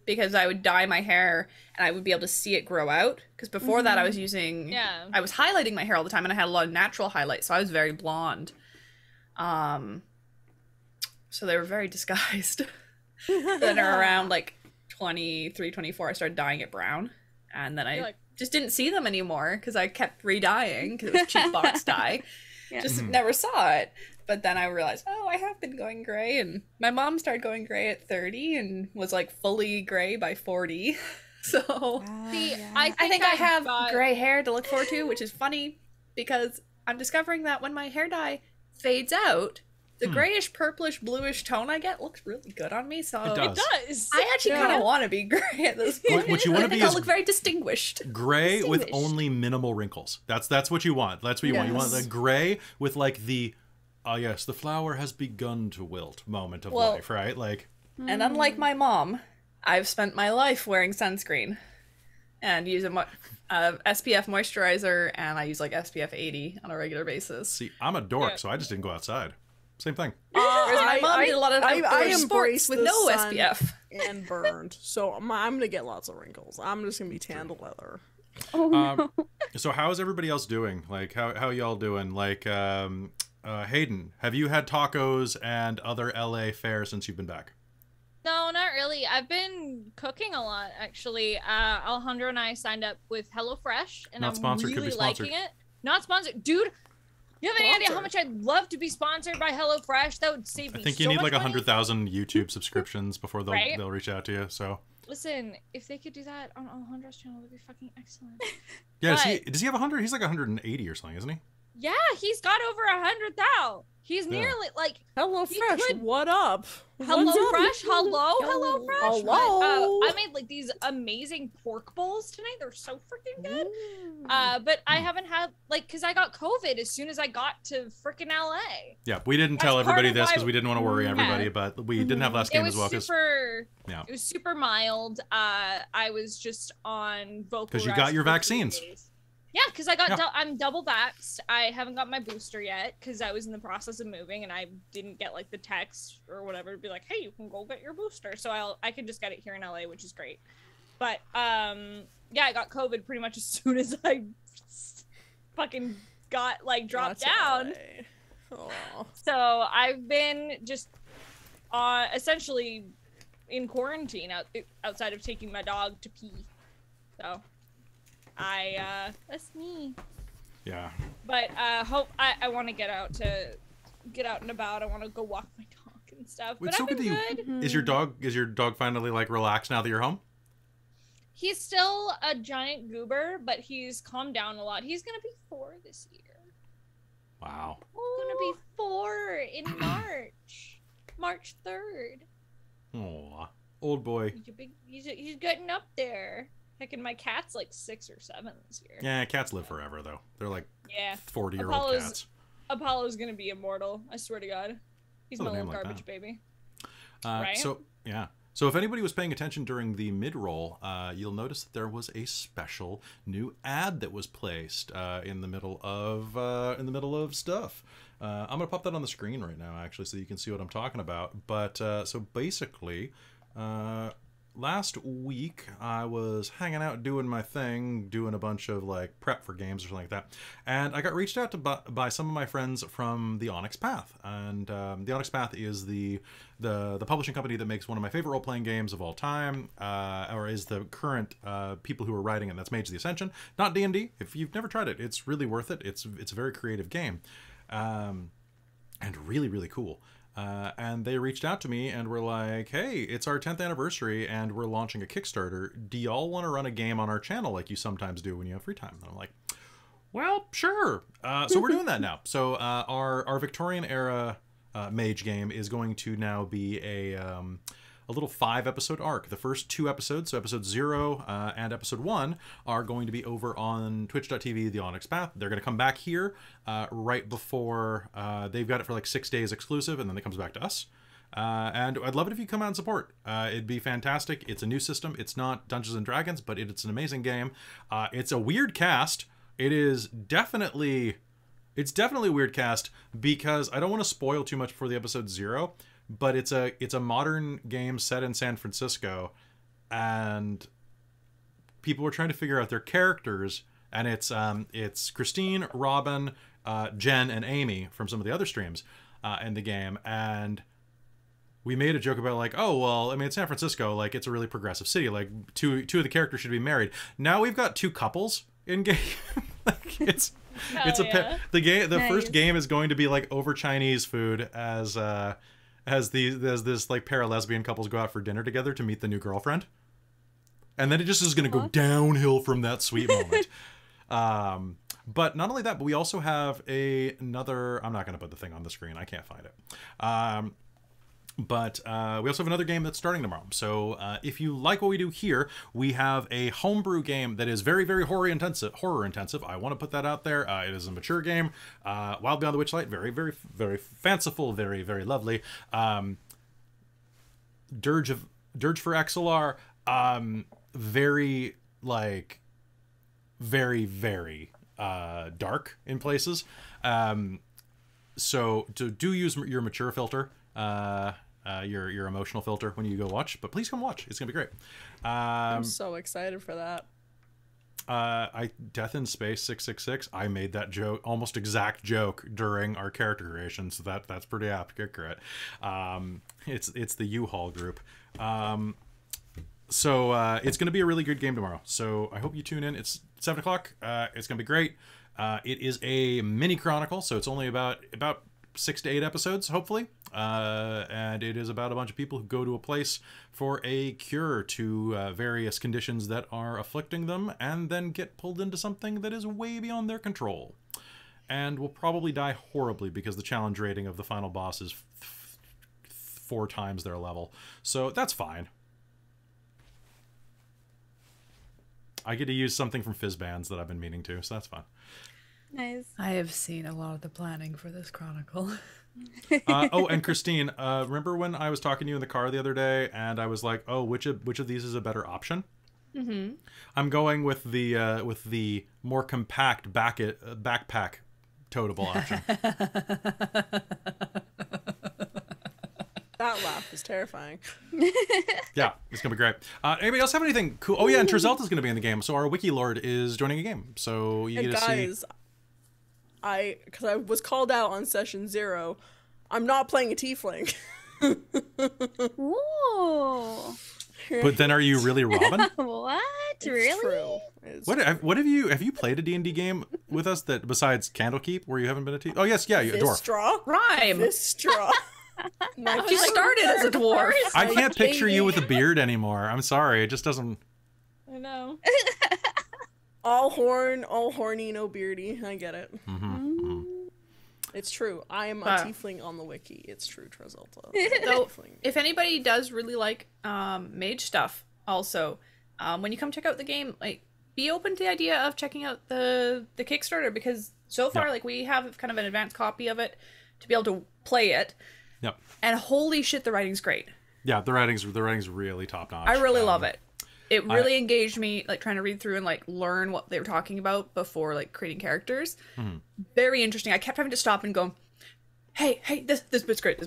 because I would dye my hair and I would be able to see it grow out. Because before that, I was I was highlighting my hair all the time and I had a lot of natural highlights, so I was very blonde. So they were very disguised. Then around like 23, 24, I started dyeing it brown. And then I just didn't see them anymore because I kept re-dyeing because it was cheap box dye. Just never saw it. But then I realized, oh, I have been going gray. And my mom started going gray at 30 and was like fully gray by 40. So I think I have gray hair to look forward to, which is funny because I'm discovering that when my hair dye fades out, the grayish, purplish, bluish tone I get looks really good on me. So It does. I actually kind of want to be gray at this point. What you want to be I'll is look very distinguished. gray with only minimal wrinkles. That's what you want. That's what you want. You want the gray with like the, yes, the flower has begun to wilt moment of life, right? Like, and unlike my mom, I've spent my life wearing sunscreen and using SPF moisturizer, and I use like SPF 80 on a regular basis. see, I'm a dork, so I just didn't go outside. Same thing. Whereas my mom did a lot of outdoor I sports embrace with the no sun SPF. and burned, so I'm gonna get lots of wrinkles. I'm just gonna be tanned leather. So how is everybody else doing? Like, how y'all doing? Like, Hayden, have you had tacos and other LA fare since you've been back? No, not really. I've been cooking a lot, actually. Alejandro and I signed up with HelloFresh, and Not I'm sponsored, could really be sponsored. liking it. Not sponsored. Dude, you have any idea how much I'd love to be sponsored by HelloFresh? That would save me I think so you need much like money. 100,000 YouTube subscriptions before they'll Right? they'll reach out to you. So Listen, if they could do that on Alejandro's channel, it would be fucking excellent. yeah, But- does he have 100? He's like 180 or something, isn't he? Yeah, he's got over 100,000. He's nearly like Hello He Fresh, could- what up? Hello What's up? Fresh, hello Fresh. Hello. I made like these amazing pork bowls tonight. They're so freaking good. But I haven't had like because I got COVID as soon as I got to freaking LA. Yeah, we didn't tell That's part everybody of this why- because we didn't want to worry everybody, Yeah. but we didn't have last It game was as well because super. Yeah. It was super mild. I was just on vocal. 'Cause you rest got your for 3 vaccines. days. Yeah, because I got Yeah. I'm double vaxxed. I haven't got my booster yet because I was in the process of moving and I didn't get like the text or whatever to be like, hey, you can go get your booster. So I can just get it here in LA, which is great. But yeah, I got COVID pretty much as soon as I fucking got like dropped down. Aw. So I've been just essentially in quarantine outside of taking my dog to pee. So that's me. yeah. But I want to get out and about. I want to go walk my dog and stuff. Wait, But so I've been good good. Is your dog finally like relaxed now that you're home? He's still a giant goober, but he's calmed down a lot. He's gonna be 4 this year. Wow. Gonna be 4 in March 3rd. Aw, old boy. He's getting up there. Heckin' my cat's like 6 or 7 this year. Yeah, cats live forever though. They're like Yeah. 40-year-old cats. Apollo's gonna be immortal. I swear to God. He's With my a name little like garbage that. baby. Right? So yeah. So if anybody was paying attention during the mid-roll, you'll notice that there was a special new ad that was placed in the middle of stuff. I'm gonna pop that on the screen right now, actually, so you can see what I'm talking about. But so basically, last week I was hanging out doing my thing, doing a bunch of like prep for games or something like that, and I got reached out to by some of my friends from the Onyx Path. And the Onyx Path is the publishing company that makes one of my favorite role-playing games of all time, or is the current people who are writing it. That's Mage of the Ascension, not D&D. If you've never tried it, it's really worth it. It's a very creative game, and really, really cool. And they reached out to me and were like, hey, it's our 10th anniversary and we're launching a Kickstarter. Do y'all want to run a game on our channel like you sometimes do when you have free time? And I'm like, well, sure. So we're doing that now. So our Victorian era mage game is going to now be a little 5-episode arc. The first 2 episodes, so episode 0 and episode 1, are going to be over on twitch.tv, the Onyx Path. They're going to come back here right before they've got it for like 6 days exclusive, and then it comes back to us. And I'd love it if you come out and support. It'd be fantastic. It's a new system. It's not Dungeons and Dragons, but it's an amazing game. It's a weird cast. It's definitely a weird cast because I don't want to spoil too much for the episode 0. But it's a modern game set in San Francisco, and people are trying to figure out their characters. And it's Christine, Robin, Jen, and Amy from some of the other streams in the game. And we made a joke about like, oh well, I mean, it's San Francisco, like it's a really progressive city. Like two of the characters should be married. Now we've got 2 couples in game. Like it's the first game is going to be like over Chinese food as this like pair of lesbian couples go out for dinner together to meet the new girlfriend, and then it just is going to go downhill from that sweet moment. But not only that, but we also have another. I'm not going to put the thing on the screen. I can't find it. But we also have another game that's starting tomorrow. So if you like what we do here, we have a homebrew game that is very, very horror intensive. I want to put that out there. It is a mature game. Wild Beyond the Witchlight, very, very, very fanciful, very, very lovely. Dirge for XLR, very like very, very dark in places. So do use your mature filter. Your emotional filter when you go watch, but please come watch. It's gonna be great. I'm so excited for that. Death in Space 666. I made that joke, almost exact joke, during our character creation, so that's pretty accurate. It's the U-Haul group. So it's gonna be a really good game tomorrow. So I hope you tune in. It's 7 o'clock. It's gonna be great. It is a mini chronicle, so it's only about 6 to 8 episodes, hopefully. And it is about a bunch of people who go to a place for a cure to various conditions that are afflicting them, and then get pulled into something that is way beyond their control. And will probably die horribly because the challenge rating of the final boss is 4 times their level. So that's fine. I get to use something from Fizzbands that I've been meaning to, so that's fine. Nice. I have seen a lot of the planning for this chronicle. Oh, and Christine, remember when I was talking to you in the car the other day, and I was like, "Oh, which of these is a better option?" Mm-hmm. I'm going with the more compact backpack toteable option. That laugh is terrifying. Yeah, it's gonna be great. Anybody else have anything cool? Oh yeah, and Trizalta's gonna be in the game, so our wiki lord is joining a game. So you And get to guys, see. because I was called out on session 0, I'm not playing a tiefling. Ooh. But then, are you really Robin? What? It's Really? true. It's What have you played a D&D game with us that besides Candlekeep, where you haven't been a tiefling? Oh yes, yeah, you a dwarf. straw. Rhyme. This straw. My He started as a dwarf. I can't picture you with a beard anymore. I'm sorry, it just doesn't. I know. all horny, no beardy. I get it. Mm-hmm. It's true. I am a tiefling on the wiki. It's true, Trizalta. So, if anybody does really like mage stuff, also, when you come check out the game, like, be open to the idea of checking out the Kickstarter, because so far, like, we have kind of an advanced copy of it to be able to play it. Yep. And holy shit, the writing's great. Yeah, the writing's really top notch. I really love it. It really engaged me, like, trying to read through and, like, learn what they were talking about before, like, creating characters. Mm-hmm. Very interesting. I kept having to stop and go, hey, this bit's great,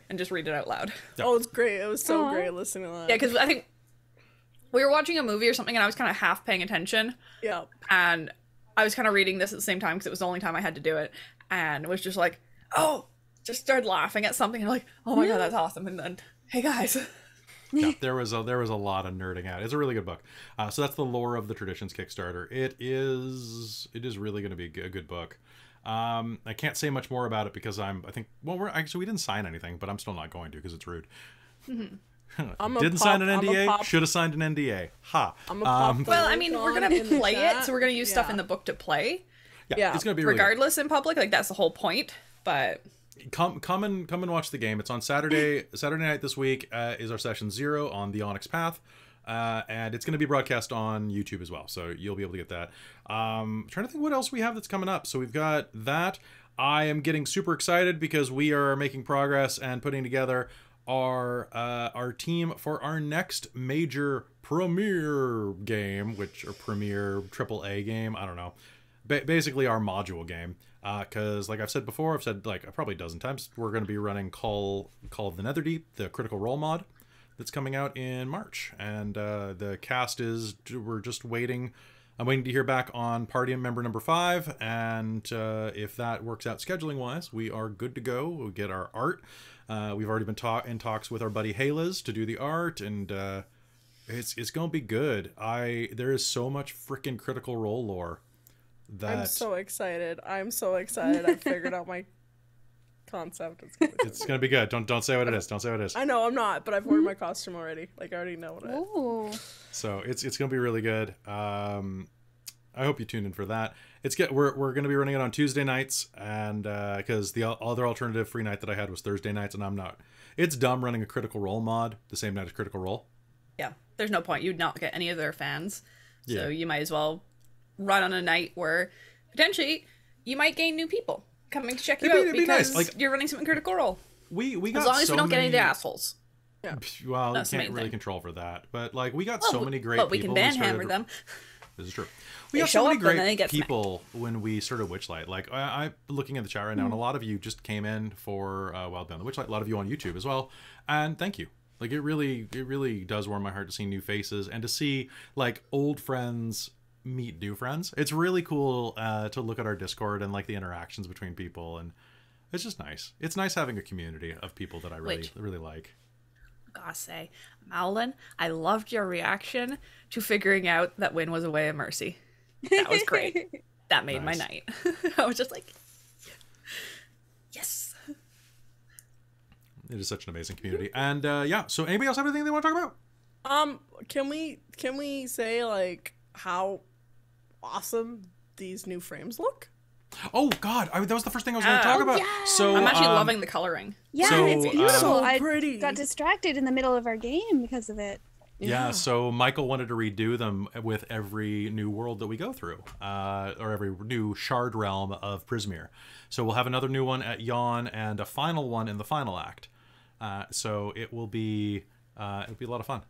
and just read it out loud. Yep. Oh, it's great. It was so great listening to that. Yeah, because I think we were watching a movie or something, and I was kind of half paying attention. Yeah. And I was kind of reading this at the same time because it was the only time I had to do it, and it was just like, oh, just started laughing at something, and like, oh my god, that's awesome, and then, hey guys. Yeah, there was a lot of nerding out. It's a really good book. So that's the Lore of the Traditions Kickstarter. It is really going to be a good book. I can't say much more about it because we didn't sign anything, but I'm still not going to because it's rude. Didn't sign an NDA. Should have signed an NDA. Ha. Well, I mean, we're gonna play it, so we're gonna use stuff in the book to play. Yeah, it's gonna be really regardless in public. Like that's the whole point. But come and watch the game. It's on Saturday night this week. Is our session 0 on the Onyx Path. And it's going to be broadcast on YouTube as well, so you'll be able to get that. Trying to think what else we have that's coming up. So we've got that. I am getting super excited because we are making progress and putting together our team for our next major premier game, or premier AAA game. I don't know. Basically our module game. Because like I've said before, I've said like probably a dozen times, we're going to be running Call of the Netherdeep, the Critical Role mod that's coming out in March. And the cast we're just waiting. I'm waiting to hear back on party member number 5. And if that works out scheduling wise, we are good to go. We'll get our art. We've already been in talks with our buddy Hayles to do the art. And it's going to be good. There is so much freaking Critical Role lore. I'm so excited. I figured out my concept. It's gonna be good. Don't say what it is. Don't say what it is. I know I'm not, but I've ordered my costume already. Like I already know what it is. So it's gonna be really good. I hope you tune in for that. We're gonna be running it on Tuesday nights, and because the other alternative free night that I had was Thursday nights, and I'm not. It's dumb running a Critical Role mod the same night as Critical Role. Yeah, there's no point. You'd not get any of their fans. So you might as well run on a night where potentially you might gain new people coming to check you out because you're running something Critical Role. We got as long as we don't get any of the assholes. Yeah. Well, you can't really control for that. But like we got so many great people. But we can banhammer them. This is true. We got so many great people when we started Witchlight. Like I'm looking at the chat right now, and a lot of you just came in for Wild Beyond the Witchlight. A lot of you on YouTube as well, and thank you. Like it really does warm my heart to see new faces and to see like old friends meet new friends. It's really cool to look at our Discord and like the interactions between people, and it's just nice. It's nice having a community of people that I really like. Gotta say, Malin, I loved your reaction to figuring out that Wynn was away at Mercy. That was great. That made my night. I was just like, yes. It is such an amazing community. And yeah, so anybody else have anything they want to talk about? Can we say like how awesome these new frames look? Oh god, that was the first thing I was going to talk about. Yeah. So I'm actually loving the coloring. Yeah, it's beautiful. Pretty. I got distracted in the middle of our game because of it. Yeah, so Michael wanted to redo them with every new world that we go through, or every new shard realm of Prismeer. So we'll have another new one at Yawn and a final one in the final act. So it'll be a lot of fun.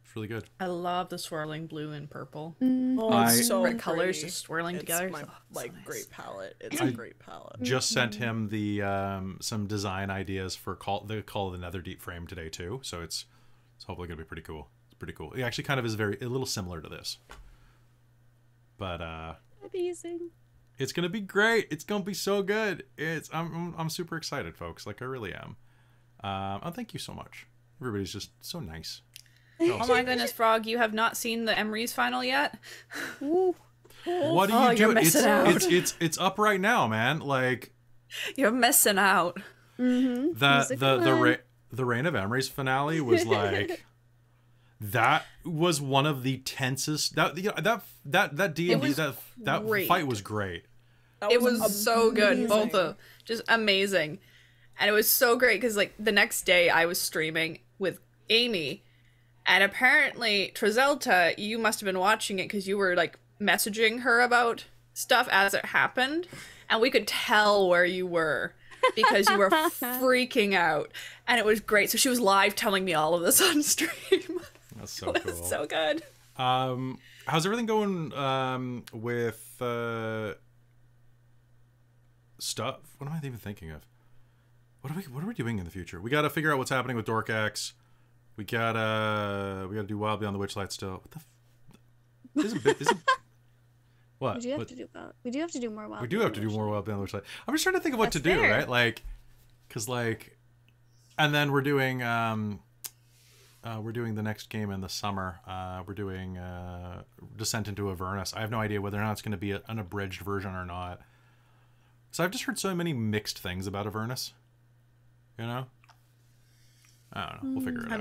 It's really good. I love the swirling blue and purple. It's so red colors just swirling together. My, so great palette. It's a great palette. Just sent him the some design ideas for Call of the Netherdeep frame today too. So it's hopefully gonna be pretty cool. It's pretty cool. It actually kind of is a little similar to this. But amazing. It's gonna be great. It's gonna be so good. I'm super excited, folks. Like I really am. Thank you so much. Everybody's just so nice. Oh my goodness, Frog! You have not seen the Emery's final yet. What are you doing? It's up right now, man. Like you're missing out. The Reign of Emery's finale was like that was one of the tensest. That D&D that fight was great. It was so good, both just amazing, and it was so great because like the next day I was streaming with Amy. And apparently, Trizelta, you must have been watching it because you were, like, messaging her about stuff as it happened. And we could tell where you were because you were freaking out. And it was great. So she was live telling me all of this on stream. That's so cool. So good. How's everything going with stuff? What am I even thinking of? What are we doing in the future? We got to figure out what's happening with Dork X. We gotta do Wild Beyond the Witchlight still. What the? Isn't what? We do have to do more We do have to do more Wild Beyond the Witchlight. I'm just trying to think of what to do, fair. right? Like, cause like, and then we're doing the next game in the summer. We're doing Descent into Avernus. I have no idea whether or not it's going to be an abridged version or not. So I've just heard so many mixed things about Avernus. You know? I don't know. We'll figure it out.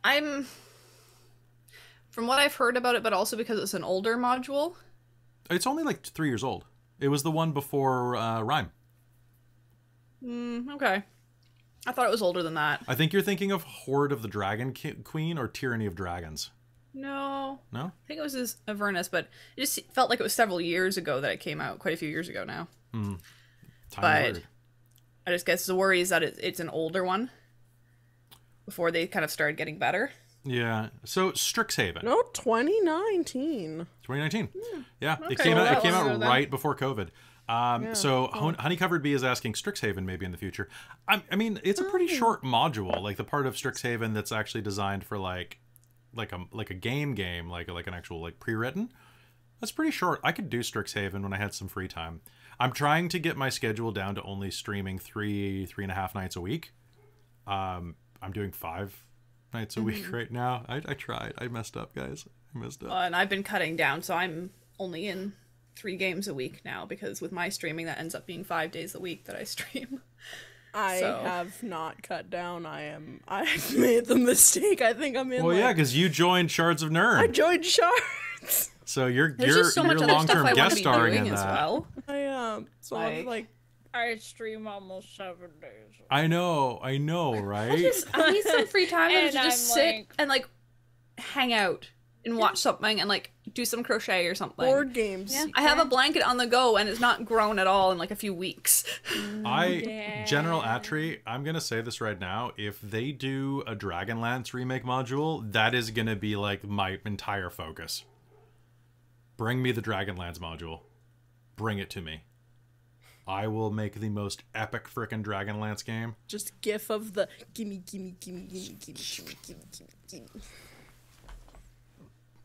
I mean, from what I've heard about it, but also because it's an older module. It's only like 3 years old. It was the one before Rhyme. Okay. I thought it was older than that. I think you're thinking of Horde of the Dragon Queen or Tyranny of Dragons. No. No? I think it was this Avernus, but it just felt like it was several years ago that it came out. Quite a few years ago now. Time But word. I just guess the worry is that it's an older one. Before they kind of started getting better. Yeah. So Strixhaven. No, 2019. 2019. Yeah. It Okay, came well, out. It that came was out earlier then. right before COVID. So Honey Covered Bee is asking Strixhaven maybe in the future. I mean, it's a pretty short module. Like the part of Strixhaven that's actually designed for like a game, like an actual like pre-written. That's pretty short. I could do Strixhaven when I had some free time. I'm trying to get my schedule down to only streaming 3.5 nights a week. I'm doing 5 nights a week right now. I tried. I messed up, guys. I messed up. And I've been cutting down, so I'm only in 3 games a week now, because with my streaming, that ends up being 5 days a week that I stream. I So- have not cut down. I've made the mistake. I think I'm in. Well, like, yeah, because you joined Shards of Nern. I joined Shards. So you're There's just so much other stuff long-term I want guest to be starring doing in as that. well. I am. So I'm like, I stream almost 7 days. I know, right? I need some free time to And just I'm sit like- and like hang out and watch something and like do some crochet or something. board games. Yeah. I have a blanket on the go and it's not grown at all in like a few weeks. General Rattray, I'm gonna say this right now. If they do a Dragonlance remake module, that is gonna be like my entire focus. Bring me the Dragonlance module. Bring it to me. I will make the most epic frickin' Dragonlance game. Just gif of the gimme, gimme, gimme, gimme, gimme, gimme, gimme, gimme, gimme.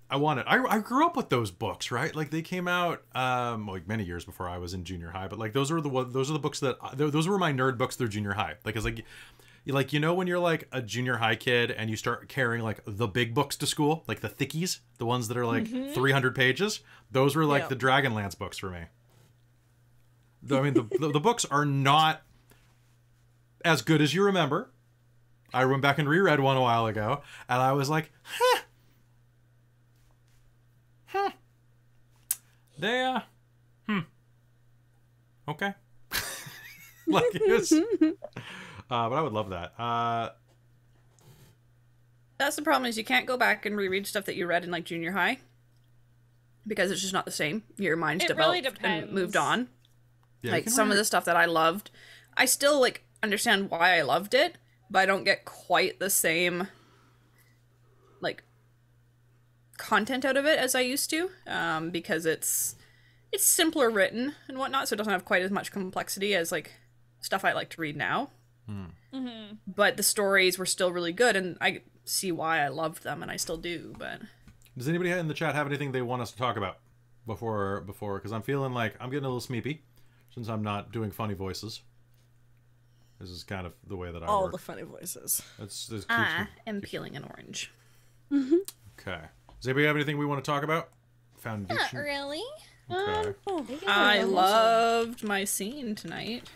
I want it. I grew up with those books, right? Like they came out like many years before I was in junior high. But like those are the books that those were my nerd books through junior high. Like it's like you know when you're like a junior high kid and you start carrying like the big books to school, like the thickies, the ones that are like 300 pages. Those were like Yep. the Dragonlance books for me. I mean the books are not as good as you remember. I went back and reread one a while ago, and I was like, huh. They, okay. Like, it's, but I would love that. That's the problem, is you can't go back and reread stuff that you read in like junior high. Because it's just not the same. Your mind's It developed really depends. and moved on. Yeah, you Like can some of reread- the stuff that I loved, I still like understand why I loved it, but I don't get quite the same like content out of it as I used to, because it's simpler written and whatnot, so it doesn't have quite as much complexity as like stuff I like to read now. But the stories were still really good, and I see why I loved them, and I still do. But Does anybody in the chat have anything they want us to talk about before? Because I'm feeling like I'm getting a little sleepy since I'm not doing funny voices. This is kind of the way that I All work. the funny voices. This keeps I me- am peeling an orange. Okay. Does anybody have anything we want to talk about? Not Foundation. really. Okay. I loved my scene tonight.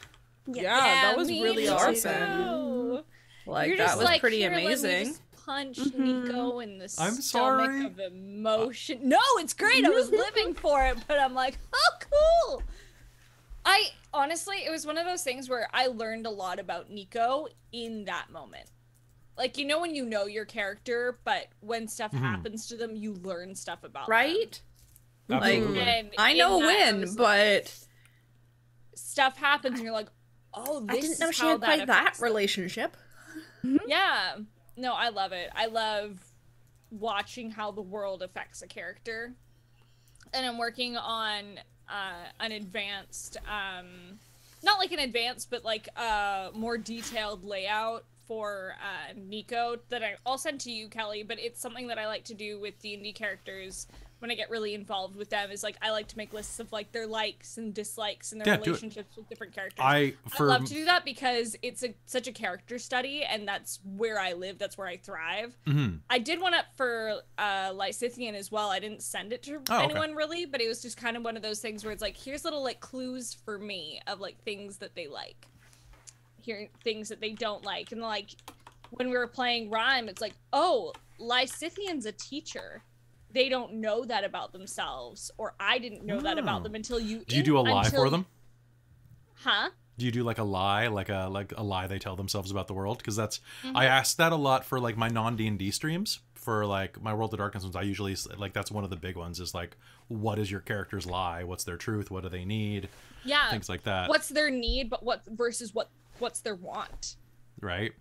Yeah, that was me really too. awesome. Like You're that just was like, pretty here, let me amazing. just punch Nico in the I'm stomach sorry. of emotion. No, it's great. I was living for it, but I'm like, oh, cool. I honestly, it was one of those things where I learned a lot about Nico in that moment. Like, you know when you know your character, but when stuff happens to them, you learn stuff about them. Right? Absolutely. And I in know that, I when, was like, but stuff happens and you're like, oh, this I didn't is know she how had quite that affects them. relationship. Yeah. No, I love it. I love watching how the world affects a character. And I'm working on an advanced, not like an advanced, but like a more detailed layout for Nico that I'll send to you, Kelly, but it's something that I like to do with D&D characters when I get really involved with them, is like I like to make lists of like their likes and dislikes and their relationships with different characters. I love to do that because it's such a character study, and that's where I live, that's where I thrive. I did one up for Luthienne as well. I didn't send it to anyone really, but it was just kind of one of those things where it's like, here's little like clues for me of like things that they like, here things that they don't like. And like when we were playing Rhyme, it's like, oh, Luthienne's a teacher. They don't know that about themselves, or I didn't know that about them until you. Do you do a lie for them? Huh? Do you do like a lie, like a lie they tell themselves about the world? Because that's I ask that a lot for like my non-D&D streams. For like my World of Darkness ones, I usually like that's one of the big ones. Is like, what is your character's lie? What's their truth? What do they need? Yeah, things like that. What's their need, but what's their want? Right.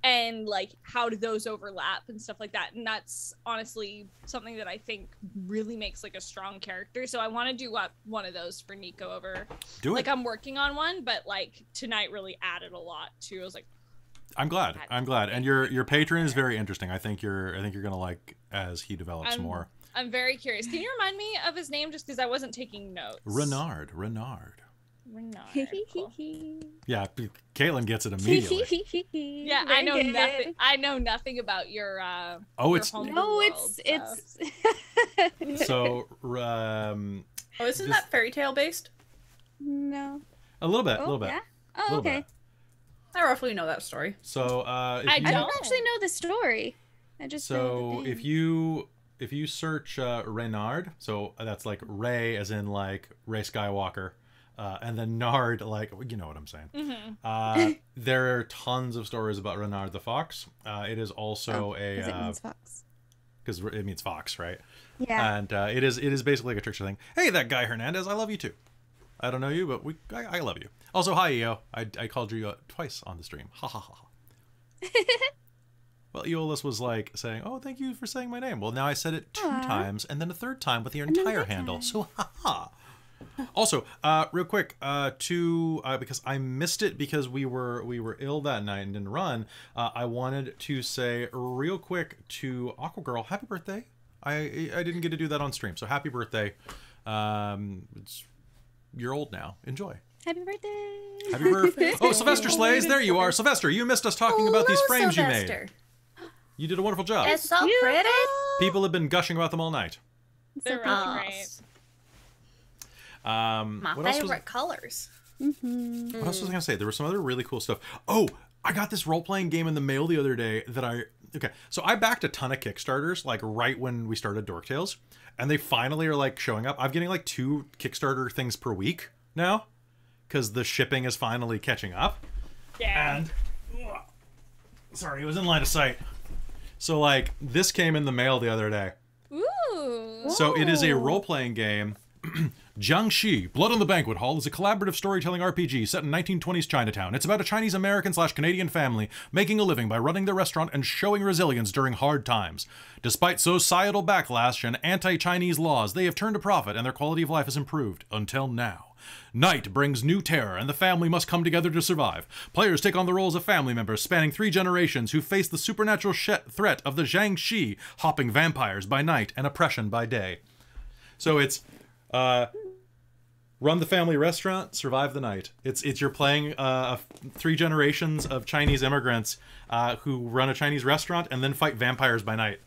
And like, how do those overlap and stuff like that? And that's honestly something that I think really makes like a strong character. So I want to do one of those for Nico over. Do it. Like I'm working on one, but like tonight really added a lot too. I was like, I'm glad. And your patron is very interesting. I think you're gonna like as he develops more. I'm very curious. Can you remind me of his name just because I wasn't taking notes? Renard. Cool. Yeah, Caitlan gets it immediately. Yeah, I know nothing. I know nothing about your. It's so. Isn't that fairy tale based? No. A little bit. Yeah? Oh, okay. Bit. I roughly know that story. So I don't actually know the story. I just know the name. if you search Renard, so that's like Rey as in like Rey Skywalker. And then Nard, like, you know what I'm saying. There are tons of stories about Renard the Fox. It is also because it means fox. Because it means fox, right? Yeah. And it is basically like a trickster thing. Hey, that guy Hernandez, I love you too. I don't know you, but I love you. Also, hi, EO. I called you twice on the stream. Ha ha ha. Well, Eolus was like saying, oh, thank you for saying my name. Well, now I said it 2 times and then a 3rd time with your entire handle. So, ha ha. Also, real quick, because I missed it because we were ill that night and didn't run. I wanted to say real quick to Aqua Girl, happy birthday. I didn't get to do that on stream, so happy birthday. You're old now. Enjoy. Happy birthday. Happy birthday. Oh, Sylvester Slays, there you are. Sylvester, you missed us talking about these frames Sylvester. You made. You did a wonderful job. It's so pretty. People have been gushing about them all night. They're really great. My favorite colors. What else was I gonna say? There was some other really cool stuff. Oh, I got this role-playing game in the mail the other day that so I backed a ton of Kickstarters like right when we started Dork Tales, and they finally are like showing up. I'm getting like 2 Kickstarter things per week now because the shipping is finally catching up. Yeah. And sorry, it was in line of sight. So like this came in the mail the other day. Ooh. So it is a role-playing game. Jiangxi, Blood on the Banquet Hall is a collaborative storytelling RPG set in 1920s Chinatown. It's about a Chinese-American/Canadian family making a living by running their restaurant and showing resilience during hard times. Despite societal backlash and anti-Chinese laws, they have turned a profit and their quality of life has improved, until now. Night brings new terror, and the family must come together to survive. Players take on the roles of family members spanning 3 generations who face the supernatural threat of the Jiangxi, hopping vampires by night and oppression by day. So it's run the family restaurant, survive the night. It's you're playing 3 generations of Chinese immigrants who run a Chinese restaurant and then fight vampires by night.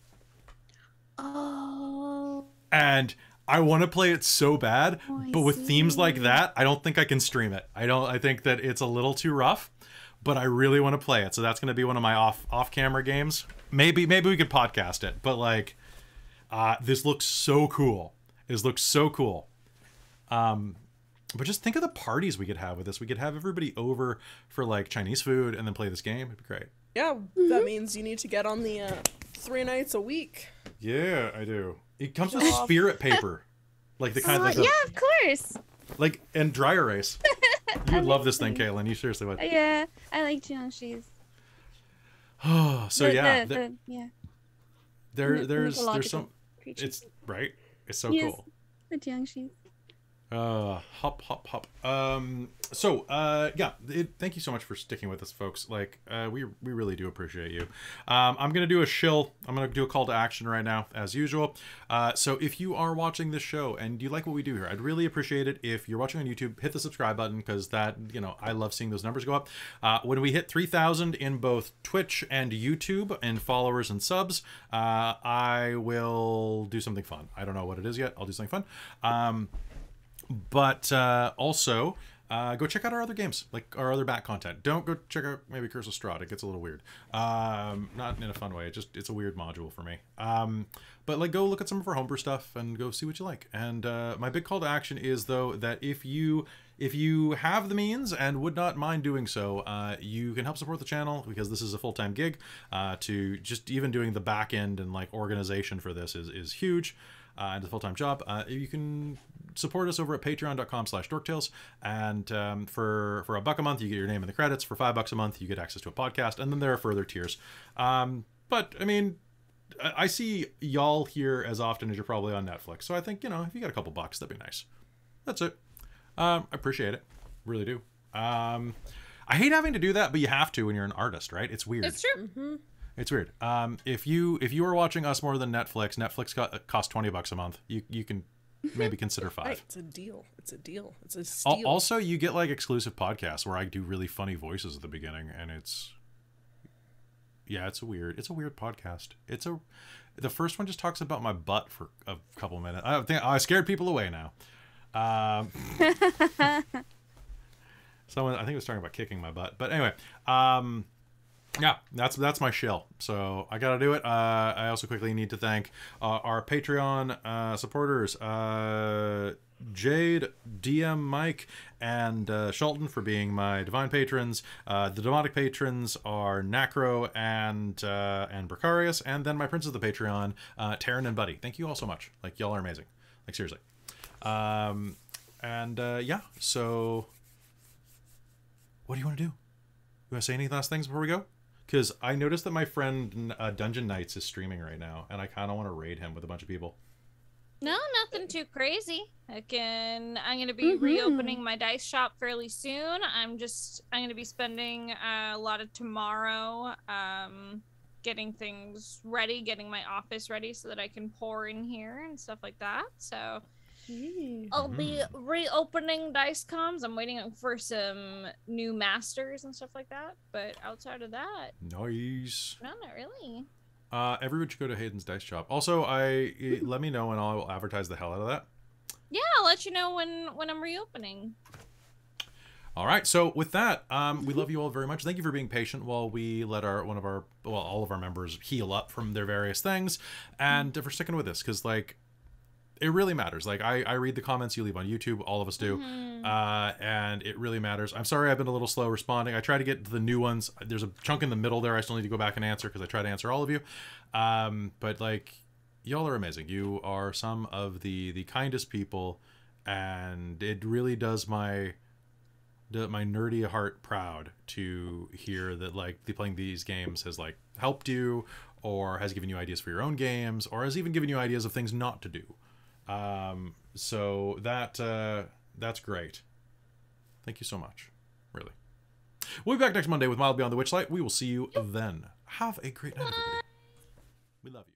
Oh. And I want to play it so bad, but with themes like that, I don't think I can stream it. I think that it's a little too rough, but I really want to play it. So that's going to be one of my off-camera games. Maybe we could podcast it, but like this looks so cool. It looks so cool. But just think of the parties we could have with this. We could have everybody over for like Chinese food and then play this game. It'd be great. Yeah, that means you need to get on the 3 nights a week. Yeah, I do. It comes with spirit paper. Like the kind of yeah, of course. Like and dry erase. You would love this thing, Caitlan. You seriously would. Yeah, I like Jiangxi's. Oh, so yeah. Yeah. There's some creatures. It's right. It's so cool. The Jiangxi. Hop. Thank you so much for sticking with us, folks. Like, we really do appreciate you. I'm gonna do a shill. I'm gonna do a call to action right now, as usual. So if you are watching this show and you like what we do here, I'd really appreciate it if you're watching on YouTube. Hit the subscribe button, because that, you know, I love seeing those numbers go up. When we hit 3,000 in both Twitch and YouTube and followers and subs, I will do something fun. I don't know what it is yet. I'll do something fun. But also, go check out our other games, like our other back content. Don't go check out maybe Curse of Strahd. It gets a little weird. Not in a fun way. It's a weird module for me. But like, go look at some of our homebrew stuff and go see what you like. And my big call to action is, though, that if you have the means and would not mind doing so, you can help support the channel, because this is a full-time gig. To just even doing the back end and like organization for this is huge. And a full-time job. You can support us over at patreon.com/dorktales, and for $1 a month you get your name in the credits. For $5 a month you get access to a podcast, and then there are further tiers. But I mean, I see y'all here as often as you're probably on Netflix, so I think, you know, if you got a couple bucks, that'd be nice. That's it. I appreciate it, really do. I hate having to do that, but you have to when you're an artist, right? It's weird. It's true. Mm-hmm. It's weird. If you are watching us more than Netflix costs $20 a month. You can maybe consider $5. Right, it's a deal. It's a deal. It's a steal. Also, you get like exclusive podcasts where I do really funny voices at the beginning, and it's a weird podcast. The first one just talks about my butt for a couple minutes. I scared people away now. Someone, I think it was talking about kicking my butt, but anyway. Yeah, that's my shill. So I gotta do it. I also quickly need to thank our Patreon supporters, Jade, DM Mike, and Shelton for being my divine patrons. The demonic patrons are Nacro and Precarious, and then my prince of the Patreon, Taryn and Buddy. Thank you all so much. Like, y'all are amazing. Like, seriously. Yeah. So, what do you want to do? You want to say any last things before we go? Because I noticed that my friend Dungeon Knights is streaming right now, and I kind of want to raid him with a bunch of people. No, nothing too crazy. I'm going to be reopening my dice shop fairly soon. I'm going to be spending a lot of tomorrow getting things ready, getting my office ready so that I can pour in here and stuff like that. So I'll be reopening dice comms. I'm waiting for some new masters and stuff like that. But outside of that, nice. No, not really. Everyone should go to Hayden's dice shop. Also, let me know and I will advertise the hell out of that. Yeah, I'll let you know when I'm reopening. All right. So with that, we love you all very much. Thank you for being patient while we let all of our members heal up from their various things, and for sticking with this, because like, it really matters. Like, I read the comments you leave on YouTube. All of us do. And it really matters. I'm sorry I've been a little slow responding. I try to get to the new ones. There's a chunk in the middle there I still need to go back and answer, because I try to answer all of you. But, like, y'all are amazing. You are some of the kindest people. And it really does my nerdy heart proud to hear that, like, playing these games has, like, helped you, or has given you ideas for your own games, or has even given you ideas of things not to do. So that's great. Thank you so much. Really. We'll be back next Monday with Wild Beyond the Witchlight. We will see you then. Have a great night, everybody. We love you.